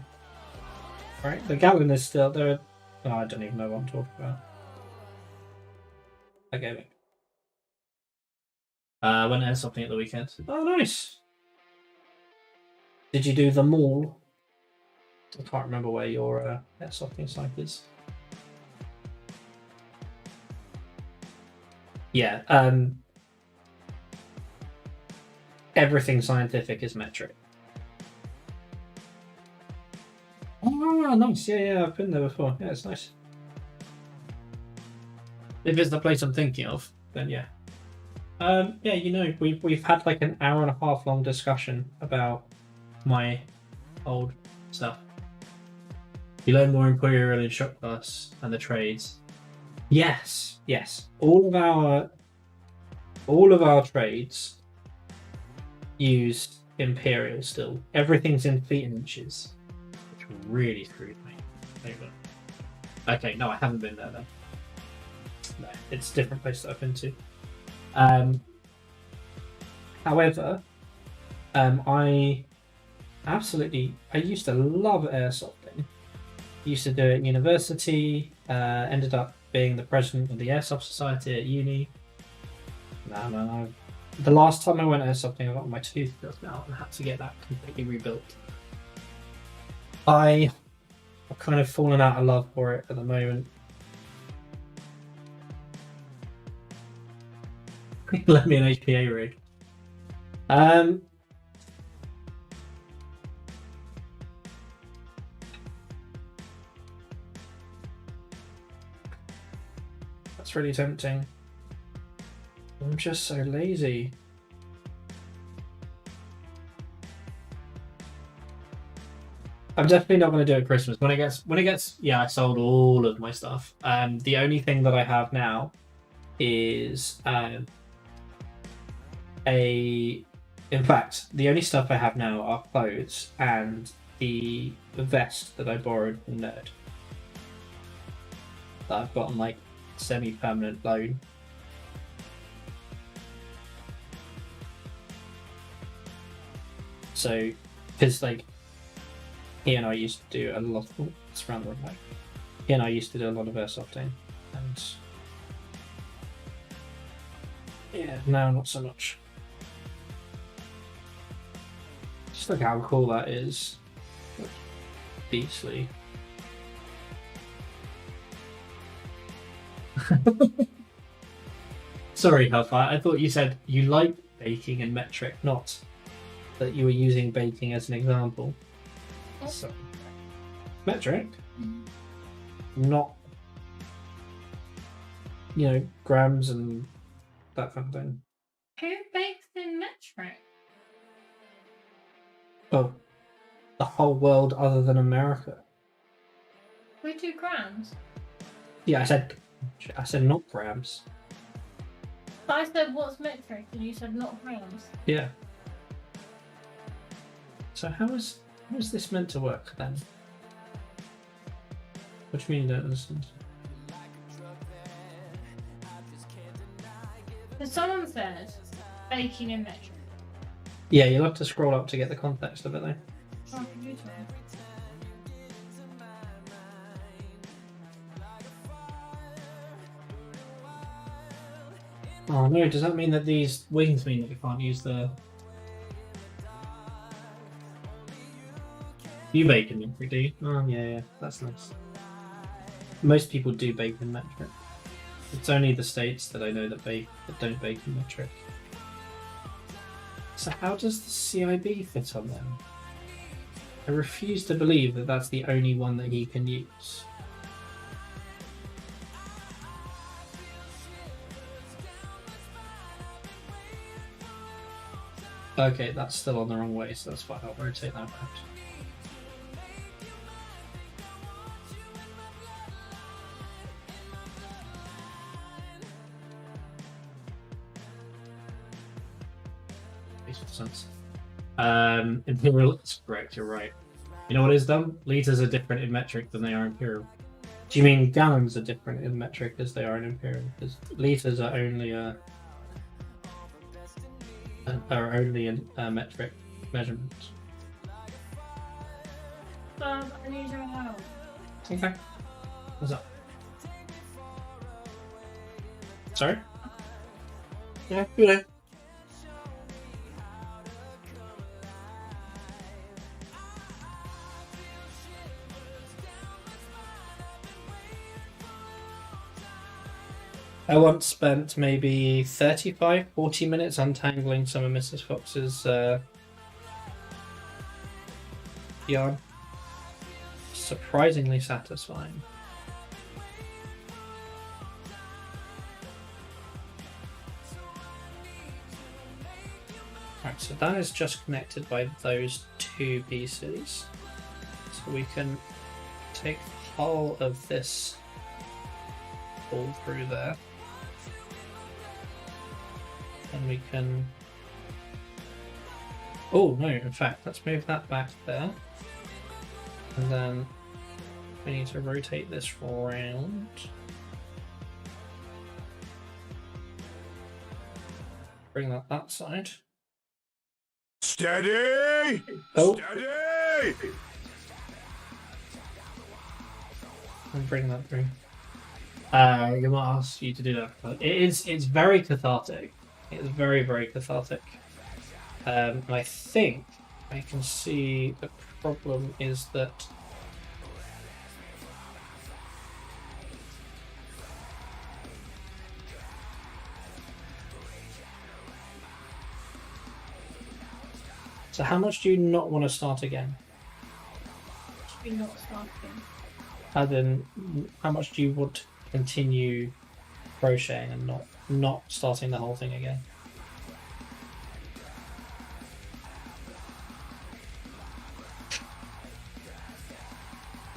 Right? The gallon is still there. Oh, I don't even know what I'm talking about. Okay. Went out something at the weekend. Oh, nice. Did you do the mall? I can't remember where your airsofting site is. Yeah. Everything scientific is metric. Oh, nice. Yeah, I've been there before. Yeah, it's nice. If it's the place I'm thinking of, then yeah. Yeah, you know, we've had like an hour and a half long discussion about my old stuff. You learn more Imperial and shop class and the trades. Yes. All of our trades use Imperial still. Everything's in feet and inches, which really screwed me. Okay, no, I haven't been there then. No, it's a different place that I've been to. However, I used to love airsoft. Used to do it at university. Ended up being the president of the Airsoft Society at uni. No. The last time I went airsofting, I got my tooth built out and had to get that completely rebuilt. I've kind of fallen out of love for it at the moment. Let me an HPA rig. That's really tempting. I'm just so lazy. I'm definitely not going to do it at Christmas. When it gets, yeah, I sold all of my stuff. The only thing that I have now is in fact, the only stuff I have now are clothes and the vest that I borrowed from Nerd. That I've got on like semi-permanent loan. So, because like he and I used to do a lot. It's around the way. He and I used to do a lot of airsofting, and yeah, now not so much. Just look how cool that is. Beastly. Sorry, Hellfire. I thought you said you like baking and metric, not that you were using baking as an example. So, metric, not, grams and that kind of thing. Who bakes in metric? Oh, the whole world other than America. We do grams. Yeah, I said not grams. But I said what's metric, and you said not grams. Yeah. So how is this meant to work then? What do you mean you don't understand? Because someone said baking in metric. Yeah, you'll have to scroll up to get the context of it though. Oh, can you try? Oh no, does that mean that these wings mean that we can't use the... You bake in metric, do you? Oh yeah, that's nice. Most people do bake in metric. It's only the states that I know that don't bake in metric. So how does the CIB fit on them? I refuse to believe that that's the only one that he can use. Okay, that's still on the wrong way, so that's why I'll rotate that around. Makes sense. Imperial is correct, you're right. You know what is dumb? Liters are different in metric than they are in imperial. Do you mean gallons are different in metric as they are in imperial? Because liters are only a metric measurement. I need your help. Okay. What's up? Sorry? Yeah, good day. I once spent maybe 35-40 minutes untangling some of Mrs. Fox's yarn. Surprisingly satisfying. Right, so that is just connected by those two pieces. So we can take the whole of this all through there. And we can... Oh no, in fact, let's move that back there. And then we need to rotate this round. Bring that side. Steady! Oh, Steady! and bring that through. I'm gonna ask you to do that. But it's very cathartic. It's very, very cathartic. I think I can see the problem is that so how much do you not want to start again? Should we not start again? And then how much do you want to continue crocheting and not starting the whole thing again?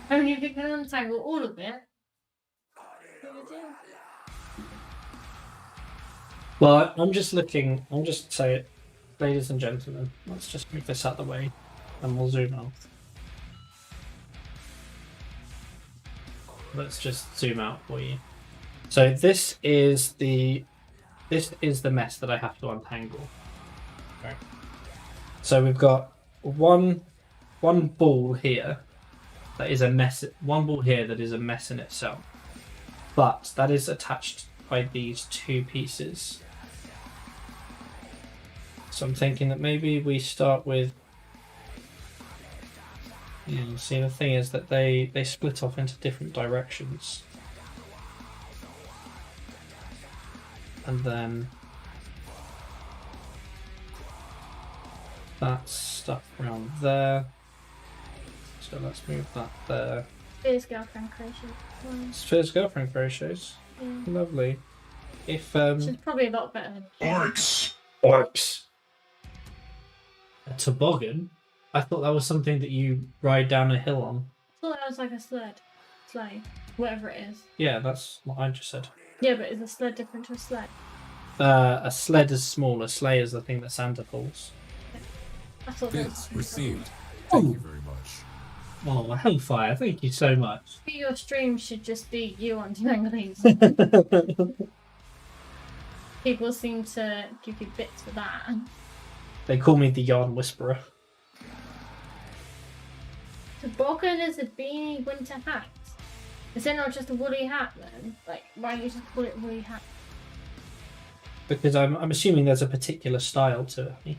Only if you can untangle all of it. Well, I'm just saying, ladies and gentlemen, let's just move this out of the way and we'll zoom out. Let's just zoom out for you. So this is the mess that I have to untangle. Right. So we've got one ball here that is a mess. One ball here that is a mess in itself, but that is attached by these two pieces. So I'm thinking that maybe we start with. Yeah, see, the thing is that they split off into different directions. And then that's stuck around there. So let's move that there. Fierce girlfriend crochet. Sphere's girlfriend crochets. Yeah. Lovely. If She's probably a lot better than Orcs! Orcs. A toboggan. I thought that was something that you ride down a hill on. I thought that was like a sleigh, whatever it is. Yeah, that's what I just said. Yeah, but is a sled different to a sled? A sled is small. A sleigh is the thing that Santa pulls. I thought that Bids was received. Thank you very much. Oh, Hellfire! Thank you so much. Your stream should just be you on Dangling. People seem to give you bits for that. They call me the Yarn Whisperer. Toboggan is a beanie winter hat. Is it not just a woolly hat then? Like, why don't you just call it woolly hat? Because I'm assuming there's a particular style to it.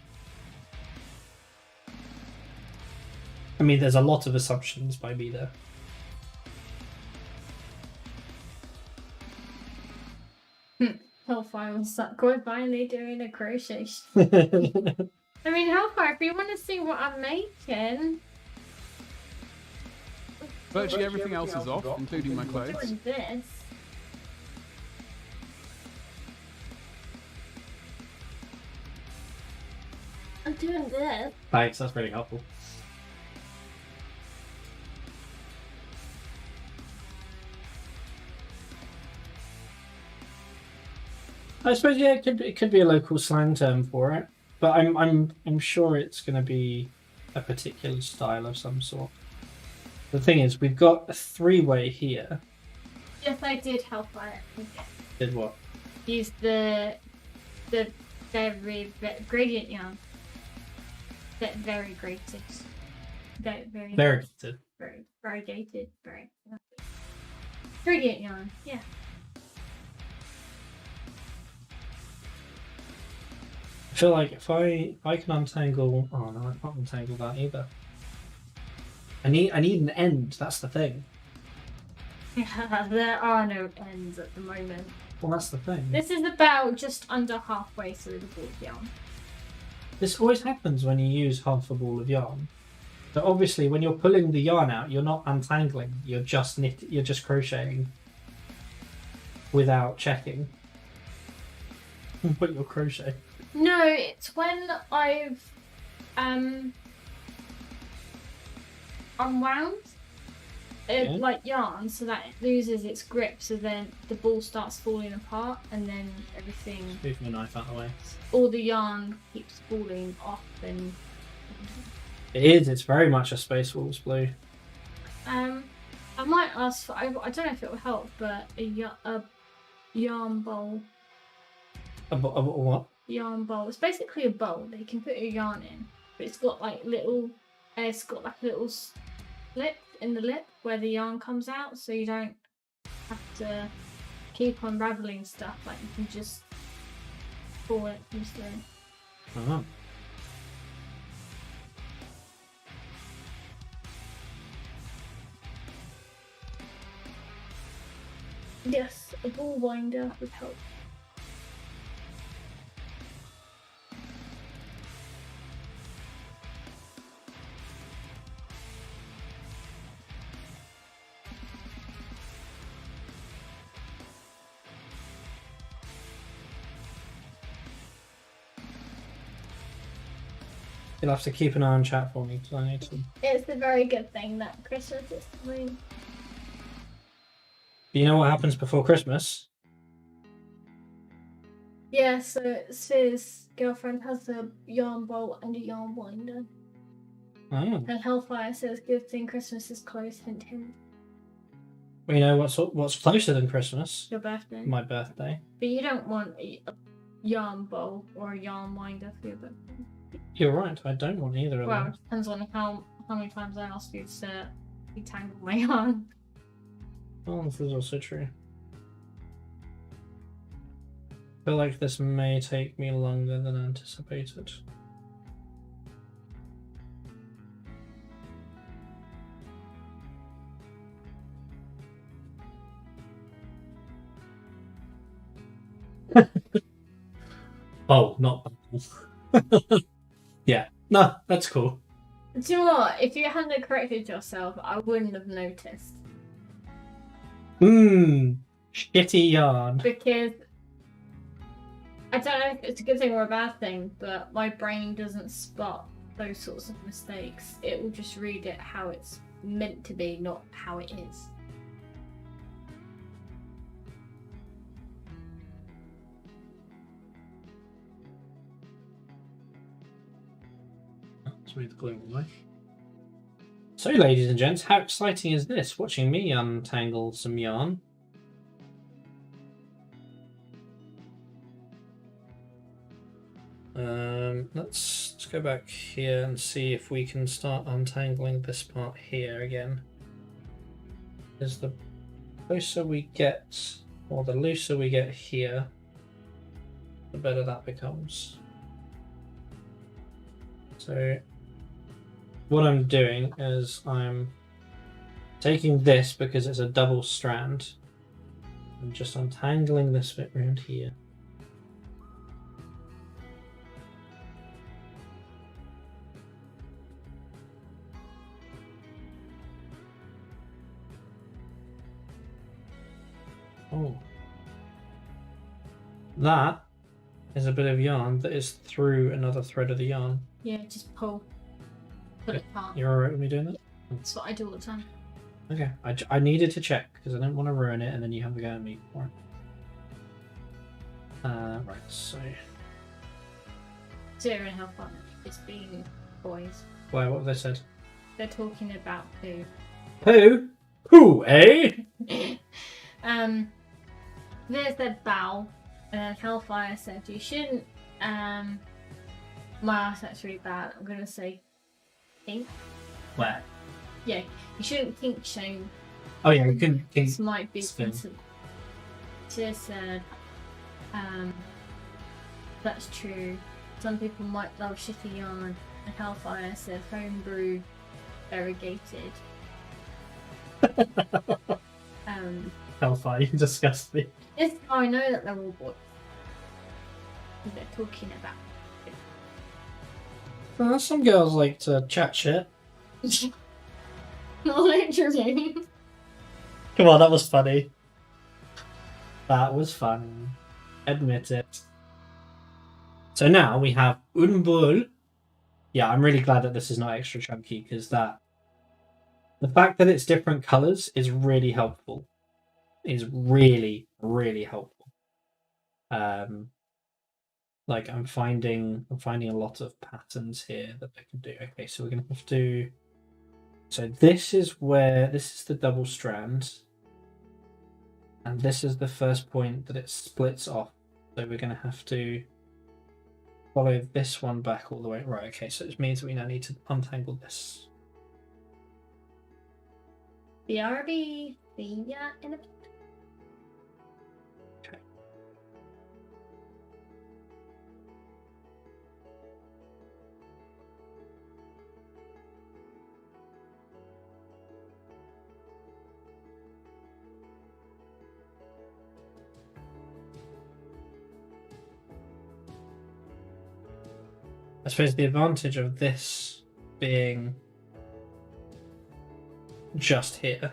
I mean, there's a lot of assumptions by me there. Hellfire was finally doing a crochet. I I mean, Hellfire, if you want to see what I'm making, Virtually everything else is off, including my I'm clothes. doing this. I'm doing this. Thanks, that's really helpful. I suppose yeah, it could be a local slang term for it, but I'm sure it's going to be a particular style of some sort. The thing is, we've got a three-way here. Yes, I did Hellfire. Did what? Use the very gradient yarn. That very grated. Very Variegated. very variegated. Very gradient yarn. Yeah. I feel like if I can untangle, oh no, I can't untangle that either. I need an end. That's the thing. There are no ends at the moment. Well, that's the thing. This is about just under halfway through the ball of yarn. This always happens when you use half a ball of yarn. So obviously, when you're pulling the yarn out, you're not untangling. You're just You're just crocheting without checking what you're crocheting. No, it's when I've unwound it, Yeah. like yarn, so that it loses its grip, so then the ball starts falling apart, and then everything, Move my knife out of the way. all the yarn keeps falling off. And It is. It's very much a Space Wolves blue. I might ask for. I don't know if it will help, but a yarn bowl. A what? Yarn bowl. It's basically a bowl that you can put your yarn in, but it's got like little. It's got like a little slit in the lip where the yarn comes out, so you don't have to keep unraveling stuff. Like you can just pull it from through. Uh-huh. Yes, a ball winder would help. You'll have to keep an eye on chat for me because I need to. It's a very good thing that Christmas is coming. You know what happens before Christmas? Yeah, so Sphere's girlfriend has a yarn bowl and a yarn winder. Oh. And Hellfire says good thing Christmas is close, hint hint. We know what's closer than Christmas. Your birthday. My birthday. But you don't want a yarn bowl or a yarn winder for your birthday. You're right. I don't want either of Well, them. it depends on how many times I ask you to detangle my yarn. Oh, this is also true. I feel like this may take me longer than anticipated. Oh, not yeah. No, that's cool. Do you know what? If you hadn't corrected yourself, I wouldn't have noticed. Shitty yarn. Because I don't know if it's a good thing or a bad thing, but my brain doesn't spot those sorts of mistakes. It will just read it how it's meant to be, not how it is. Let's move the glue away. So, ladies and gents, how exciting is this? Watching me untangle some yarn. Let's go back here and see if we can start untangling this part here again. Because the closer we get, or the looser we get here, the better that becomes. So what I'm doing is I'm taking this because it's a double strand. I'm just untangling this bit around here. Oh. That is a bit of yarn that is through another thread of the yarn. Yeah, just pull it apart. You're alright with me doing that? That's what I do all the time. Okay, I needed to check because I didn't want to ruin it and then you have to go at me for it. Right, so... Zero and Health Partner is being boys. Why, what have they said? They're talking about poo. Poo? Poo, eh? They said bow, and then Hellfire said you shouldn't, my eyesight's really bad, I'm gonna say kink. Where? Yeah, you shouldn't kink shame. Oh yeah, you can This might be spin. innocent. She said, that's true. Some people might love shitty yarn, and Hellfire said homebrew variegated. Hellfire, you disgust me. Yes, I know that they're all boys. They're talking about Well, some girls like to chat shit. literally. Come on, that was funny. That was fun. Admit it. So now we have Unbul. Yeah, I'm really glad that this is not extra chunky because the fact that it's different colours is really helpful. Is really, really helpful. Like I'm finding a lot of patterns here that I can do. Okay, so we're gonna have to. So this is the double strand, and this is the first point that it splits off. So we're gonna have to follow this one back all the way. Right. Okay, so it means we now need to untangle this. BRB, see ya in a bit. Okay. I suppose the advantage of this being just here,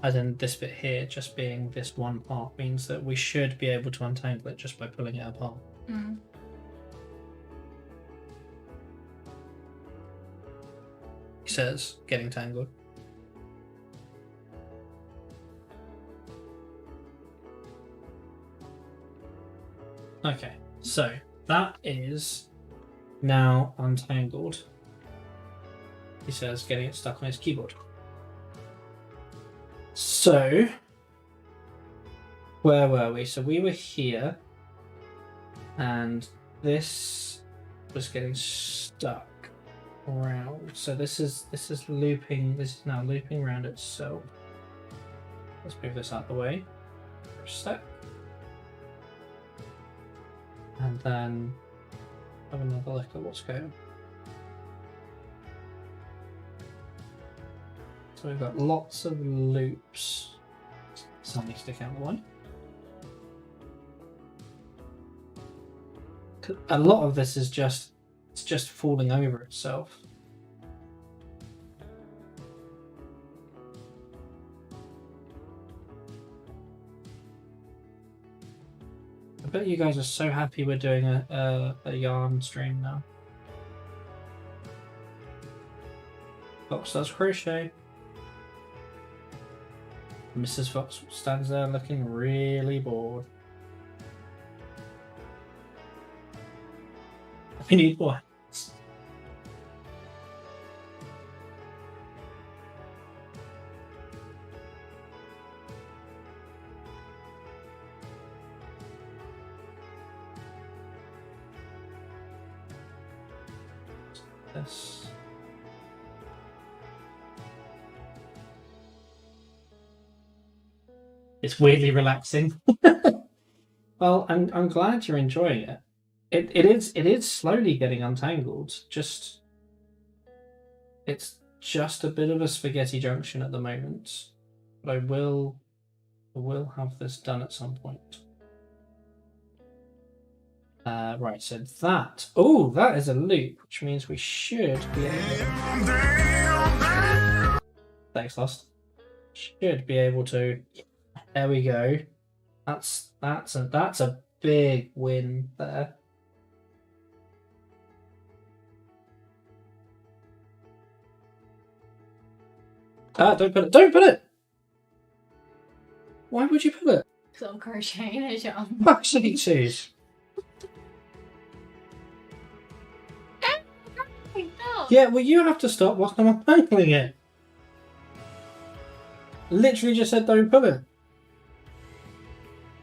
as in this bit here just being this one part, means that we should be able to untangle it just by pulling it apart. Mm. He says, getting tangled. Okay, so that is now untangled. He says, getting it stuck on his keyboard. So, where were we? So we were here, and this was getting stuck around. So this is looping. This is now looping around itself. Let's move this out of the way for a sec, and then have another look at what's going on. So we've got lots of loops. Something stick out the way. A lot of this is just falling over itself. I bet you guys are so happy we're doing a yarn stream now. Fox does crochet. Mrs. Fox stands there looking really bored. We need more. This. It's weirdly relaxing. Well, I'm glad you're enjoying it. It is slowly getting untangled. It's just a bit of a spaghetti junction at the moment, but I will have this done at some point. Right, so that is a loop, which means we should be able. Thanks, Lost. Should be able to. There we go. That's a big win there. Don't put it. Don't put it. Why would you put it? So I'm crocheting it, John. Actually, choose. No. Yeah, well, you have to stop whilst I'm untangling it. Literally just said don't put it.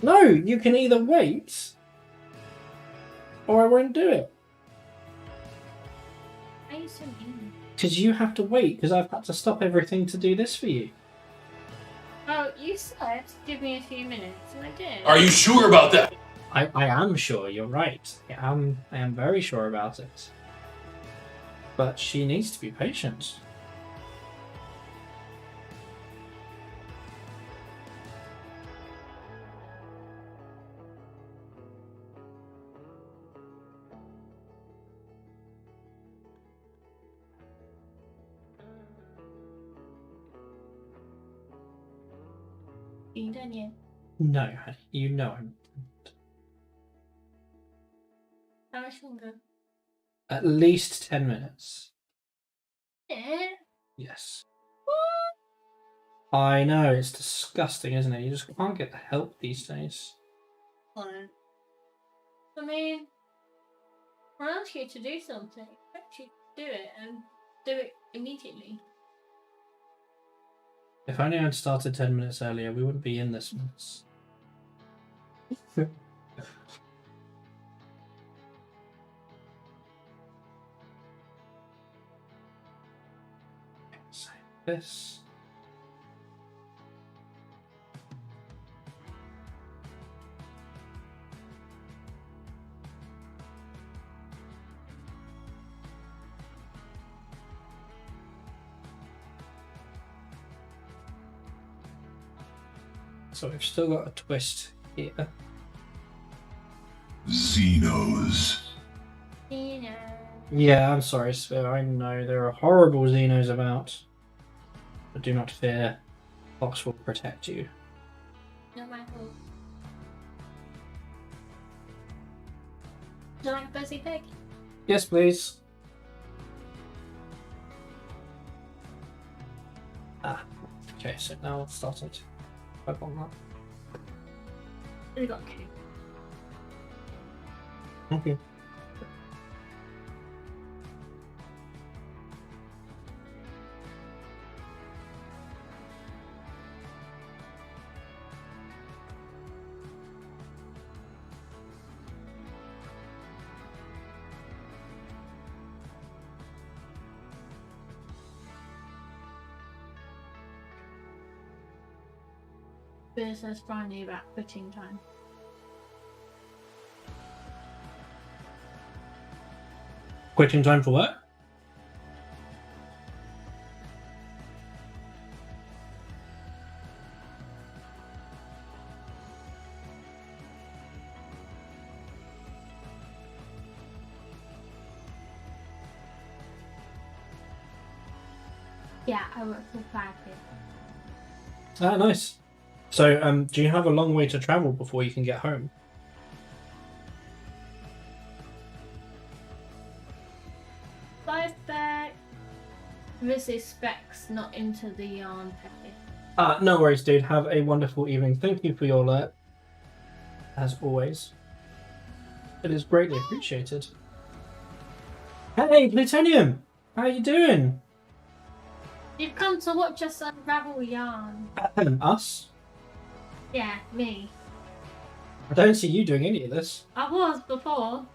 No, you can either wait or I won't do it. Why are you so mean? Because you have to wait, because I've had to stop everything to do this for you. Oh, you said give me a few minutes, and I did. Are you sure about that? I am sure, you're right. I am very sure about it. But she needs to be patient. Are you done yet? No, honey, you know I'm How much longer? at least 10 minutes. Yeah. Yes. I know, it's disgusting, isn't it? You just can't get the help these days. Fine. I mean, I ask you to do something. Actually, do it and do it immediately. If only I'd started 10 minutes earlier, we wouldn't be in this mess. So this. So we've still got a twist here. Xenos. You know. Yeah, I'm sorry, Sphere. I know there are horrible Xenos about. But do not fear. Fox will protect you. Not my fault. Do you like Fuzzy Pig? Yes, please. Ah, okay, so now let's start it. Work on that. We got cake. Okay. This is finally about quitting time. Quitting time for work? Yeah, I work for 5 years. Ah, nice. So, do you have a long way to travel before you can get home? Life back. This is specs, not into the yarn, Peppy. No worries, dude. Have a wonderful evening. Thank you for your alert. As always. It is greatly appreciated. Hey, Plutonium! How you doing? You've come to watch us unravel yarn. Us? Yeah, me. I don't see you doing any of this. I was before.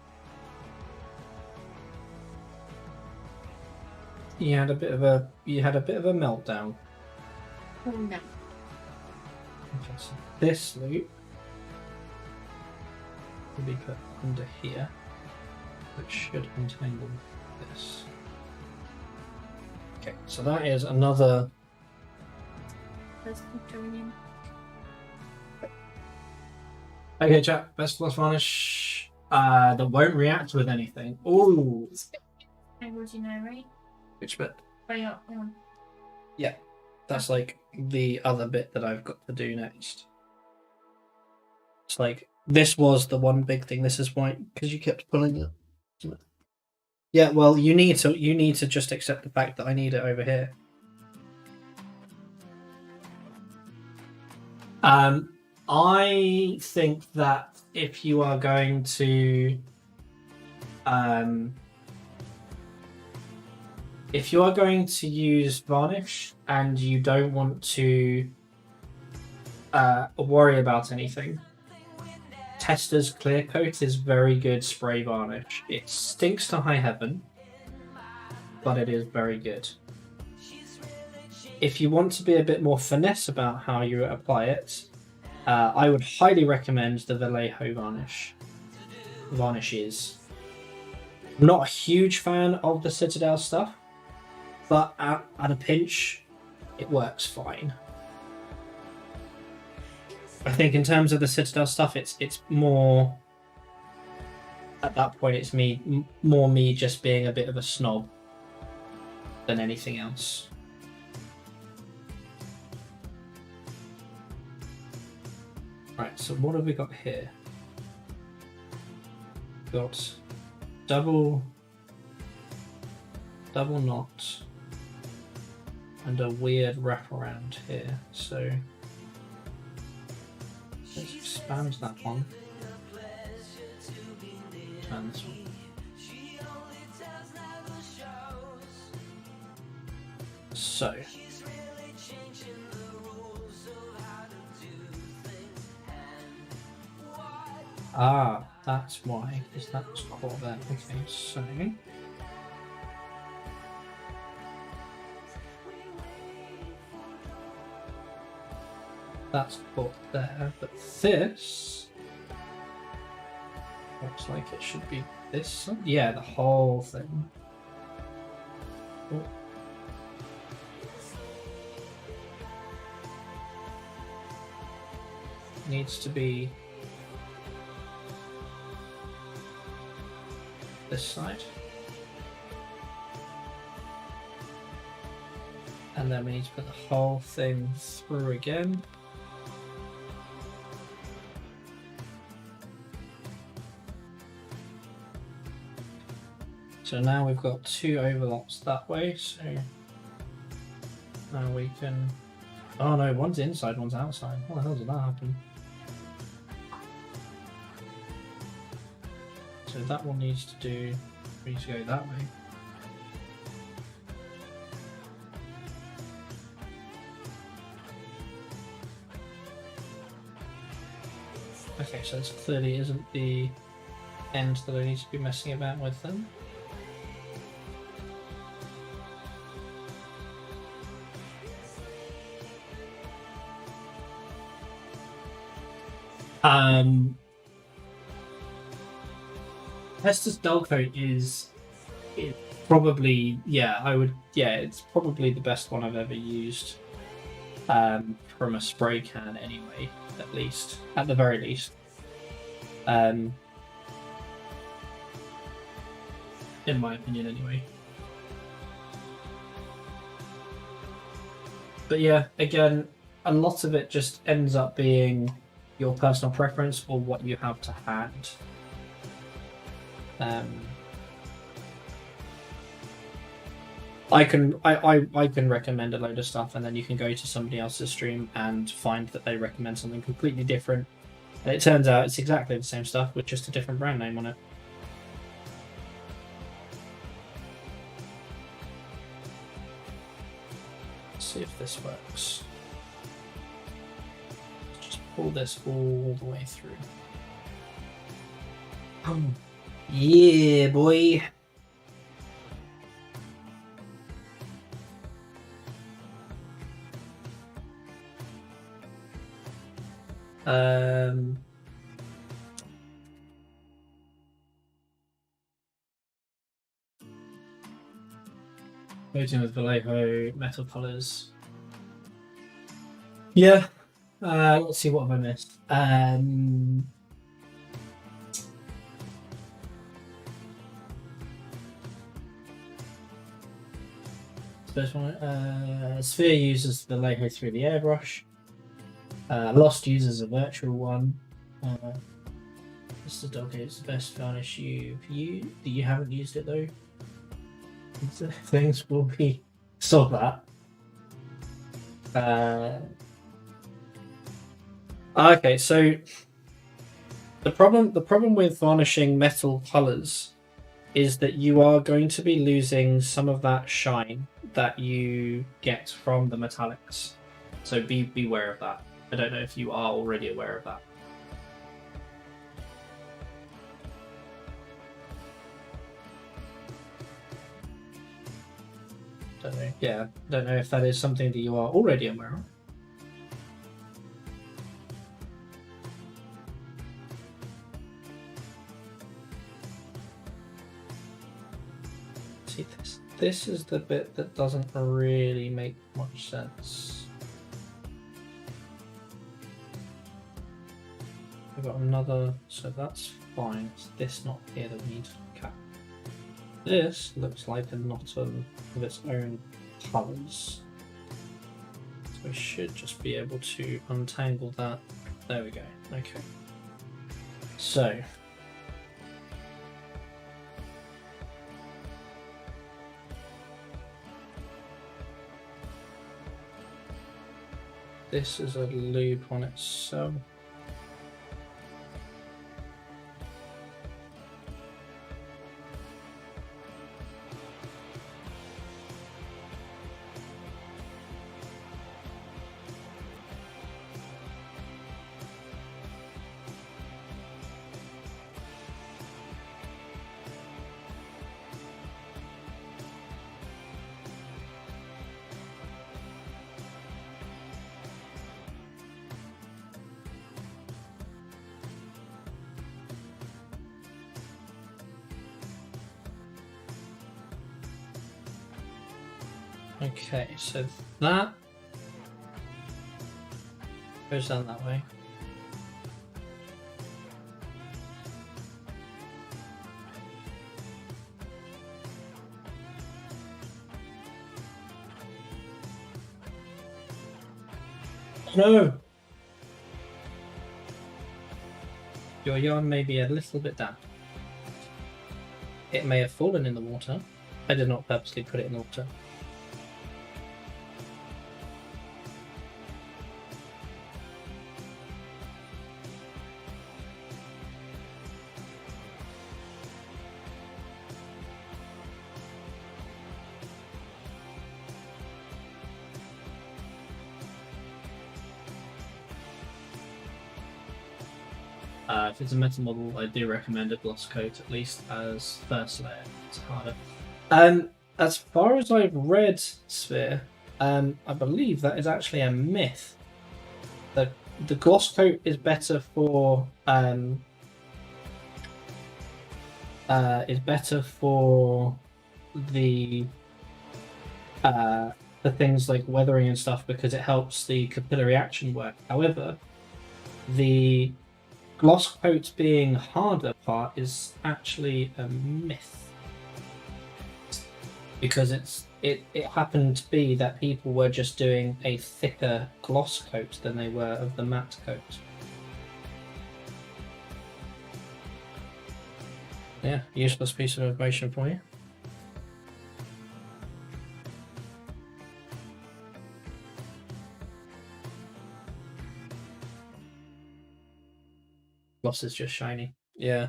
You had a bit of a meltdown. Oh no. Okay, so this loop will be put under here, which should entangle this. Okay, so that is another. There's plutonium. Okay, chat. Best plus varnish. That won't react with anything. Ooh. Would you know, right? Which bit? By your one. Yeah, that's like the other bit that I've got to do next. It's like this was the one big thing. This is why, because you kept pulling it. Yeah, well, you need to just accept the fact that I need it over here. I think that if you are going to use varnish and you don't want to worry about anything, Tester's Clear Coat is very good spray varnish. It stinks to high heaven, but it is very good. If you want to be a bit more finesse about how you apply it, I would highly recommend the Vallejo varnishes. I'm not a huge fan of the Citadel stuff, but at a pinch, it works fine. I think in terms of the Citadel stuff, it's more. At that point, it's more me just being a bit of a snob than anything else. Right, so what have we got here? We've got double knot and a weird wraparound here. So let's expand that one. Turn this one. So that's why, because that was caught there. Okay, so that's caught there, but this looks like it should be this one. Yeah, the whole thing. Oh. Needs to be this side, and then we need to put the whole thing through again. So now we've got two overlaps that way, so now we can. Oh no, one's inside, one's outside. What the hell did that happen? So that one needs to go that way. Okay, so this clearly isn't the end that I need to be messing about with then. Hester's dull coat is probably, it's probably the best one I've ever used from a spray can anyway, at the very least. In my opinion anyway. But yeah, again, a lot of it just ends up being your personal preference or what you have to hand. I can recommend a load of stuff, and then you can go to somebody else's stream and find that they recommend something completely different, and it turns out it's exactly the same stuff with just a different brand name on it. Let's see if this works. Just pull this all the way through. Yeah, boy. Voting with Vallejo metal colors. Yeah. Let's see, what have I missed? First one. Sphere uses Vallejo through the airbrush. Lost uses a virtual one. This is Doggate's best varnish you've used. You haven't used it though. Things will be saw that. Okay, so the problem with varnishing metal colors is that you are going to be losing some of that shine that you get from the metallics. So beware of that. I don't know if you are already aware of that. Don't know. Yeah, don't know if that is something that you are already aware of. See, this is the bit that doesn't really make much sense. We've got another, so that's fine. It's this knot here that we need to cap. This looks like a knot of its own colours. So we should just be able to untangle that. There we go. Okay. So this is a loop on itself. Okay, so that goes down that way. No! Your yarn may be a little bit damp. It may have fallen in the water. I did not purposely put it in the water. If it's a metal model, I do recommend a gloss coat at least as first layer. It's harder. As far as I've read Sphere, I believe that is actually a myth. The gloss coat is better for the things like weathering and stuff because it helps the capillary action work. However, the gloss coat being harder part is actually a myth because it happened to be that people were just doing a thicker gloss coat than they were of the matte coat. Yeah, useless piece of information for you. gloss is just shiny. Yeah.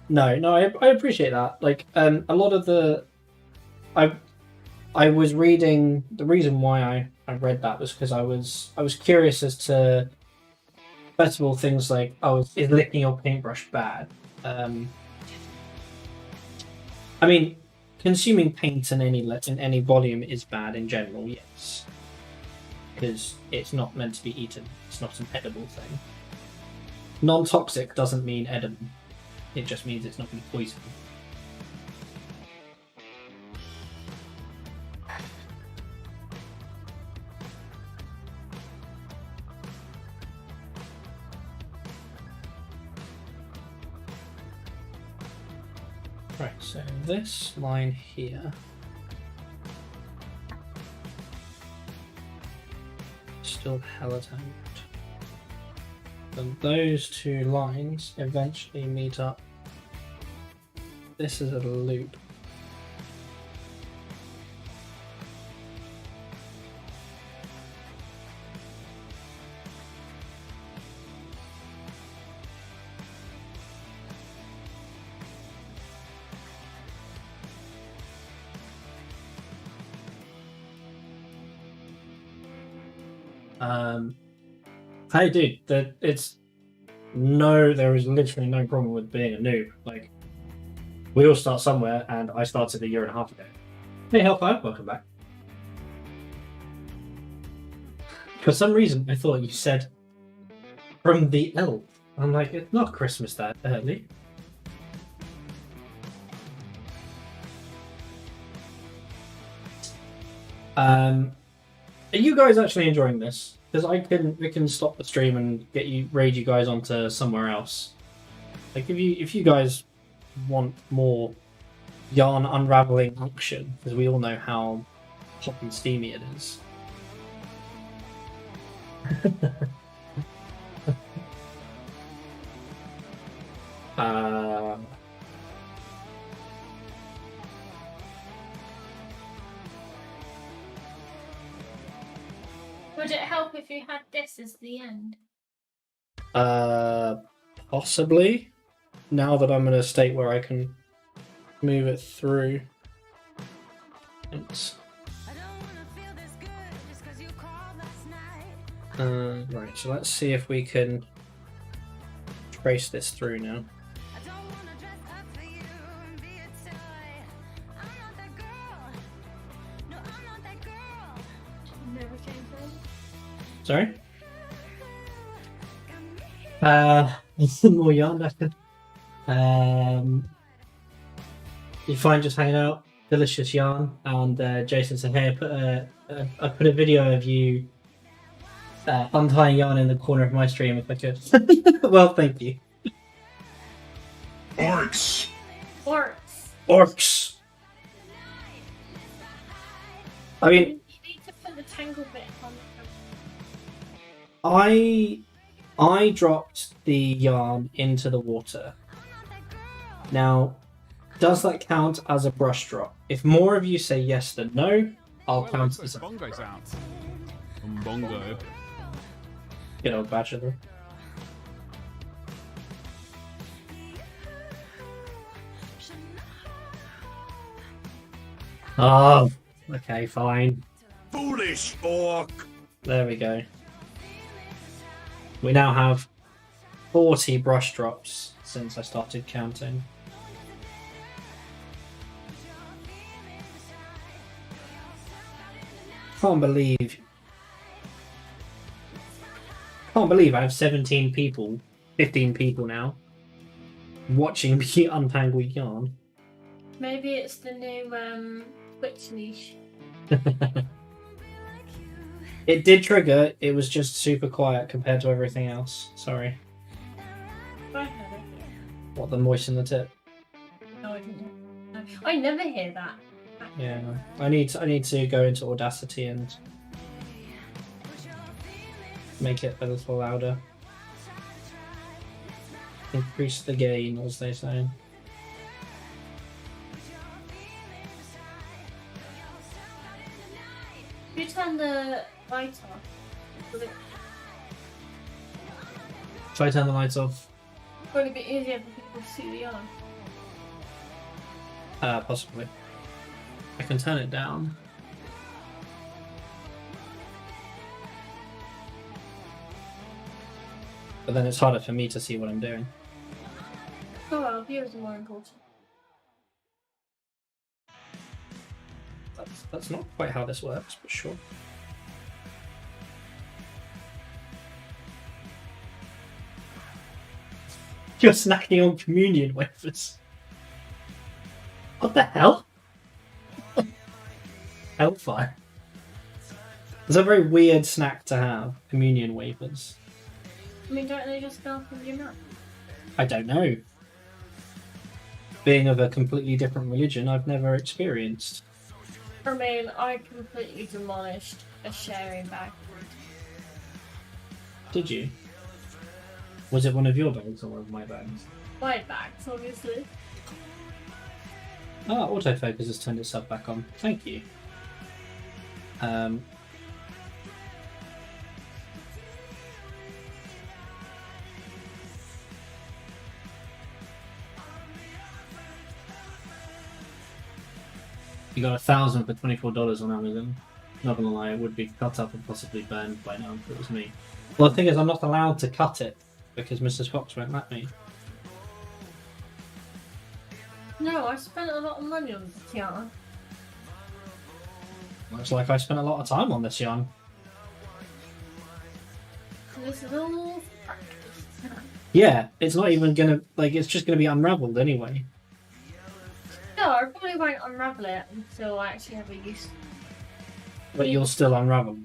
No, I appreciate that. Like, a lot of the, I was reading. The reason why I read that was because I was curious as to, first of all, things like, oh, is licking your paintbrush bad? I mean, consuming paint in any volume is bad in general, yes, because it's not meant to be eaten. It's not an edible thing. Non-toxic doesn't mean edible. It just means it's not going to poison you. Right, so this line here still hella tangled. And those two lines eventually meet up. This is a loop. Hey dude, there is literally no problem with being a noob. Like, we all start somewhere, and I started a year and a half ago. Hey Hellfire, welcome back. For some reason, I thought you said from the elf. I'm like, it's not Christmas that early. Are you guys actually enjoying this? Because we can stop the stream and raid you guys onto somewhere else. Like, if you guys want more yarn unraveling action, because we all know how hot and steamy it is. Would it help if you had this as the end? Possibly. Now that I'm in a state where I can move it through. Thanks. Right, so let's see if we can trace this through now. Sorry? More yarn after. You find just hanging out, delicious yarn, and Jason said, "Hey, I put a video of you untying yarn in the corner of my stream if I could." Well, thank you. Orcs. Orcs. I mean, you need to put the tangle bit on. I dropped the yarn into the water. Now, does that count as a brush drop? If more of you say yes than no, I'll count as a Bongo's out. From Bongo. Good old bachelor. Oh, okay, fine. Foolish orc. There we go. We now have 40 brush drops since I started counting. Can't believe I have 17 people, 15 people now, watching me untangle yarn. Maybe it's the new Twitch niche. It did trigger, it was just super quiet compared to everything else. Sorry. I had it. What, the moisten the tip? No, I didn't. I never hear that. Yeah, I need to go into Audacity and make it a little louder. Increase the gain, as they say. You turn the light off. Try to turn the lights off. Would it be easier for people to see the yellow? Possibly. I can turn it down. But then it's harder for me to see what I'm doing. Oh well, viewers are more important. That's not quite how this works, but sure. You're snacking on communion wafers. What the hell? Hellfire. It's a very weird snack to have, communion wafers. I mean, don't they just go off with your mouth? I don't know. Being of a completely different religion, I've never experienced. I mean, I completely demolished a sharing bag. Did you? Was it one of your bags or one of my bags? My bags, obviously. Ah, autofocus has turned itself back on. Thank you. You got 1,000 for $24 on Amazon. Not gonna lie, it would be cut up and possibly burned by now if it was me. Well, the thing is, I'm not allowed to cut it because Mrs. Fox won't let me. No, I spent a lot of money on this yarn. Looks like I spent a lot of time on this yarn. This is all practice. Yeah, it's not even gonna, it's just gonna be unraveled anyway. No, I probably won't unravel it until I actually have a use. But you'll still unravel.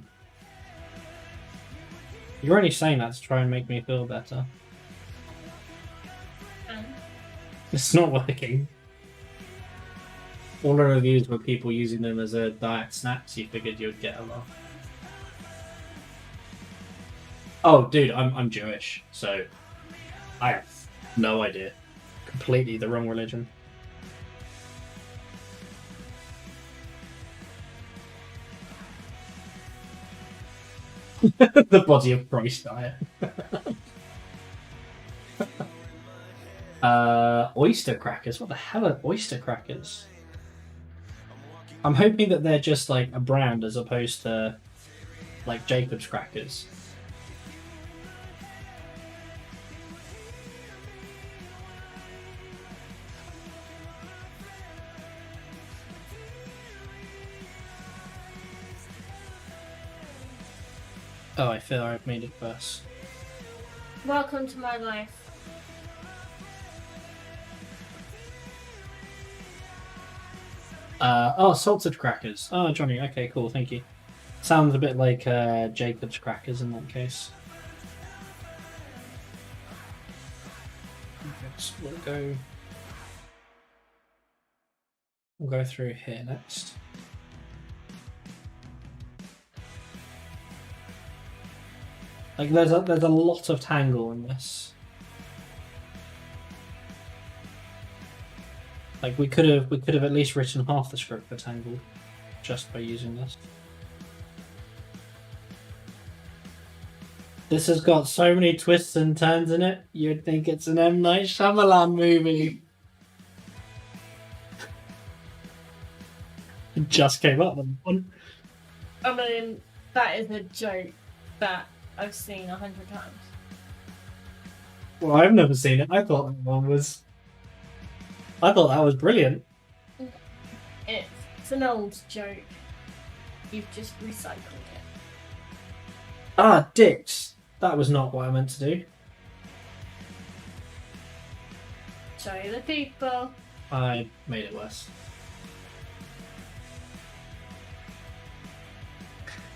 You're only saying that to try and make me feel better. It's not working. All the reviews were people using them as a diet snack, so you figured you'd get a lot. Oh, dude, I'm Jewish, so I have no idea. Completely the wrong religion. The body of Christ diet. Oyster crackers? What the hell are oyster crackers? I'm hoping that they're just like a brand as opposed to like Jacob's crackers. Oh, I feel I've made it worse. Welcome to my life. Oh, salted crackers. Oh, Johnny. Okay, cool. Thank you. Sounds a bit like Jacob's crackers in that case. Okay, we'll go through here next. Like there's a lot of tangle in this. Like we could have at least written half the script for Tangled just by using this. This has got so many twists and turns in it, you'd think it's an M. Night Shyamalan movie. It just came up with one. I mean, that is a joke that I've seen 100 times. Well, I've never seen it. I thought that was brilliant. It's an old joke. You've just recycled it. Ah, dicks. That was not what I meant to do. Show the people. I made it worse.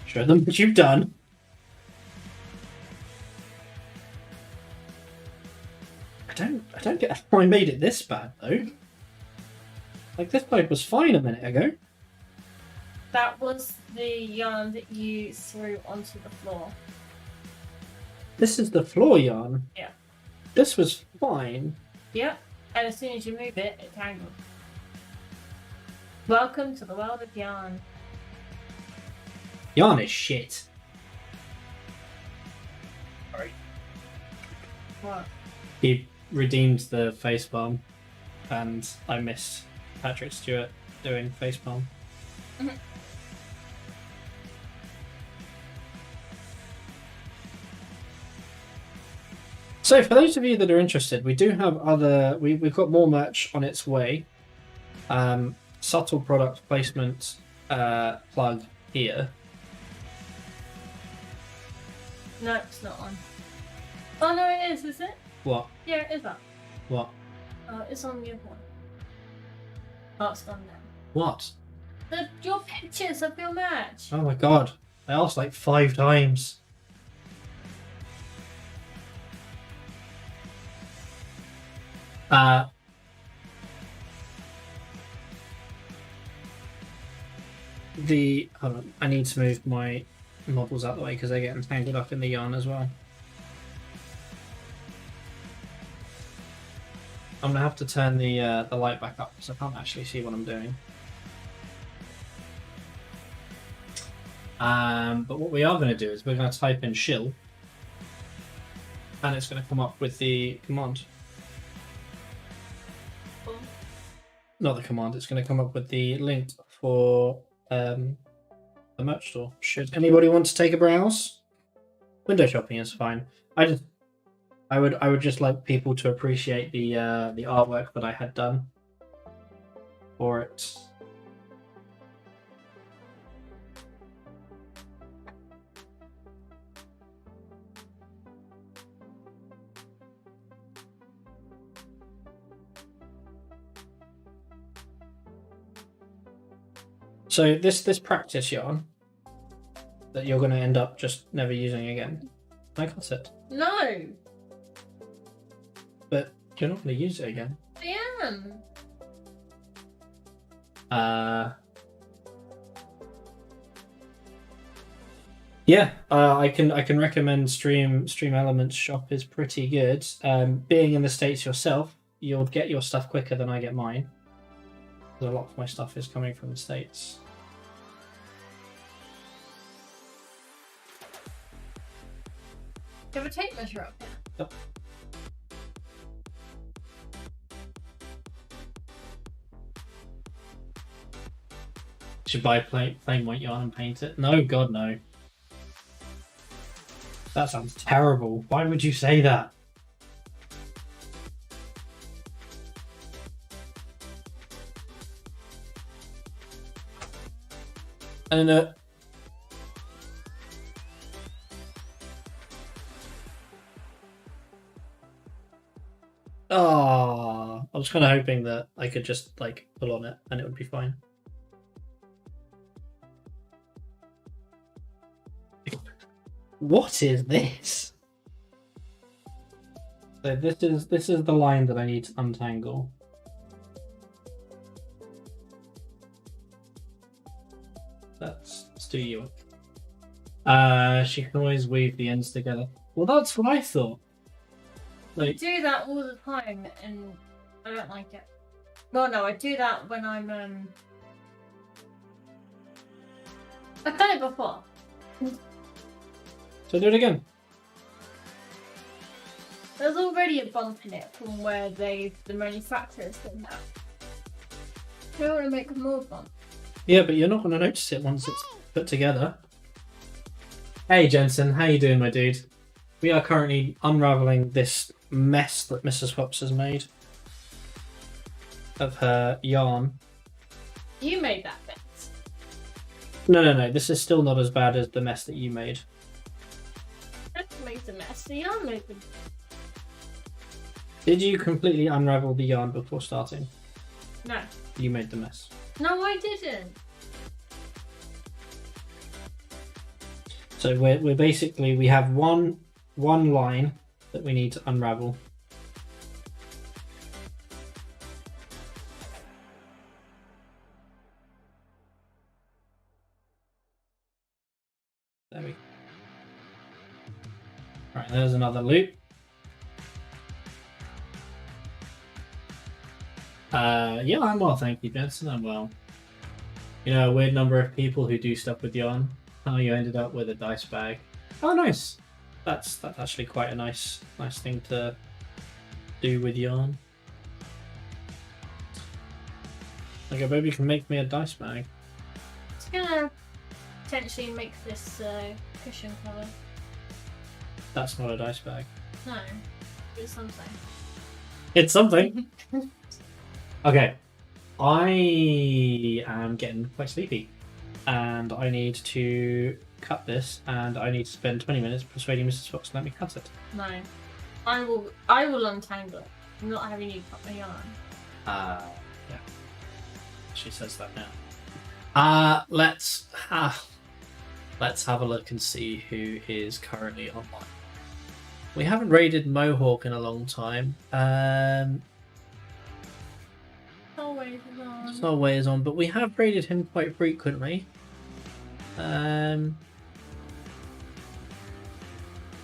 Show them what you've done. I don't get how I made it this bad though. Like, this pipe was fine a minute ago. That was the yarn that you threw onto the floor. This is the floor yarn. Yeah. This was fine. Yep. And as soon as you move it, it tangled. Welcome to the world of yarn. Yarn is shit. Sorry. What? He redeemed the facepalm, and I missed Patrick Stewart doing facepalm. Mhm. So, for those of you that are interested, we do have other. We've got more merch on its way. Subtle product placement plug here. No, it's not on. Oh no, it is it? What? Yeah, it is that. What? Oh, it's on the other one. Oh, it's gone now. What? Your pictures of your match. Oh my god. I asked like 5 times. Hold on, I need to move my models out of the way because they're getting tangled up in the yarn as well. I'm gonna have to turn the light back up because I can't actually see what I'm doing. But what we are going to do is we're going to type in shill, and it's going to come up with the command. Not the command. It's going to come up with the link for the merch store. Should anybody want to take a browse? Window shopping is fine. I would just like people to appreciate the artwork that I had done for it. So this practice yarn that you're going to end up just never using again. Can I cut it? No, But you're not going to use it again. I am. Yeah, I can recommend Stream Elements shop is pretty good. Being in the States yourself, you'll get your stuff quicker than I get mine. A lot of my stuff is coming from the States. Do you have a tape measure up there? Yep. Should buy plain white yarn and paint it? No, God, no. That sounds terrible. Why would you say that? And I was kind of hoping that I could just like pull on it and it would be fine. What is this? So this is the line that I need to untangle. Let's do you. She can always weave the ends together. Well, that's what I thought. I Like, do that all the time, and I don't like it. Well, no, I do that when I'm I've done it before. so do it again. There's already a bump in it from where the manufacturers did that. I don't want to make more bump. Yeah, but you're not going to notice it once it's put together. Hey Jensen, how you doing, my dude? We are currently unraveling this mess that Mrs. Fox has made of her yarn. You made that mess. No. This is still not as bad as the mess that you made. I made the mess. The yarn made the. Did you completely unravel the yarn before starting? No. You made the mess. No, I didn't. So we're basically, we have one line that we need to unravel. There we go. Right, there's another loop. Yeah, I'm well, thank you, Benson. I'm well. You know, a weird number of people who do stuff with yarn. How you ended up with a dice bag. Oh, nice. That's actually quite a nice thing to do with yarn. Okay, maybe you can make me a dice bag. It's gonna potentially make this cushion colour. That's not a dice bag. No, it's something. It's something. Okay, I am getting quite sleepy, and I need to cut this, and I need to spend 20 minutes persuading Mrs. Fox to let me cut it. No, I will untangle it. I'm not having you cut my yarn. Yeah. She says that now. Let's have a look and see who is currently online. We haven't raided Mohawk in a long time. Always on. Solway is on, but we have raided him quite frequently.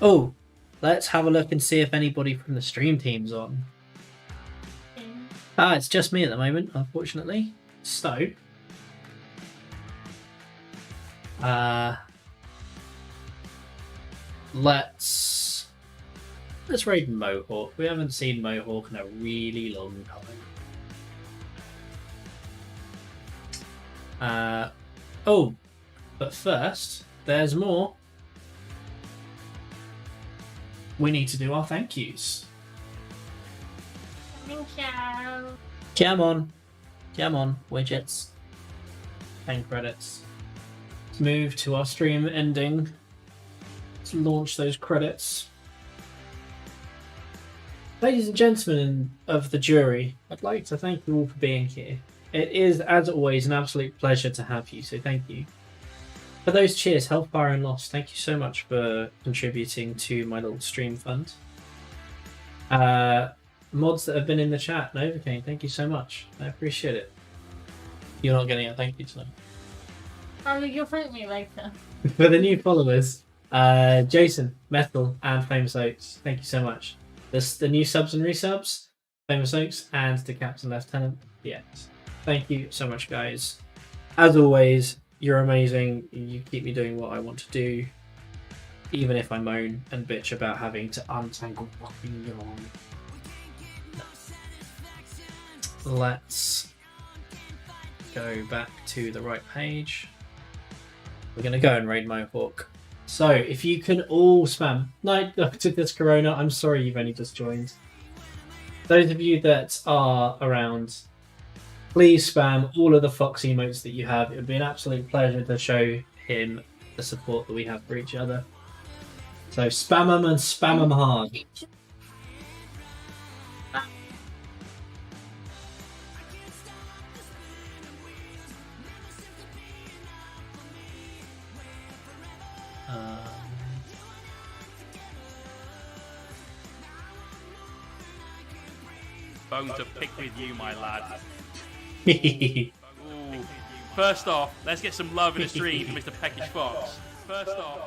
Oh, let's have a look and see if anybody from the stream team's on. It's just me at the moment, unfortunately. So, let's raid Mohawk. We haven't seen Mohawk in a really long time. Oh, but first, there's more. We need to do our thank yous. Thank you. Come on, widgets. 10 credits. Let's move to our stream ending. Let's launch those credits. Ladies and gentlemen of the jury, I'd like to thank you all for being here. It is, as always, an absolute pleasure to have you, so thank you. For those cheers, Hellfire and Lost, thank you so much for contributing to my little stream fund. Mods that have been in the chat, Novocaine, thank you so much. I appreciate it. You're not getting a thank you tonight. Oh, you'll thank me later. For the new followers, Jason, Metal, and Famous Oaks, thank you so much. The new subs and resubs, Famous Oaks, and the Captain Lieutenant, yes. Thank you so much, guys. As always, you're amazing. You keep me doing what I want to do, even if I moan and bitch about having to untangle fucking yarn. Let's go back to the right page. We're going to go and raid Mohawk. So, if you can all spam. No, to this Corona, I'm sorry you've only just joined. Those of you that are around, please spam all of the Fox emotes that you have. It would be an absolute pleasure to show him the support that we have for each other. So, spam them and spam them hard. Bone to pick with you, my lad. Ooh. First off, let's get some love in the stream for Mr. Peckish Fox. First off,